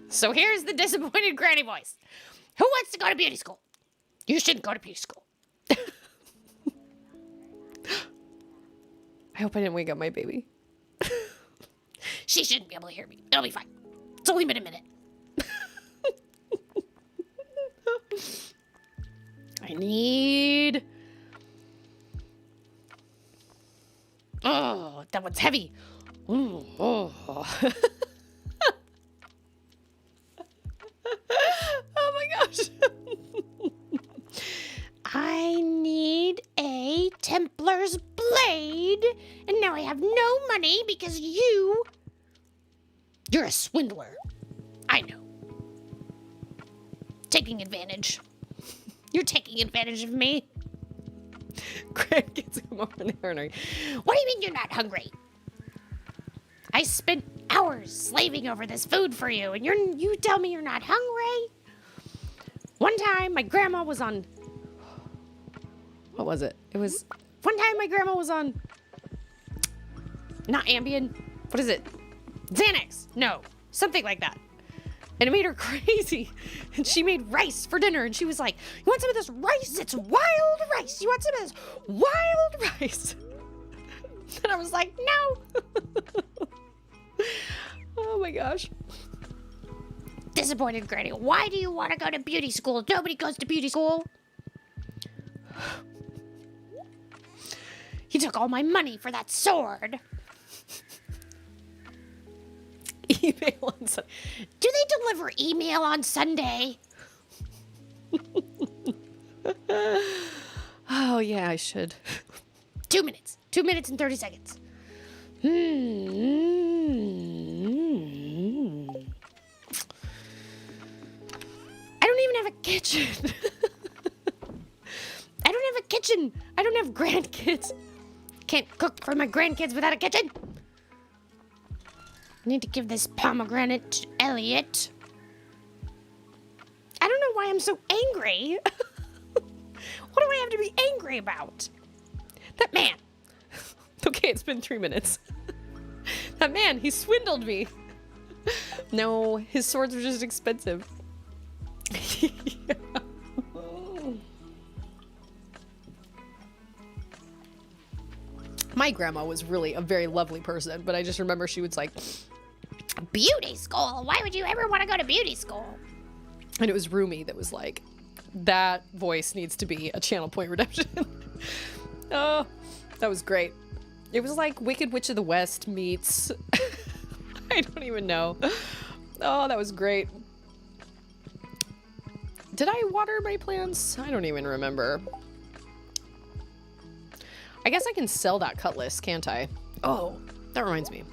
So here's the disappointed granny voice. Who wants to go to beauty school? You shouldn't go to beauty school. I hope I didn't wake up my baby. She shouldn't be able to hear me. It'll be fine. It's only been a minute. I need... Oh, that one's heavy. Ooh, oh. Oh my gosh. I need a Templar's blade, and now I have no money because you're a swindler. I know. Taking advantage. You're taking advantage of me. Grandkids come over there and are... What do you mean you're not hungry? I spent hours slaving over this food for you, and you tell me you're not hungry? One time, my grandma was on... What was it? It was... One time, my grandma was on... Not Ambien. What is it? Xanax. No. Something like that. And it made her crazy. And she made rice for dinner, and she was like, you want some of this rice? It's wild rice. You want some of this wild rice? And I was like, no. Oh my gosh. Disappointed granny. Why do you want to go to beauty school? Nobody goes to beauty school. He took all my money for that sword. Email on Sunday. Do they deliver email on Sunday? Oh yeah, I should. 2 minutes. 2 minutes and 30 seconds. I don't even have a kitchen. I don't have a kitchen. I don't have grandkids. Can't cook for my grandkids without a kitchen. I need to give this pomegranate to Elliot. I don't know why I'm so angry. What do I have to be angry about? That man. Okay, it's been 3 minutes. That man, he swindled me. No, his swords are just expensive. My grandma was really a very lovely person, but I just remember she was like, beauty school? Why would you ever want to go to beauty school? and it was Rumi that was like, that voice needs to be a channel point redemption. Oh, that was great. It was like Wicked Witch of the West meets... I don't even know. Oh, that was great. Did I water my plants? I don't even remember. I guess I can sell that cutlass, can't I? Oh, that reminds me.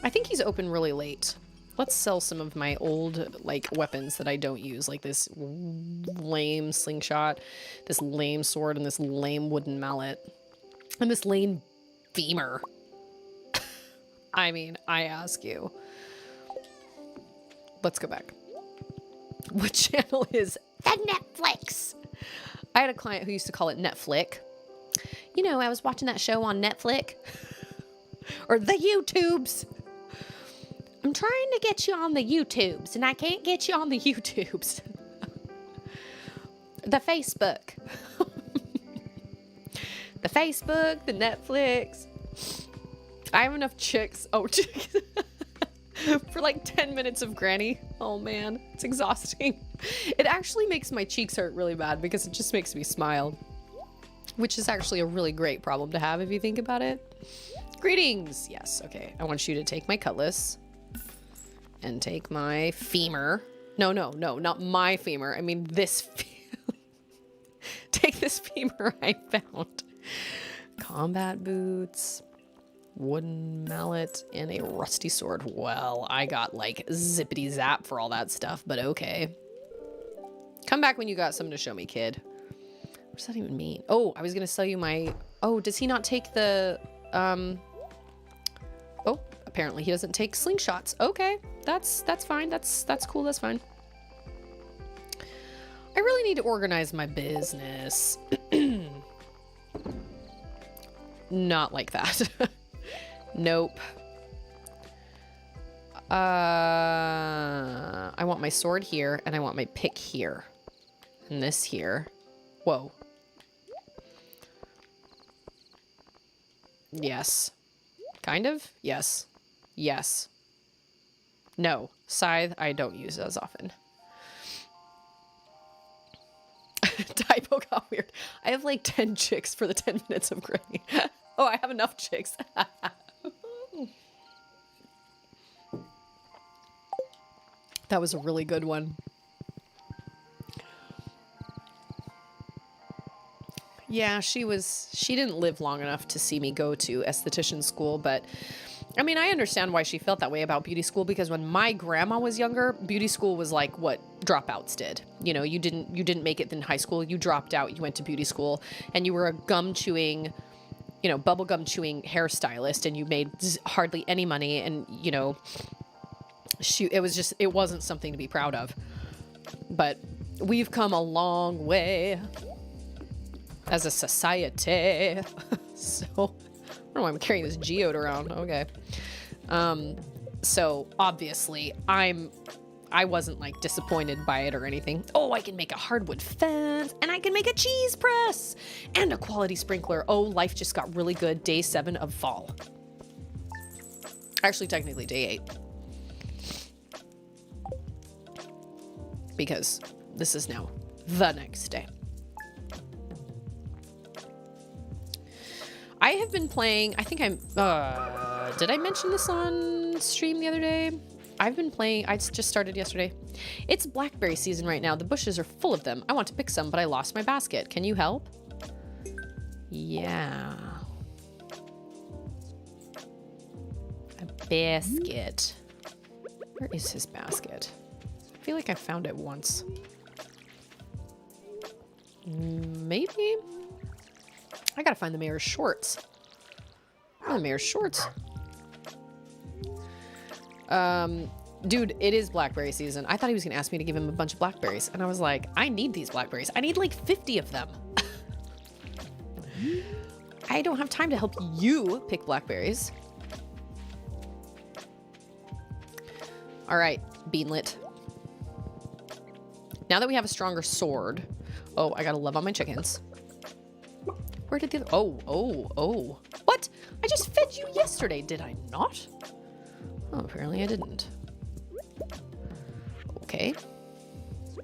I think he's open really late. Let's sell some of my old, like, weapons that I don't use, like this lame slingshot, this lame sword, and this lame wooden mallet, and this lame femur. I mean, I ask you. Let's go back. What channel is The Netflix. I had a client who used to call it Netflix. You know, I was watching that show on Netflix. Or the YouTubes. I'm trying to get you on the YouTubes, and I can't get you on the YouTubes. The Facebook. The Facebook, the Netflix. I have enough chicks. Oh, chicks. For like 10 minutes of Granny. Oh man, it's exhausting. It actually makes my cheeks hurt really bad because it just makes me smile. Which is actually a really great problem to have if you think about it. Greetings. Yes, okay. I want you to take my cutlass. And take my femur. No, not my femur. I mean this. Take this biggest femur I found. Combat boots, wooden mallet, and a rusty sword. Well, I got like zippity zap for all that stuff, but okay. Come back when you got something to show me, kid. What does that even mean? Oh, I was gonna sell you my... Oh, does he not take the... Oh, apparently he doesn't take slingshots. Okay, that's fine. That's cool. That's fine. I really need to organize my business. Not like that. Nope. I want my sword here, and I want my pick here. And this here. Whoa. Yes. Kind of? Yes. Yes. No. Scythe, I don't use as often. Typo got weird. I have like 10 chicks for the 10 minutes of gray. Oh, I have enough chicks. That was a really good one. Yeah, she didn't live long enough to see me go to esthetician school, but I mean, I understand why she felt that way about beauty school, because when my grandma was younger, beauty school was like what dropouts did. You know, you didn't make it in high school, you dropped out, you went to beauty school, and you were a gum chewing, you know, bubble gum chewing hairstylist, and you made hardly any money, and you know, it wasn't something to be proud of. But we've come a long way as a society. So, I don't know why I'm carrying this geode around. Okay. So obviously I wasn't like disappointed by it or anything. Oh, I can make a hardwood fence, and I can make a cheese press and a quality sprinkler. Oh, life just got really good. Day 7 of fall. Actually, technically day 8. Because this is now the next day. I have been playing, I think did I mention this on stream the other day? I've been playing, I just started yesterday. It's blackberry season right now. The bushes are full of them. I want to pick some, but I lost my basket. Can you help? Yeah. A basket. Where is his basket? I feel like I found it once. Maybe? I gotta find the mayor's shorts. Oh, the mayor's shorts. Dude, it is blackberry season. I thought he was gonna ask me to give him a bunch of blackberries, and I was like, I need these blackberries. I need like 50 of them. I don't have time to help you pick blackberries. All right, beanlet. Now that we have a stronger sword. Oh, I gotta love on my chickens. Where did the... Oh. What? I just fed you yesterday, did I not? Oh, apparently I didn't. Okay.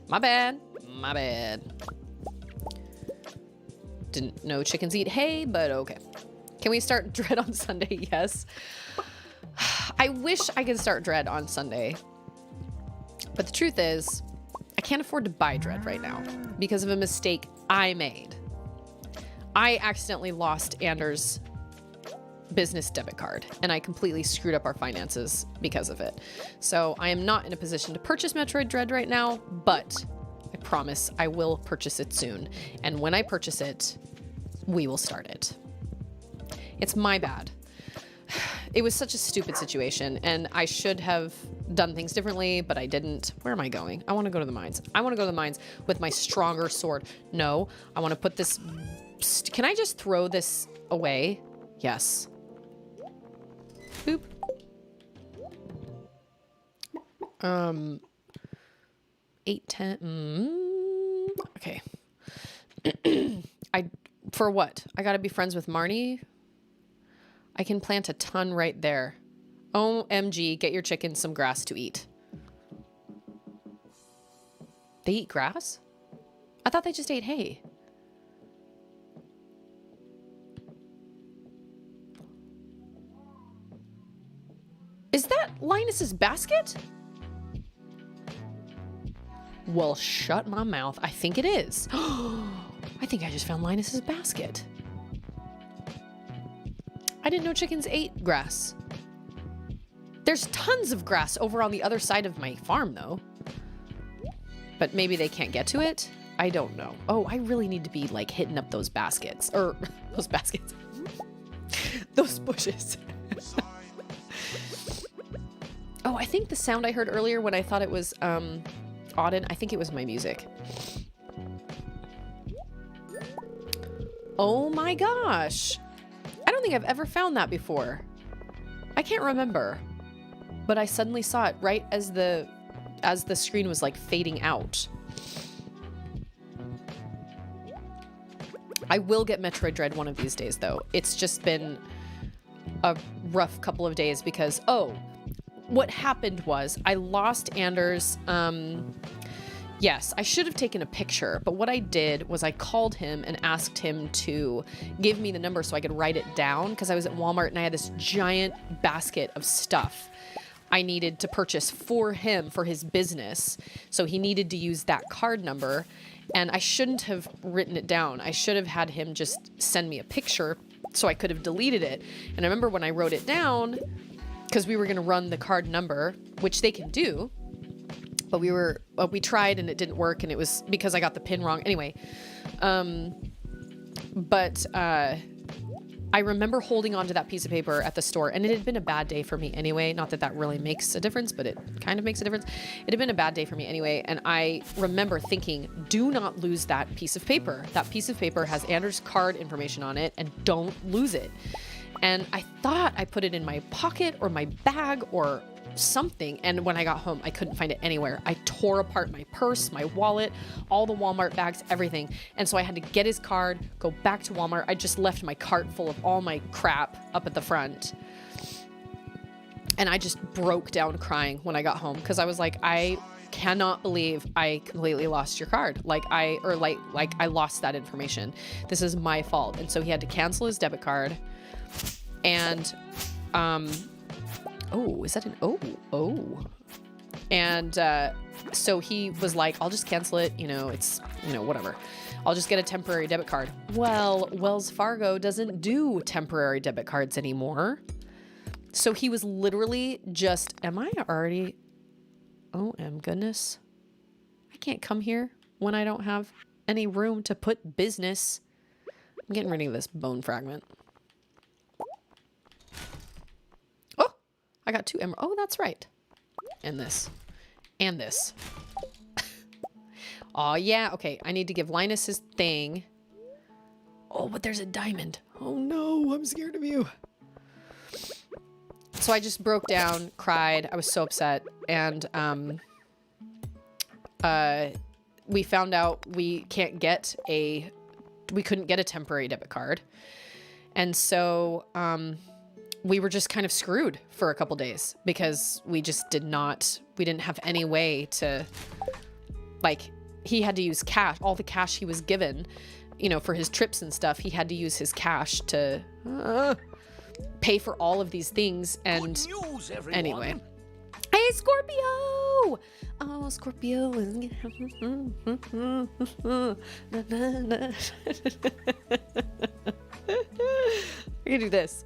My bad. Didn't know chickens eat hay, but okay. Can we start Dread on Sunday? Yes. I wish I could start Dread on Sunday. But the truth is, I can't afford to buy Dread right now because of a mistake I made. I accidentally lost Anders' business debit card, and I completely screwed up our finances because of it. So I am not in a position to purchase Metroid Dread right now, but I promise I will purchase it soon. And when I purchase it, we will start it. It's my bad. It was such a stupid situation, and I should have done things differently, but I didn't. Where am I going? I want to go to the mines. I want to go to the mines with my stronger sword. No, I want to put this... Can I just throw this away? Yes. Boop. 8, 10. Okay. For what? I gotta be friends with Marnie? I can plant a ton right there. OMG, get your chickens some grass to eat. They eat grass? I thought they just ate hay. Is that Linus's basket? Well, shut my mouth. I think it is. I think I just found Linus's basket. I didn't know chickens ate grass. There's tons of grass over on the other side of my farm, though. But maybe they can't get to it? I don't know. Oh, I really need to be, like, hitting up those baskets. Or, those baskets. Those bushes. Oh, I think the sound I heard earlier when I thought it was, Auden, I think it was my music. Oh my gosh. I don't think I've ever found that before. I can't remember. But I suddenly saw it right as the screen was like fading out. I will get Metroid Dread one of these days though. It's just been a rough couple of days because, oh, what happened was I lost Anders. Yes, I should have taken a picture, but what I did was I called him and asked him to give me the number so I could write it down because I was at Walmart and I had this giant basket of stuff I needed to purchase for him for his business. So he needed to use that card number and I shouldn't have written it down. I should have had him just send me a picture so I could have deleted it. And I remember when I wrote it down, because we were going to run the card number, which they can do, but we tried and it didn't work and it was because I got the pin wrong. Anyway, I remember holding onto that piece of paper at the store and it had been a bad day for me anyway. Not that that really makes a difference, but it kind of makes a difference. It had been a bad day for me anyway. And I remember thinking, do not lose that piece of paper. That piece of paper has Anders' card information on it and don't lose it. And I thought I put it in my pocket or my bag or something. And when I got home, I couldn't find it anywhere. I tore apart my purse, my wallet, all the Walmart bags, everything. And so I had to get his card, go back to Walmart. I just left my cart full of all my crap up at the front. And I just broke down crying when I got home because I was like, I cannot believe I completely lost your card. I lost that information. This is my fault. And so he had to cancel his debit card. And, oh, is that an, oh. And, so he was like, I'll just cancel it. It's, whatever. I'll just get a temporary debit card. Well, Wells Fargo doesn't do temporary debit cards anymore. So he was literally just, am I already, oh, goodness. I can't come here when I don't have any room to put business. I'm getting rid of this bone fragment. I got 2 emeralds. Oh, that's right. And this. And this. Oh, yeah. Okay, I need to give Linus his thing. Oh, but there's a diamond. Oh, no. I'm scared of you. So I just broke down, cried. I was so upset. And we found out we couldn't get a temporary debit card. And so we were just kind of screwed for a couple days because we didn't have any way to, he had to use cash, all the cash he was given, for his trips and stuff. He had to use his cash to pay for all of these things. And Good news, anyway, hey, Scorpio! Oh, Scorpio. We're gonna do this.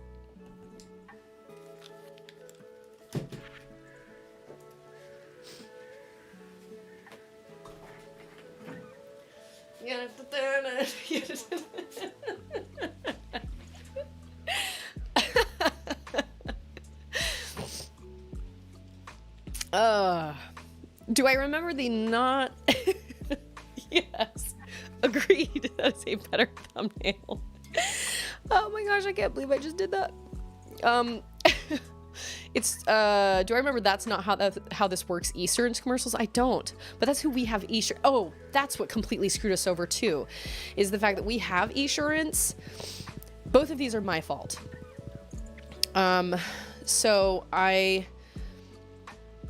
Do I remember the not? Yes, agreed. That's a better thumbnail. Oh my gosh, I can't believe I just did that. It's, do I remember that's not how this works Easterns commercials? I don't, but that's who we have Easter. Oh, that's what completely screwed us over too, is the fact that we have Easurance. Both of these are my fault.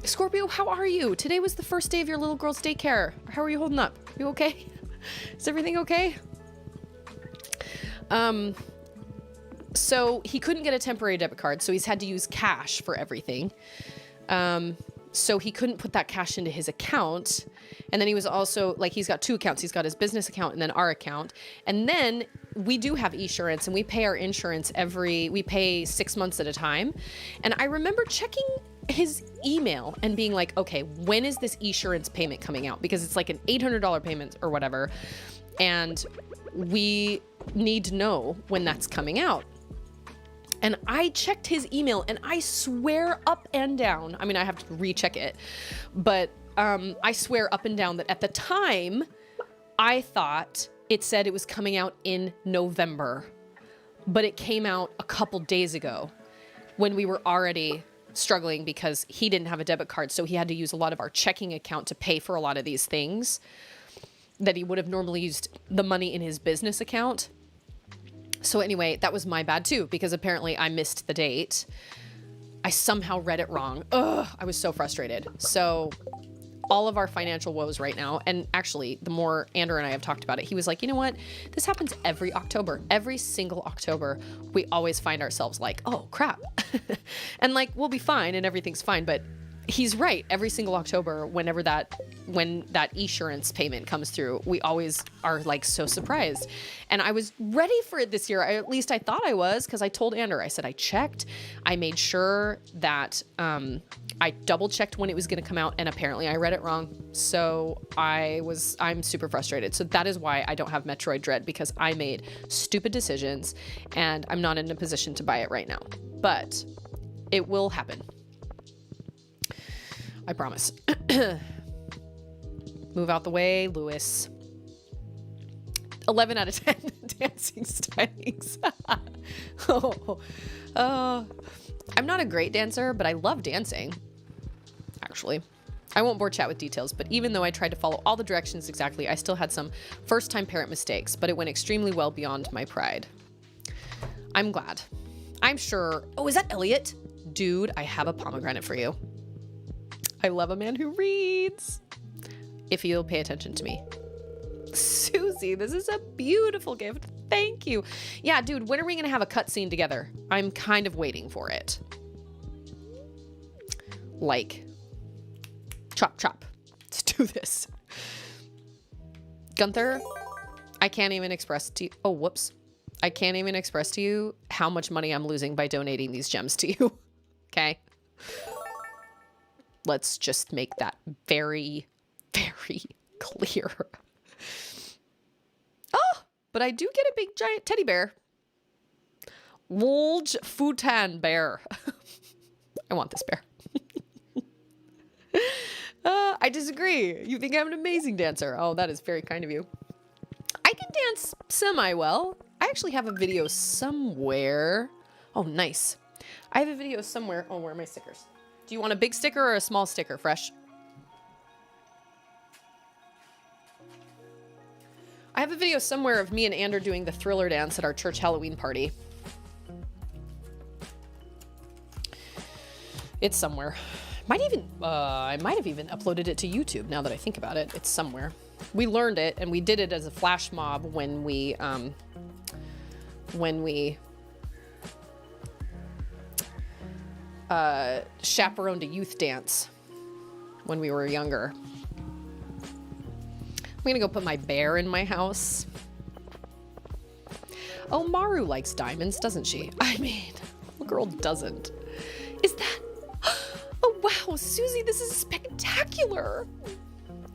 Scorpio, how are you? Today was the first day of your little girl's daycare. How are you holding up? You okay? Is everything okay? So he couldn't get a temporary debit card, so he's had to use cash for everything. So he couldn't put that cash into his account. And then he was also like, he's got two accounts. He's got his business account and then our account. And then we do have insurance, and we pay our insurance we pay 6 months at a time. And I remember checking his email and being like, okay, when is this insurance payment coming out? Because it's like an $800 payment or whatever. And we need to know when that's coming out. And I checked his email, and I swear up and down, I mean, I have to recheck it, but I swear up and down that at the time, I thought it said it was coming out in November, but it came out a couple days ago when we were already struggling because he didn't have a debit card. So he had to use a lot of our checking account to pay for a lot of these things that he would have normally used the money in his business account. So anyway, that was my bad too, because apparently I missed the date. I somehow read it wrong. Ugh, I was so frustrated. So all of our financial woes right now, and actually the more Andrew and I have talked about it, he was like, you know what? This happens every October. Every single October, we always find ourselves like, oh crap. And like, we'll be fine and everything's fine. But he's right. Every single October, when that insurance payment comes through, we always are like so surprised. And I was ready for it this year. At least I thought I was, because I told Andrew, I said, I checked. I made sure that I double checked when it was going to come out, and apparently I read it wrong. So I'm super frustrated. So that is why I don't have Metroid Dread, because I made stupid decisions and I'm not in a position to buy it right now. But it will happen. I promise. Move out the way, Lewis. 11 out of 10 dancing stylings. I'm not a great dancer, but I love dancing. Actually, I won't bore chat with details, but even though I tried to follow all the directions exactly, I still had some first-time parent mistakes, but it went extremely well beyond my pride. I'm glad. I'm sure. Oh, is that Elliot? Dude, I have a pomegranate for you. I love a man who reads. If you'll pay attention to me. Susie, this is a beautiful gift. Thank you. Yeah, dude, when are we going to have a cutscene together? I'm kind of waiting for it. Like, chop, chop. Let's do this. Gunther, I can't even express to you. Oh, whoops. I can't even express to you how much money I'm losing by donating these gems to you. Okay? Let's just make that very, very clear. Oh, but I do get a big giant teddy bear. Wolge Futan bear. I want this bear. I disagree. You think I'm an amazing dancer. Oh, that is very kind of you. I can dance semi-well. I actually have a video somewhere. Oh, nice. I have a video somewhere. Oh, where are my stickers? Do you want a big sticker or a small sticker, Fresh? I have a video somewhere of me and Andrew doing the Thriller dance at our church Halloween party. It's somewhere. I might have even uploaded it to YouTube now that I think about it. It's somewhere. We learned it and we did it as a flash mob when we chaperoned a youth dance when we were younger. I'm gonna go put my bear in my house. Oh, Maru likes diamonds, doesn't she? I mean, what girl doesn't? Is that... Oh, wow, Susie, this is spectacular.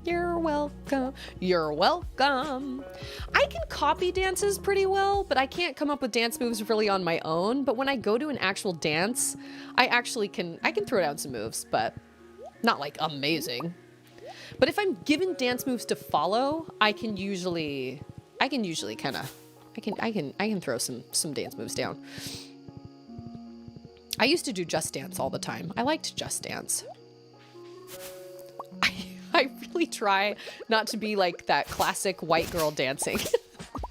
You're welcome. You're welcome. I can copy dances pretty well, but I can't come up with dance moves really on my own. But when I go to an actual dance, I can throw down some moves, but not like amazing. But if I'm given dance moves to follow, I can usually kind of, I can throw some dance moves down. I used to do Just Dance all the time. I liked Just Dance. I really try not to be like that classic white girl dancing.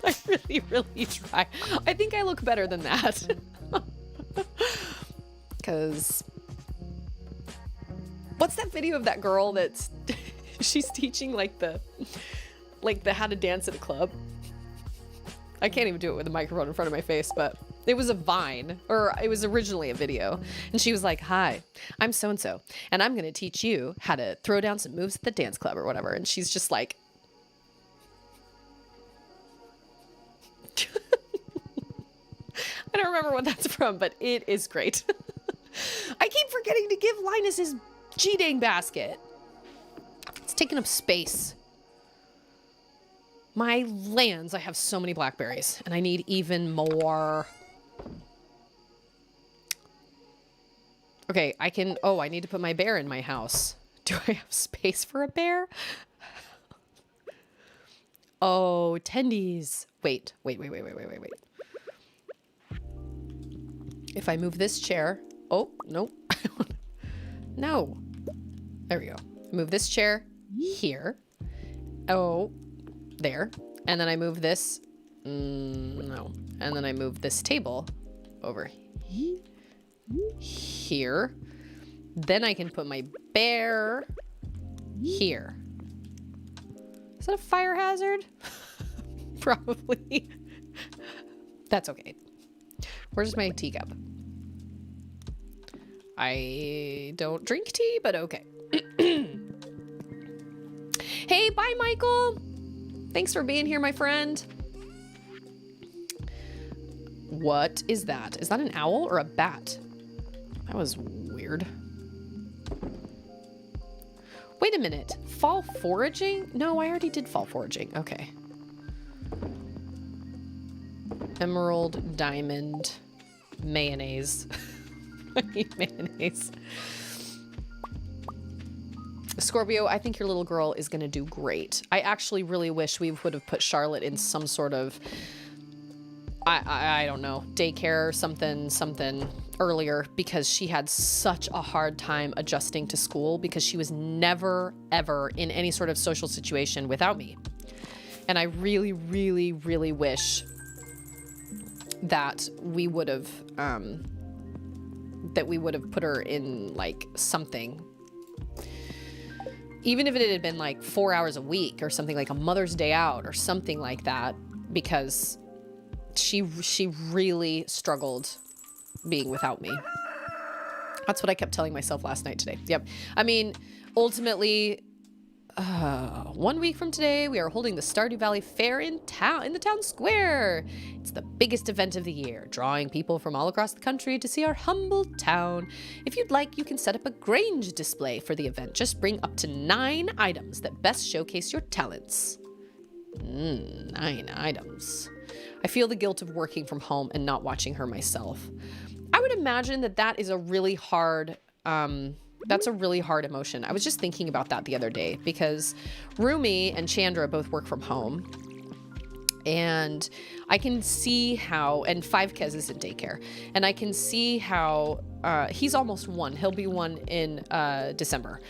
I really, really try. I think I look better than that. Because what's that video of that girl that's she's teaching like the how to dance at a club? I can't even do it with a microphone in front of my face, but It was a Vine, or it was originally a video. And she was like, hi, I'm so-and-so, and I'm going to teach you how to throw down some moves at the dance club or whatever. And she's just like, I don't remember what that's from, but it is great. I keep forgetting to give Linus his G-dang basket. It's taking up space. My lands, I have so many blackberries, and I need even more. Okay, I need to put my bear in my house. Do I have space for a bear? Oh, tendies. Wait. If I move this chair, oh, no. No. There we go. Move this chair here. Oh, there. And then I move this. No. And then I move this table over here. Then I can put my bear here. Is that a fire hazard? Probably. That's okay. Where's my teacup? I don't drink tea, but okay. Hey, bye, Michael. Thanks for being here, my friend. What is that? Is that an owl or a bat? That was weird. Wait a minute. Fall foraging? No, I already did fall foraging. Okay. Emerald, diamond, mayonnaise. I need mayonnaise. Scorpio, I think your little girl is going to do great. I actually really wish we would have put Charlotte in some sort of, I don't know, daycare or something earlier, because she had such a hard time adjusting to school because she was never, ever in any sort of social situation without me. And I really, really, really wish that we would have, put her in like something. Even if it had been like 4 hours a week or something, like a Mother's Day out or something like that, because she really struggled being without me. That's what I kept telling myself last night today. Yep. I mean, ultimately, 1 week from today, we are holding the Stardew Valley Fair in the town square. It's the biggest event of the year, drawing people from all across the country to see our humble town. If you'd like, you can set up a Grange display for the event. Just bring up to 9 items that best showcase your talents. 9 items. I feel the guilt of working from home and not watching her myself. I would imagine that is a really hard, that's a really hard emotion. I was just thinking about that the other day because Rumi and Chandra both work from home. And I can see how, and 5Kez is in daycare, and I can see how he's almost 1. He'll be 1 in December.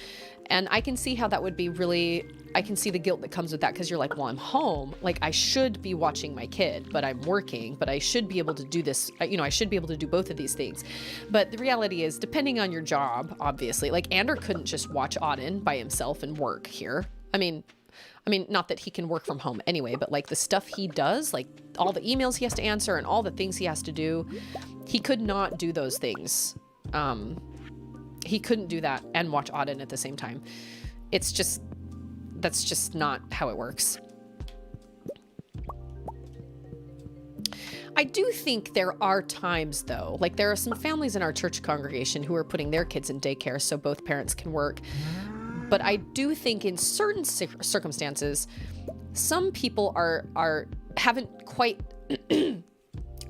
And I can see how that would be really, I can see the guilt that comes with that, because you're like, well, I'm home. Like, I should be watching my kid, but I'm working, but I should be able to do this. You know, I should be able to do both of these things. But the reality is, depending on your job, obviously, like Ander couldn't just watch Auden by himself and work here. I mean, not that he can work from home anyway, but like the stuff he does, like all the emails he has to answer and all the things he has to do, he could not do those things. He couldn't do that and watch Auden at the same time. It's just, that's just not how it works. I do think there are times though, like there are some families in our church congregation who are putting their kids in daycare so both parents can work. But I do think in certain circumstances, some people haven't quite, and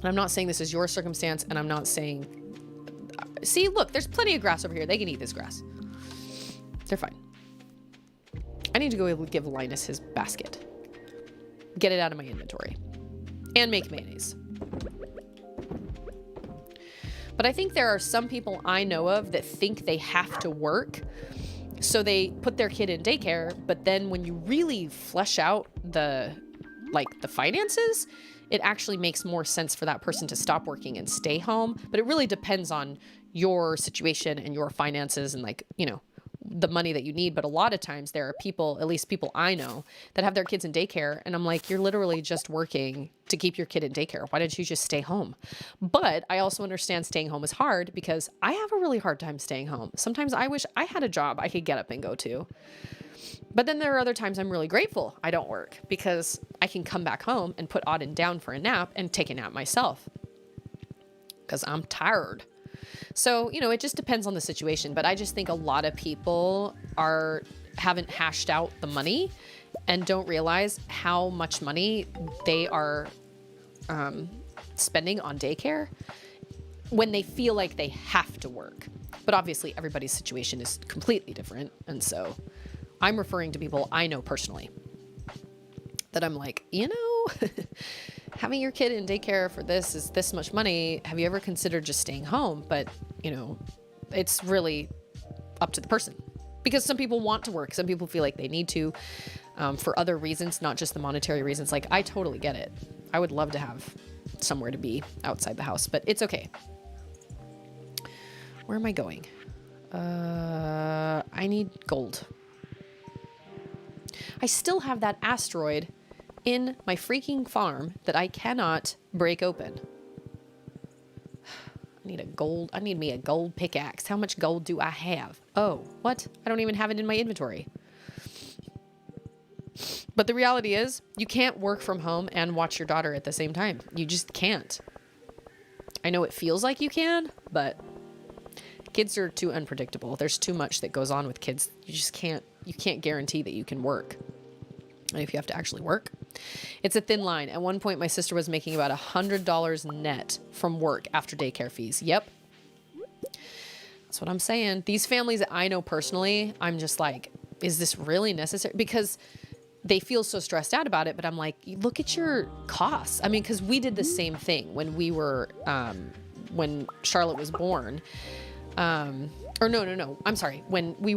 I'm not saying this is your circumstance, and I'm not saying, see, look, there's plenty of grass over here. They can eat this grass. They're fine. I need to go give Linus his basket. Get it out of my inventory. And make mayonnaise. But I think there are some people I know of that think they have to work, so they put their kid in daycare, but then when you really flesh out the finances, it actually makes more sense for that person to stop working and stay home. But it really depends on your situation and your finances and, like, you know, the money that you need. But a lot of times there are people, at least people I know, that have their kids in daycare, and I'm like, you're literally just working to keep your kid in daycare. Why didn't you just stay home? But I also understand staying home is hard because I have a really hard time staying home. Sometimes I wish I had a job I could get up and go to. But then there are other times I'm really grateful I don't work because I can come back home and put Auden down for a nap and take a nap myself because I'm tired. So, it just depends on the situation. But I just think a lot of people haven't hashed out the money and don't realize how much money they are spending on daycare when they feel like they have to work. But obviously everybody's situation is completely different. And so I'm referring to people I know personally that I'm like, having your kid in daycare for this is this much money. Have you ever considered just staying home? But, it's really up to the person because some people want to work. Some people feel like they need to for other reasons, not just the monetary reasons. Like, I totally get it. I would love to have somewhere to be outside the house, but it's okay. Where am I going? I need gold. I still have that asteroid in my freaking farm that I cannot break open. I need me a gold pickaxe. How much gold do I have? Oh, what? I don't even have it in my inventory. But the reality is you can't work from home and watch your daughter at the same time. You just can't. I know it feels like you can, but kids are too unpredictable. There's too much that goes on with kids. You can't guarantee that you can work. And if you have to actually work, it's a thin line. At one point, my sister was making about $100 net from work after daycare fees. Yep. That's what I'm saying. These families that I know personally, I'm just like, is this really necessary? Because they feel so stressed out about it. But I'm like, look at your costs. I mean, because we did the same thing when we were, when Charlotte was born. Or no. I'm sorry. When we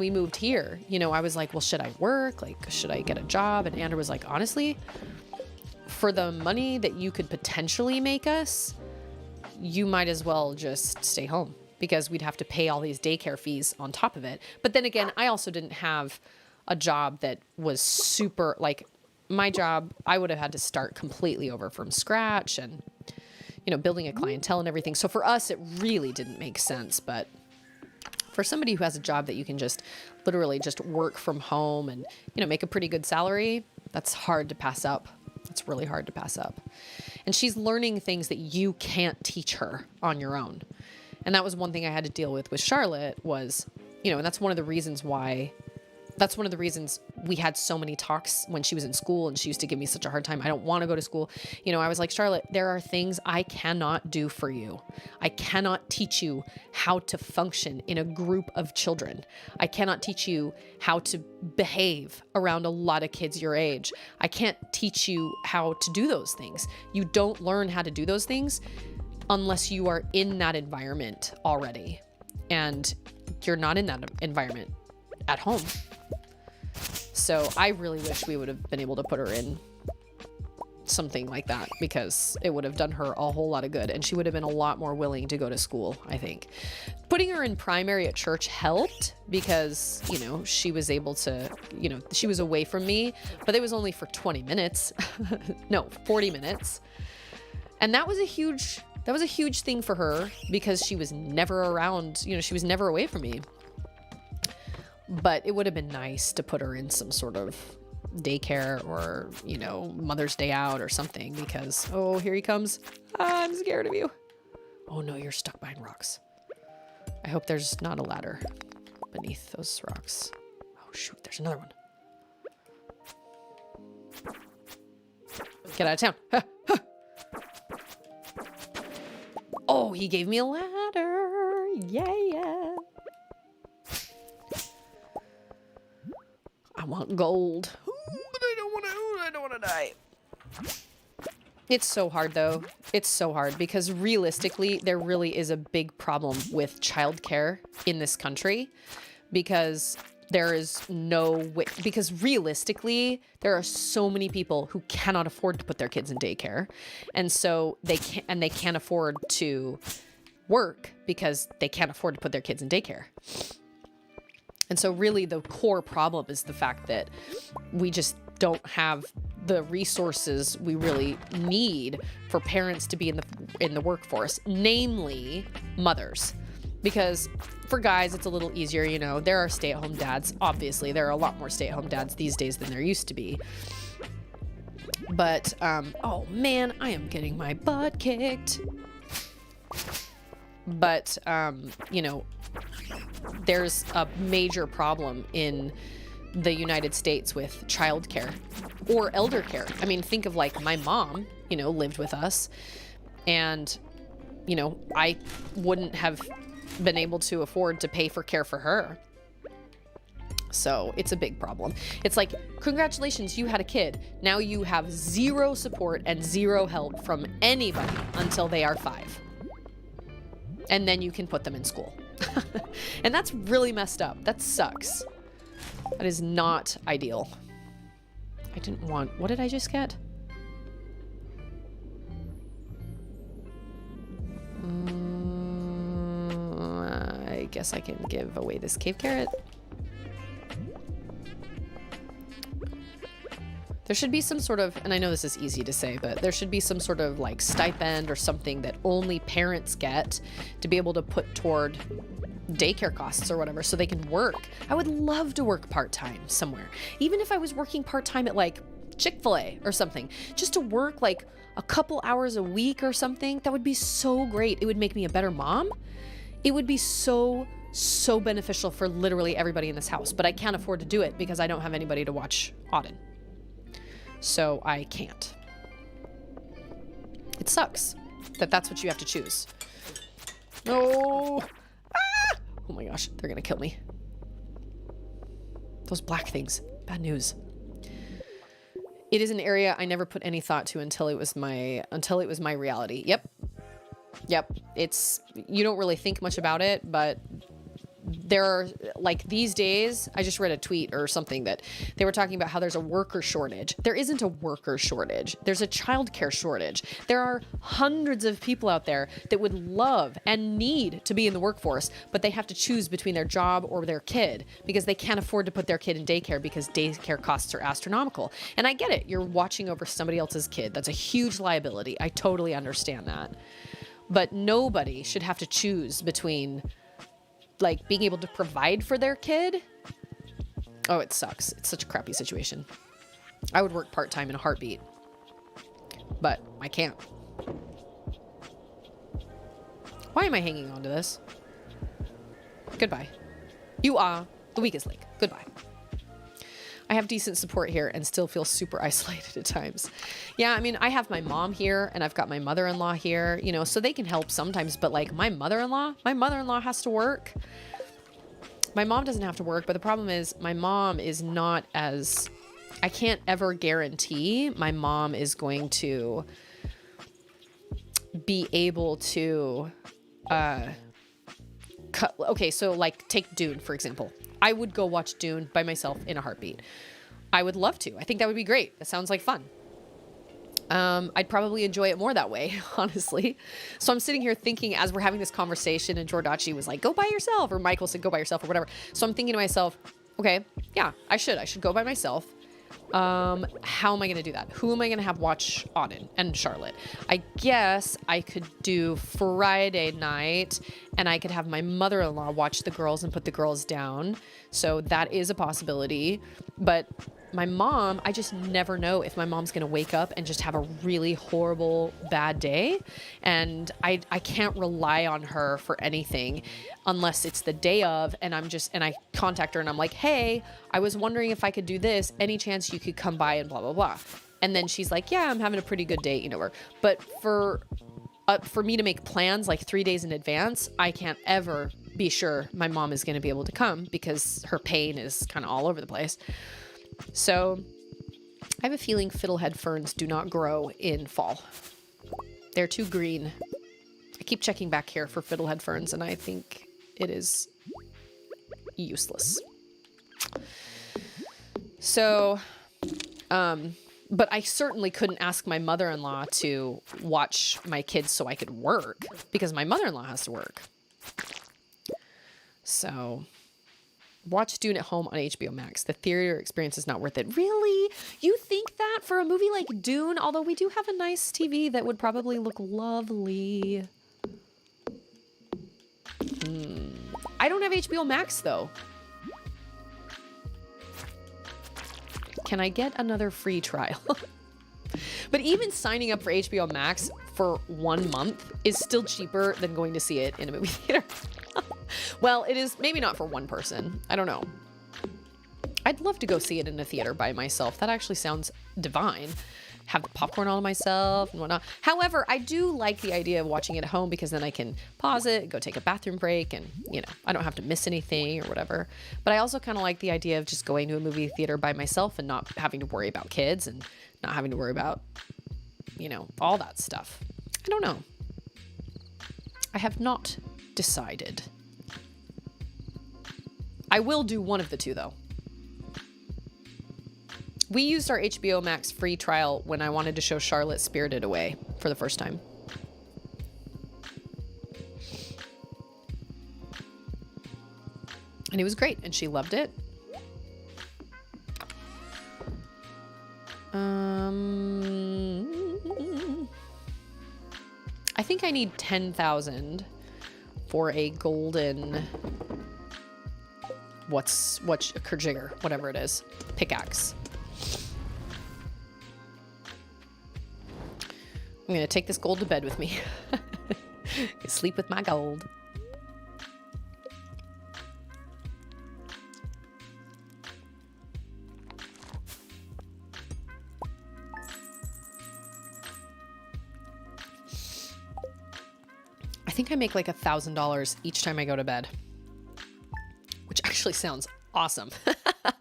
moved here, I was like, well, should I work? Like, should I get a job? And Andrew was like, honestly, for the money that you could potentially make us, you might as well just stay home because we'd have to pay all these daycare fees on top of it. But then again, I also didn't have a job that was super, like my job, I would have had to start completely over from scratch and, building a clientele and everything. So for us, it really didn't make sense. But for somebody who has a job that you can just literally just work from home and, make a pretty good salary, that's hard to pass up. It's really hard to pass up. And she's learning things that you can't teach her on your own. And that was one thing I had to deal with Charlotte was, and that's one of the reasons we had so many talks when she was in school and she used to give me such a hard time. I don't want to go to school. I was like, Charlotte, there are things I cannot do for you. I cannot teach you how to function in a group of children. I cannot teach you how to behave around a lot of kids your age. I can't teach you how to do those things. You don't learn how to do those things unless you are in that environment already. And you're not in that environment at home. So I really wish we would have been able to put her in something like that because it would have done her a whole lot of good and she would have been a lot more willing to go to school, I think. Putting her in primary at church helped because, she was able to, she was away from me, but it was only for 20 minutes. No, 40 minutes. And that was a huge thing for her because she was never around, she was never away from me. But it would have been nice to put her in some sort of daycare or, Mother's Day out or something because, oh, here he comes. I'm scared of you. Oh no, you're stuck behind rocks. I hope there's not a ladder beneath those rocks. Oh shoot, there's another one. Get out of town. Ha, ha. Oh, he gave me a ladder. Yeah. I want gold. But I don't want to die. It's so hard though. It's so hard because realistically, there really is a big problem with childcare in this country because there is no way, because realistically, there are so many people who cannot afford to put their kids in daycare. And so they can't afford to work because they can't afford to put their kids in And so really the core problem is the fact that we just don't have the resources we really need for parents to be in the workforce, namely mothers. Because for guys, it's a little easier, you know, there are stay-at-home dads. Obviously, there are a lot more stay-at-home dads these days than there used to be. But, oh man, I am getting my butt kicked. But, you know, there's a major problem in the United States with childcare or elder care. I mean, think of like my mom, you know, lived with us, and, you know, I wouldn't have been able to afford to pay for care for her. So it's a big problem. It's like, congratulations, you had a kid. Now you have zero support and zero help from anybody until they are 5. And then you can put them in school. And that's really messed up. That sucks. That is not ideal. I didn't want... What did I just get? I guess I can give away this cave carrot. There should be some sort of, and I know this is easy to say, but there should be some sort of like stipend or something that only parents get to be able to put toward daycare costs or whatever, so they can work. I would love to work part-time somewhere. Even if I was working part-time at like Chick-fil-A or something, just to work like a couple hours a week or something, that would be so great. It would make me a better mom. It would be so beneficial for literally everybody in this house, but I can't afford to do it because I don't have anybody to watch Auden. So I can't. It sucks that that's what you have to choose. No. Ah! Oh my gosh, they're gonna kill me. Those black things. Bad news. It is an area I never put any thought to until it was my reality. Yep. It's, you don't really think much about it, but there are, like, these days, I just read a tweet or something that they were talking about how there's a worker shortage. There isn't a worker shortage. There's a childcare shortage. There are hundreds of people out there that would love and need to be in the workforce, but they have to choose between their job or their kid because they can't afford to put their kid in daycare because daycare costs are astronomical. And I get it. You're watching over somebody else's kid. That's a huge liability. I totally understand that. But nobody should have to choose between, like, being able to provide for their kid. Oh, it sucks. It's such a crappy situation. I would work part-time in a heartbeat, but I can't. Why am I hanging on to this? Goodbye. You are the weakest link. Goodbye. I have decent support here and still feel super isolated at times. Yeah, I mean, I have my mom here and I've got my mother-in-law here, you know, so they can help sometimes, but like my mother-in-law has to work. My mom doesn't have to work, but the problem is my mom is not as, I can't ever guarantee my mom is going to be able to, okay, so like take Dune, for example. I would go watch Dune by myself in a heartbeat. I would love to. I think that would be great. That sounds like fun. I'd probably enjoy it more that way, honestly. So I'm sitting here thinking as we're having this conversation and Jordachi was like, go by yourself, or Michael said, go by yourself or whatever. So I'm thinking to myself, okay, yeah, I should go by myself. How am I going to do that? Who am I going to have watch Auden and Charlotte? I guess I could do Friday night and I could have my mother-in-law watch the girls and put the girls down. So that is a possibility. But my mom, I just never know if my mom's going to wake up and just have a really horrible, bad day. And I can't rely on her for anything unless it's the day of and I contact her and I'm like, hey, I was wondering if I could do this. Any chance you could come by and blah, blah, blah. And then she's like, yeah, I'm having a pretty good day, you know. But for me to make plans like 3 days in advance, I can't ever be sure my mom is going to be able to come because her pain is kind of all over the place. So I have a feeling fiddlehead ferns do not grow in fall. They're too green. I keep checking back here for fiddlehead ferns and I think it is useless. So, but I certainly couldn't ask my mother-in-law to watch my kids so I could work because my mother-in-law has to work. So Watch Dune at home on HBO Max. The theater experience is not worth it. Really? You think that for a movie like Dune? Although we do have a nice TV that would probably look lovely. I don't have HBO Max though. Can I get another free trial? But even signing up for HBO Max for 1 month is still cheaper than going to see it in a movie theater. Well, it is maybe not for one person. I don't know. I'd love to go see it in a theater by myself. That actually sounds divine. Have the popcorn all to myself and whatnot. However, I do like the idea of watching it at home because then I can pause it, go take a bathroom break, and, you know, I don't have to miss anything or whatever. But I also kind of like the idea of just going to a movie theater by myself and not having to worry about kids and not having to worry about, you know, all that stuff. I don't know. I have not decided. I will do one of the two, though. We used our HBO Max free trial when I wanted to show Charlotte Spirited Away for the first time. And it was great, and she loved it. I think I need 10,000 for a golden... what's a Kerjigger, whatever it is, pickaxe. I'm gonna take this gold to bed with me. Sleep with my gold. I think I make like $1,000 each time I go to bed, which actually sounds awesome. I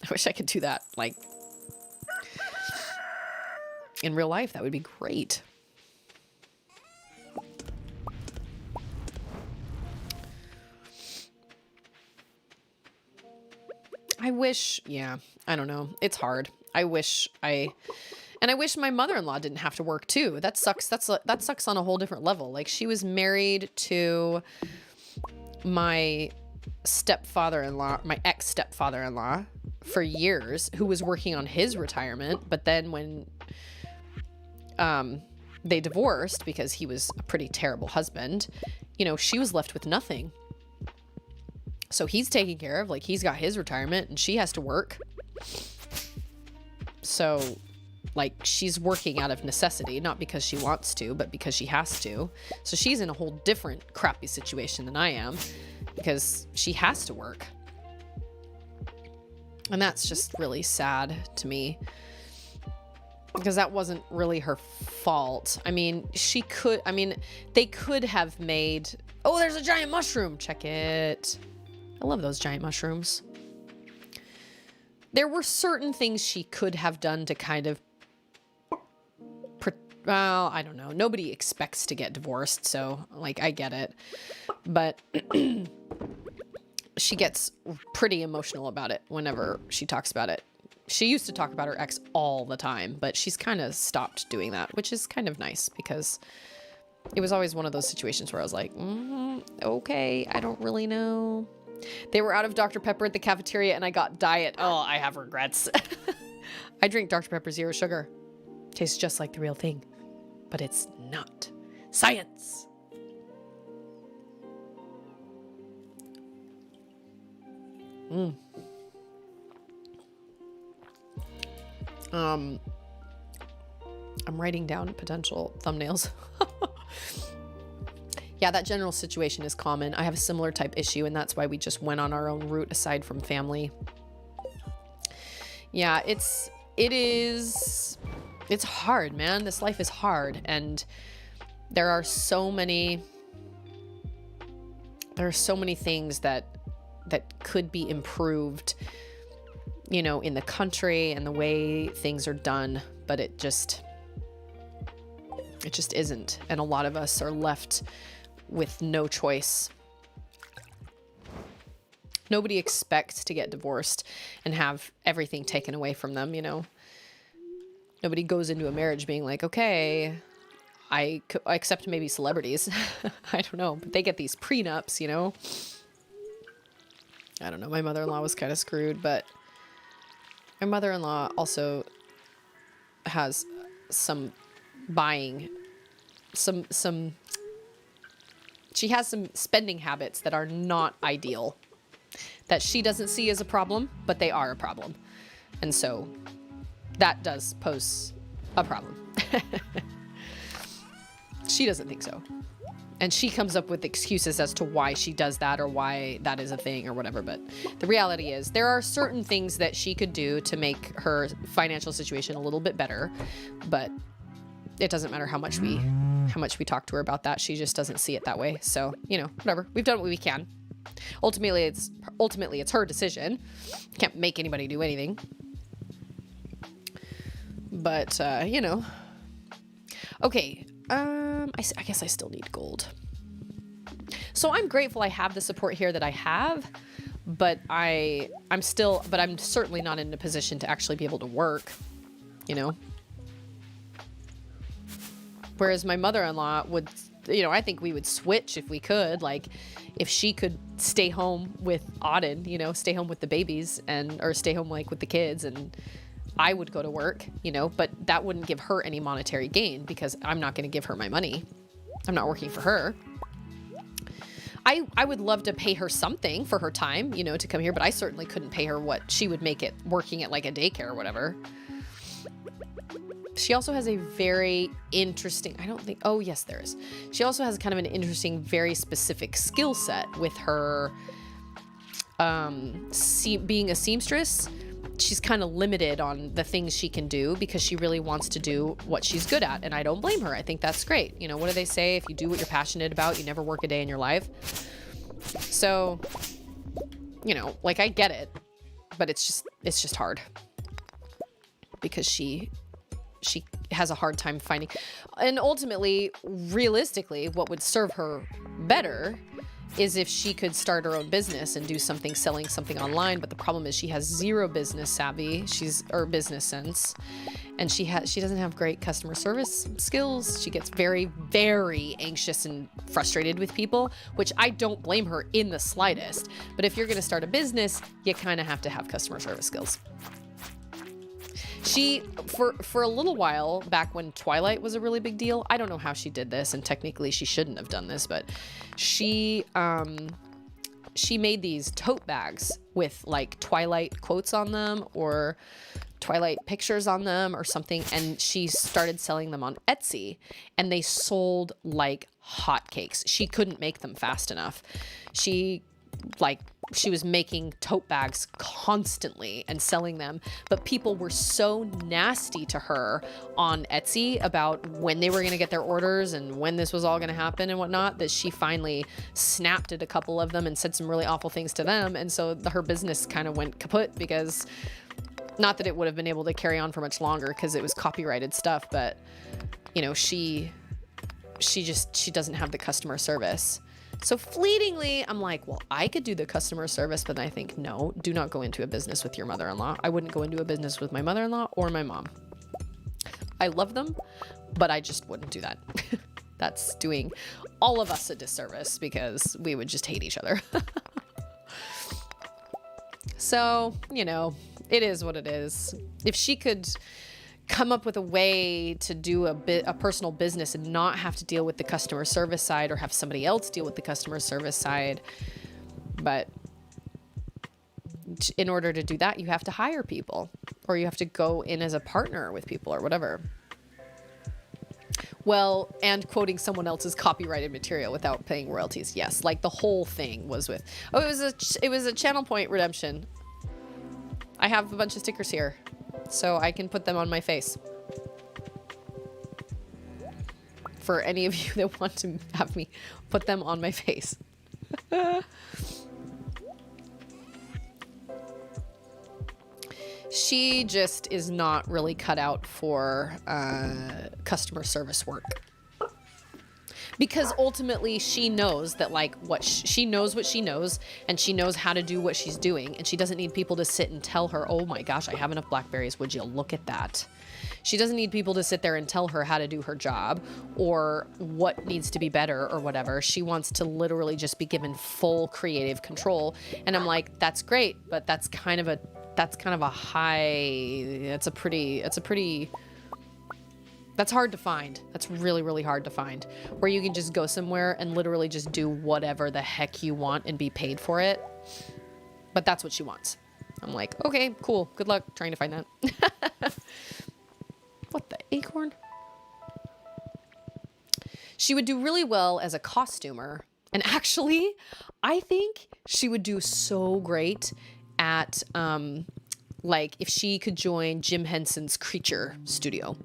wish I could do that, like, in real life. That would be great. I wish, yeah, I don't know. It's hard. I wish my mother-in-law didn't have to work too. That sucks. That sucks on a whole different level. Like, she was married to my stepfather-in-law, my ex-stepfather-in-law for years, who was working on his retirement. But then when they divorced because he was a pretty terrible husband, you know, she was left with nothing. So he's taken care of, like, he's got his retirement and she has to work. So, like, she's working out of necessity, not because she wants to, but because she has to. So she's in a whole different crappy situation than I am because she has to work. And that's just really sad to me because that wasn't really her fault. I mean, they could have made, oh, there's a giant mushroom. Check it. I love those giant mushrooms. There were certain things she could have done to kind of, well, I don't know. Nobody expects to get divorced, so, like, I get it. But she gets pretty emotional about it whenever she talks about it. She used to talk about her ex all the time, but she's kind of stopped doing that, which is kind of nice because it was always one of those situations where I was like, okay, I don't really know. They were out of Dr. Pepper at the cafeteria and I got diet. Oh, I have regrets. I drink Dr. Pepper Zero Sugar. Tastes just like the real thing, but it's not. Science. I'm writing down potential thumbnails. Yeah, that general situation is common. I have a similar type issue, and that's why we just went on our own route aside from family. Yeah, it's hard, man. This life is hard, and there are so many things that could be improved, you know, in the country and the way things are done, but it just isn't. And a lot of us are left with no choice. Nobody expects to get divorced and have everything taken away from them, you know. Nobody goes into a marriage being like, okay, except maybe celebrities. I don't know, but they get these prenups, you know. I don't know. My mother-in-law was kind of screwed, but my mother-in-law also has some buying, she has some spending habits that are not ideal, that she doesn't see as a problem, but they are a problem. And so that does pose a problem. She doesn't think so. And she comes up with excuses as to why she does that or why that is a thing or whatever. But the reality is there are certain things that she could do to make her financial situation a little bit better. But it doesn't matter how much we talk to her about that. She just doesn't see it that way. So, you know, whatever. We've done what we can. Ultimately, it's her decision. Can't make anybody do anything. But, you know. Okay. I guess I still need gold. So I'm grateful I have the support here that I have, but I'm certainly not in a position to actually be able to work, you know? Whereas my mother-in-law would, you know, I think we would switch if we could, like if she could stay home with Auden, you know, stay home with the babies or stay home like with the kids, and I would go to work, you know, but that wouldn't give her any monetary gain because I'm not going to give her my money. I'm not working for her. I would love to pay her something for her time, you know, to come here, but I certainly couldn't pay her what she would make it working at like a daycare or whatever. She also has a very interesting, oh yes, there is. She also has kind of an interesting, very specific skill set with her being a seamstress. She's kind of limited on the things she can do because she really wants to do what she's good at. And I don't blame her. I think that's great. You know, what do they say? If you do what you're passionate about, you never work a day in your life. So, you know, like I get it, but it's just hard because she has a hard time finding, and ultimately, realistically, what would serve her better is if she could start her own business and do something, selling something online. But the problem is she has zero business savvy, or business sense, and she doesn't have great customer service skills. She gets very, very anxious and frustrated with people, which I don't blame her in the slightest. But if you're going to start a business, you kind of have to have customer service skills. She, for a little while back when Twilight was a really big deal, I don't know how she did this, and technically she shouldn't have done this, but she made these tote bags with like Twilight quotes on them or Twilight pictures on them or something, and she started selling them on Etsy, and they sold like hotcakes. She couldn't make them fast enough. She was making tote bags constantly and selling them, but people were so nasty to her on Etsy about when they were going to get their orders and when this was all going to happen and whatnot, that she finally snapped at a couple of them and said some really awful things to them. And so her business kind of went kaput, because not that it would have been able to carry on for much longer because it was copyrighted stuff, but you know, she doesn't have the customer service. So fleetingly, I'm like, well, I could do the customer service, but I think, no, do not go into a business with your mother-in-law. I wouldn't go into a business with my mother-in-law or my mom. I love them, but I just wouldn't do that. That's doing all of us a disservice because we would just hate each other. So, you know, it is what it is. If she could come up with a way to do a personal business and not have to deal with the customer service side, or have somebody else deal with the customer service side. But in order to do that, you have to hire people, or you have to go in as a partner with people or whatever. Well, and quoting someone else's copyrighted material without paying royalties. Yes, like the whole thing was with, it was a Channel Point redemption. I have a bunch of stickers here, so I can put them on my face. For any of you that want to have me put them on my face. She just is not really cut out for customer service work. Because ultimately she knows that, like, she knows what she knows, and she knows how to do what she's doing, and she doesn't need people to sit and tell her, oh my gosh, I have enough blackberries, would you look at that? She doesn't need people to sit there and tell her how to do her job or what needs to be better or whatever. She wants to literally just be given full creative control. And I'm like, that's great, but that's kind of a that's hard to find. That's really, really hard to find, where you can just go somewhere and literally just do whatever the heck you want and be paid for it. But that's what she wants. I'm like, okay, cool. Good luck trying to find that. What the acorn? She would do really well as a costumer. And actually, I think she would do so great at, like, if she could join Jim Henson's Creature Studio.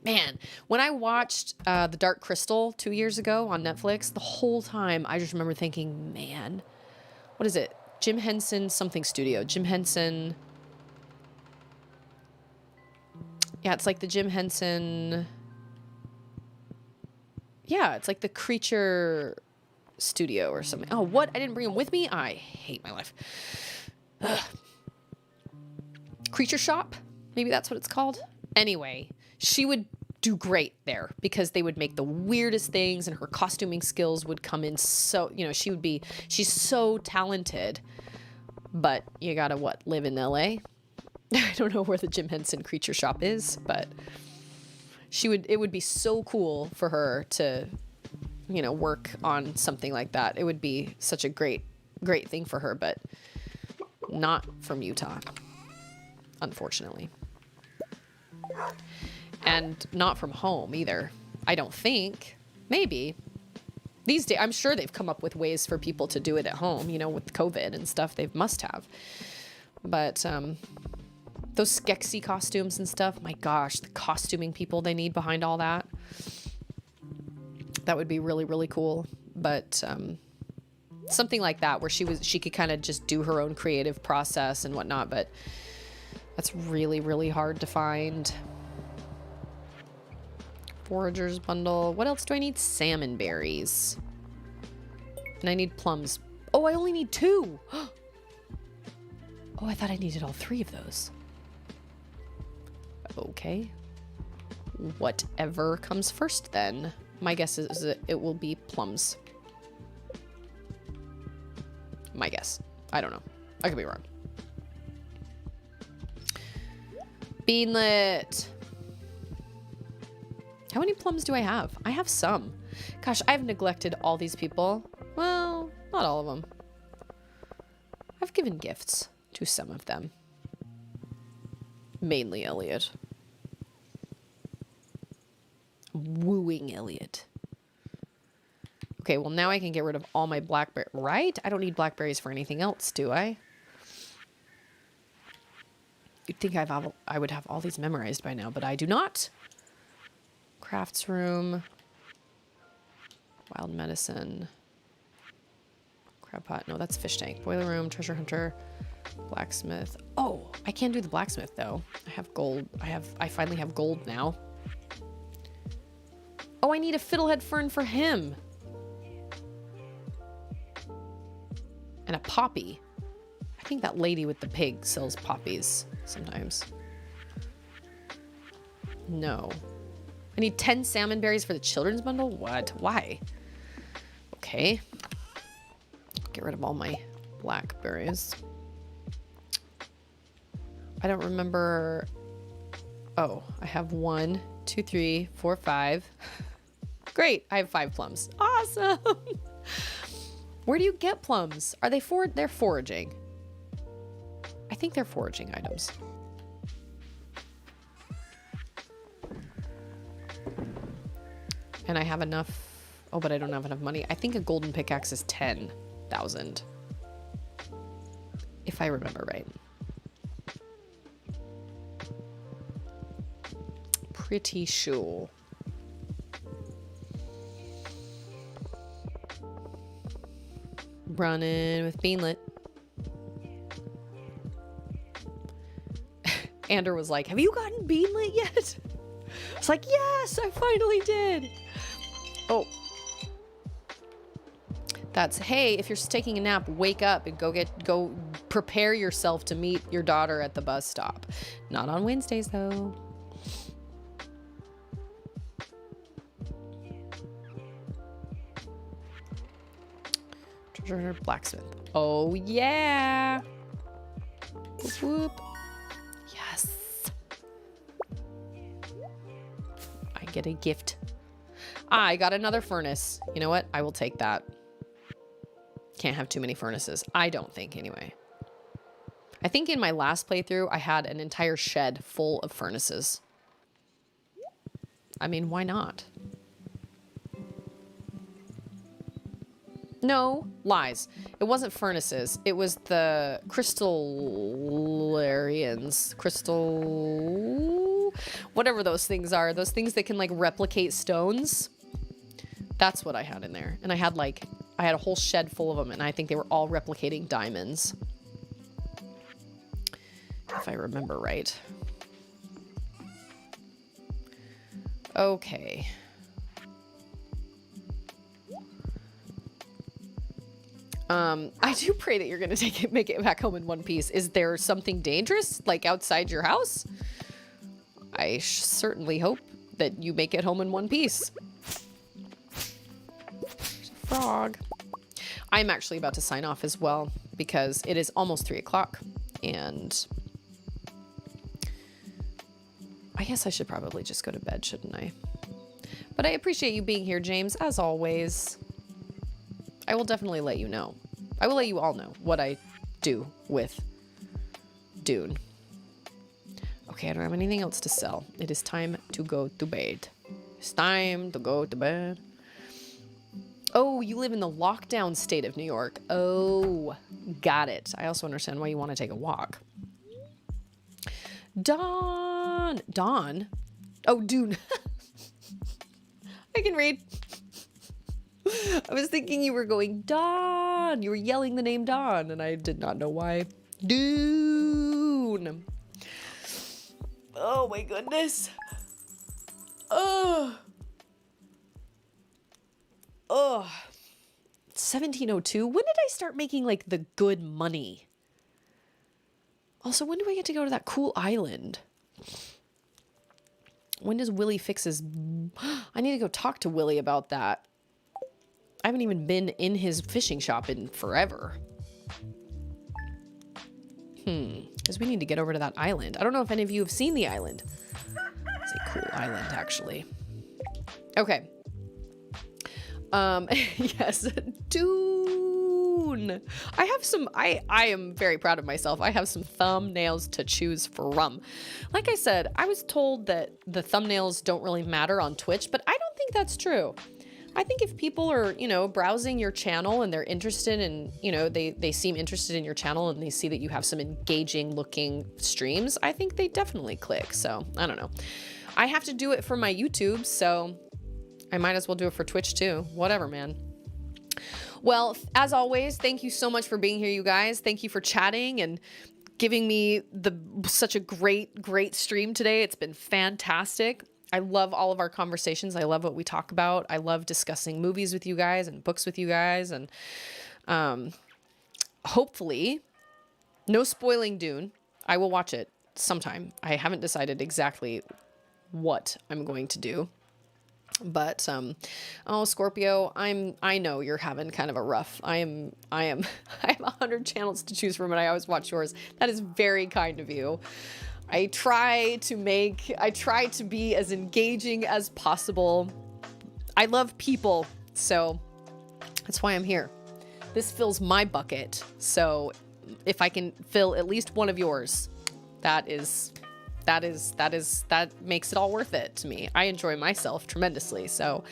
Man, when I watched The Dark Crystal 2 years ago on Netflix, the whole time I just remember thinking, man, what is it? Jim Henson something studio. Jim Henson. Yeah, it's like the Jim Henson. Yeah, it's like the Creature Studio or something. Oh, what? I didn't bring him with me? I hate my life. Ugh. Creature Shop? Maybe that's what it's called. Anyway, she would do great there because they would make the weirdest things and her costuming skills would come in so, she's so talented. But you gotta, live in LA? I don't know where the Jim Henson Creature Shop is, but it would be so cool for her to, work on something like that. It would be such a great, great thing for her, but not from Utah, unfortunately. And not from home either. I don't think. Maybe. These days, I'm sure they've come up with ways for people to do it at home, with COVID and stuff. They must have. But those Skeksis costumes and stuff, my gosh, the costuming people they need behind all that. That would be really, really cool. But something like that where she could kind of just do her own creative process and whatnot. But that's really, really hard to find. Foragers bundle. What else do I need? Salmon berries. And I need plums. Oh, I only need 2. Oh, I thought I needed all 3 of those. Okay. Whatever comes first then. My guess is it will be plums. My guess. I don't know. I could be wrong. Beanlet. How many plums do I have? I have some. Gosh, I've neglected all these people. Well, not all of them. I've given gifts to some of them. Mainly Elliot. Wooing Elliot. Okay, well now I can get rid of all my blackberry. Right? I don't need blackberries for anything else, do I? You'd think I would have all these memorized by now, but I do not. Crafts room. Wild medicine. Crab pot. No, that's fish tank. Boiler room. Treasure hunter. Blacksmith. Oh, I can't do the blacksmith though. I have gold. I finally have gold now. Oh, I need a fiddlehead fern for him. And a poppy. I think that lady with the pig sells poppies sometimes. No. I need 10 salmon berries for the children's bundle? What? Why? Okay. Get rid of all my blackberries. I don't remember. Oh, I have 1, 2, 3, 4, 5. Great. I have 5 plums. Awesome. Where do you get plums? Are they they're foraging? I think they're foraging items. And I have enough. Oh, but I don't have enough money. I think a golden pickaxe is 10,000. If I remember right. Pretty sure. Running with Beanlet. Ander was like, have you gotten Beanlet yet? It's like, yes, I finally did. Oh. That's, hey, if you're taking a nap, wake up and go prepare yourself to meet your daughter at the bus stop. Not on Wednesdays, though. Blacksmith. Oh, yeah. Whoop, whoop. Yes. I get a gift. I got another furnace. You know what? I will take that. Can't have too many furnaces. I don't think, anyway. I think in my last playthrough, I had an entire shed full of furnaces. I mean, why not? No, lies. It wasn't furnaces. It was the crystallarians. Whatever those things are. Those things that can, like, replicate stones. That's what I had in there. And I had a whole shed full of them, and I think they were all replicating diamonds. If I remember right. Okay. I do pray that you're gonna make it back home in one piece. Is there something dangerous, like outside your house? I certainly hope that you make it home in one piece. There's a frog. I'm actually about to sign off as well because it is almost 3 o'clock, and I guess I should probably just go to bed, shouldn't I? But I appreciate you being here, James, as always. I will definitely let you know. I will let you all know what I do with Dune. Okay, I don't have anything else to sell. It is time to go to bed. It's time to go to bed. Oh, you live in the lockdown state of New York. Oh, got it. I also understand why you want to take a walk. Dawn. Oh, Dune. I can read. I was thinking you were going, Dawn. You were yelling the name Dawn, and I did not know why. Dune. Oh, my goodness. Oh. 1702. When did I start making, like, the good money? Also, when do I get to go to that cool island? When does Willie fix his... I need to go talk to Willie about that. I haven't even been in his fishing shop in forever. Because we need to get over to that island. I don't know if any of you have seen the island. It's a cool island, actually. Okay. Yes. Dune. I have some... I am very proud of myself. I have some thumbnails to choose from. Like I said, I was told that the thumbnails don't really matter on Twitch, but I don't think that's true. I think if people are, you know, browsing your channel and they're interested in, you know, they seem interested in your channel and they see that you have some engaging looking streams, I think they definitely click. So I don't know. I have to do it for my YouTube, so I might as well do it for Twitch too. Whatever, man. Well, as always, thank you so much for being here, you guys. Thank you for chatting and giving me such a great stream today. It's been fantastic. I love all of our conversations. I love what we talk about. I love discussing movies with you guys and books with you guys. And hopefully, no spoiling Dune. I will watch it sometime. I haven't decided exactly what I'm going to do. But oh, Scorpio, I know you're having kind of a rough. I have 100 channels to choose from, and I always watch yours. That is very kind of you. I try to be as engaging as possible. I love people, so that's why I'm here. This fills my bucket. So if I can fill at least one of yours, that makes it all worth it to me. I enjoy myself tremendously. So,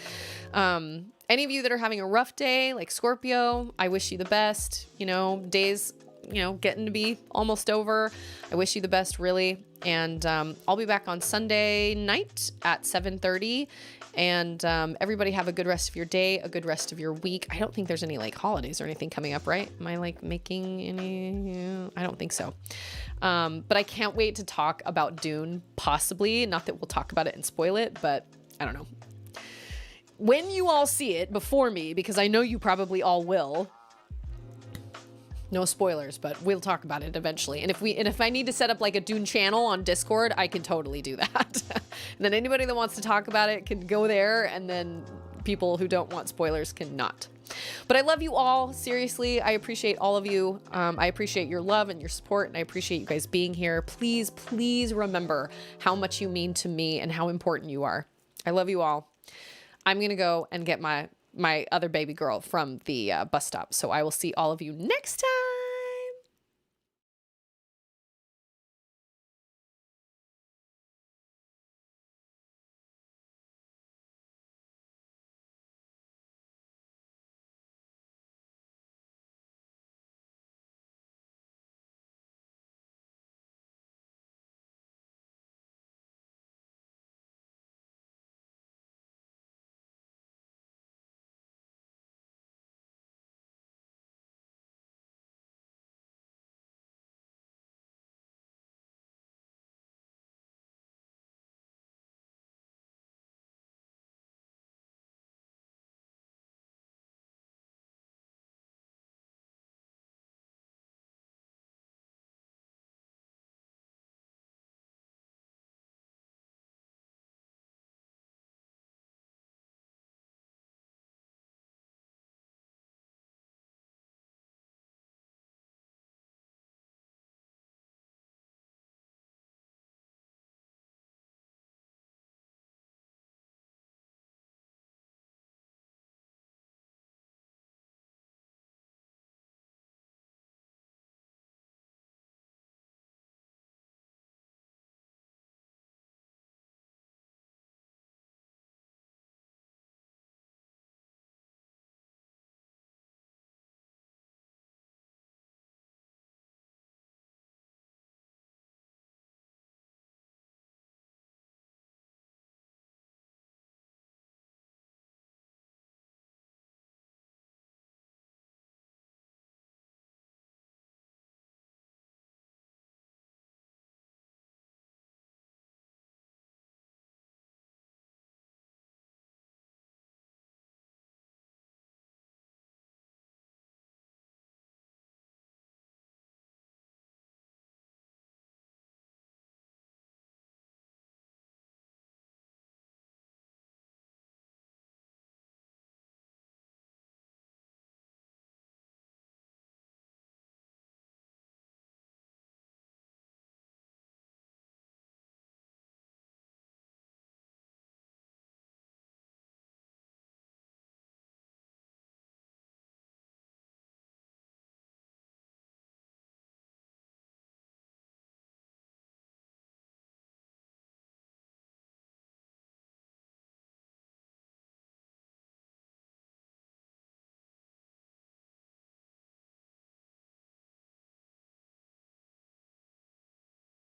any of you that are having a rough day, like Scorpio, I wish you the best. You know, days, you know, getting to be almost over. I wish you the best, really. And I'll be back on Sunday night at 7:30. And everybody have a good rest of your day, a good rest of your week. I don't think there's any like holidays or anything coming up, right? Am I like making any? I don't think so. But I can't wait to talk about Dune, possibly. Not that we'll talk about it and spoil it, but I don't know. When you all see it before me, because I know you probably all will. No spoilers, but we'll talk about it eventually. And if I need to set up like a Dune channel on Discord, I can totally do that. And then anybody that wants to talk about it can go there and then people who don't want spoilers cannot. But I love you all. Seriously, I appreciate all of you. I appreciate your love and your support, and I appreciate you guys being here. Please, please remember how much you mean to me and how important you are. I love you all. I'm going to go and get my other baby girl from the bus stop. So I will see all of you next time.